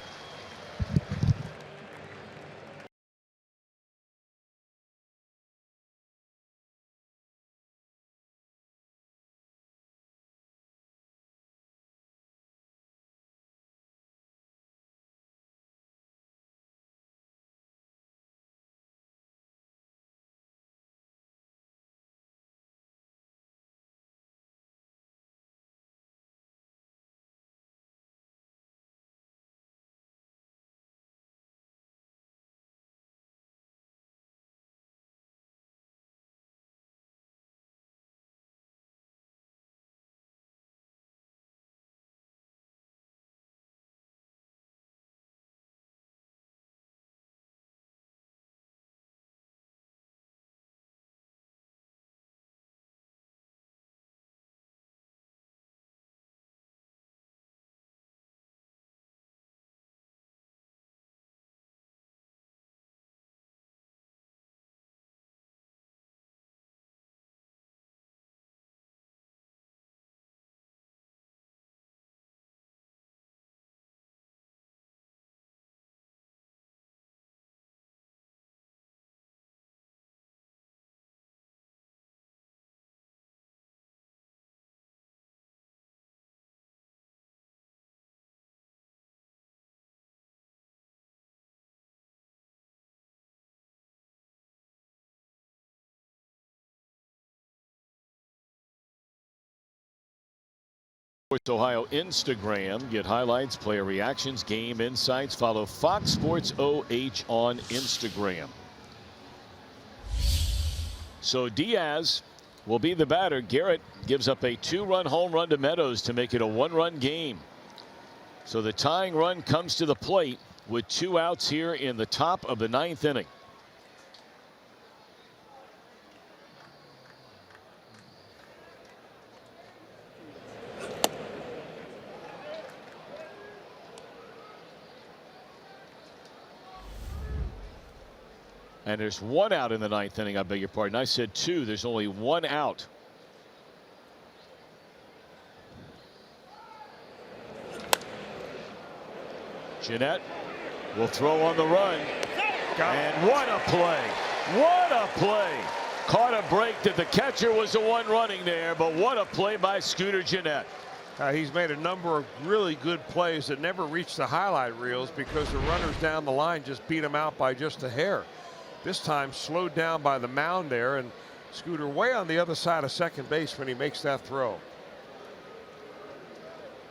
Sports Ohio Instagram. Get highlights, player reactions, game insights. Follow Fox Sports OH on Instagram. So Diaz will be the batter. Garrett gives up a two-run home run to Meadows to make it a one-run game. So the tying run comes to the plate with two outs here in the top of the ninth inning. And there's one out in the ninth inning. I beg your pardon. I said two. There's only one out. Jeanette will throw on the run. And what a play. What a play. Caught a break that the catcher was the one running there, but what a play by Scooter Jeanette. He's made a number of really good plays that never reached the highlight reels because the runners down the line just beat him out by just a hair. This time slowed down by the mound there, and Scooter way on the other side of second base when he makes that throw.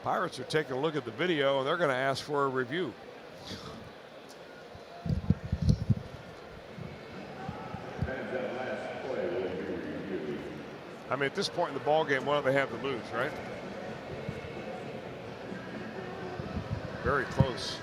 Pirates are taking a look at the video, and they're going to ask for a review. I mean, at this point in the ball game, what do they have to lose, right? Very close.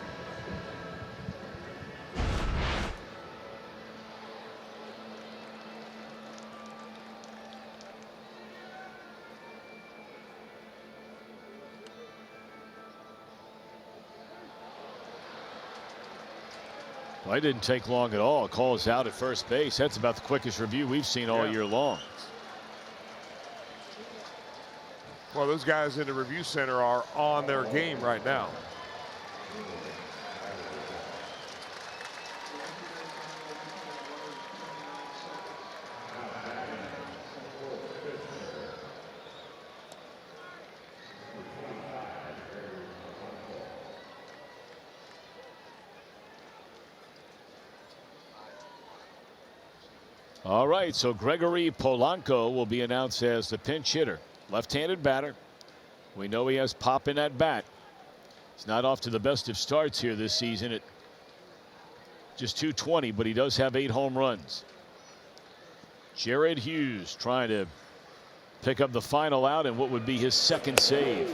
Well, it didn't take long at all. Calls out at first base. That's about the quickest review we've seen all year long. Well, those guys in the review center are on their game right now. All right, so Gregory Polanco will be announced as the pinch hitter. Left-handed batter. We know he has pop in that bat. He's not off to the best of starts here this season at just .220, but he does have 8 home runs. Jared Hughes trying to pick up the final out and what would be his second save.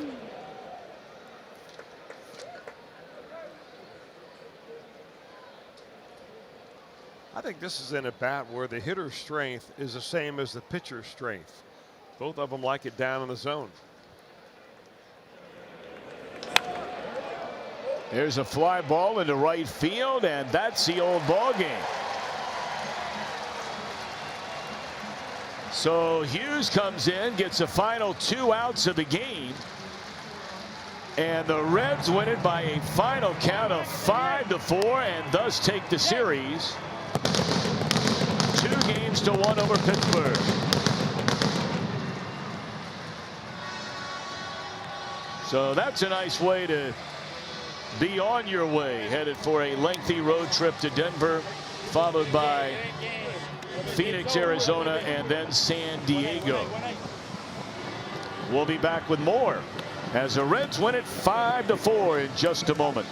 I think this is in a bat where the hitter's strength is the same as the pitcher's strength. Both of them like it down in the zone. There's a fly ball into right field, and that's the old ball game. So Hughes comes in, gets the final 2 outs of the game, and the Reds win it by a final count of 5-4 and thus take the series 2-1 over Pittsburgh. So that's a nice way to be on your way, headed for a lengthy road trip to Denver, followed by Phoenix, Arizona, and then San Diego. We'll be back with more as the Reds win it 5-4 in just a moment.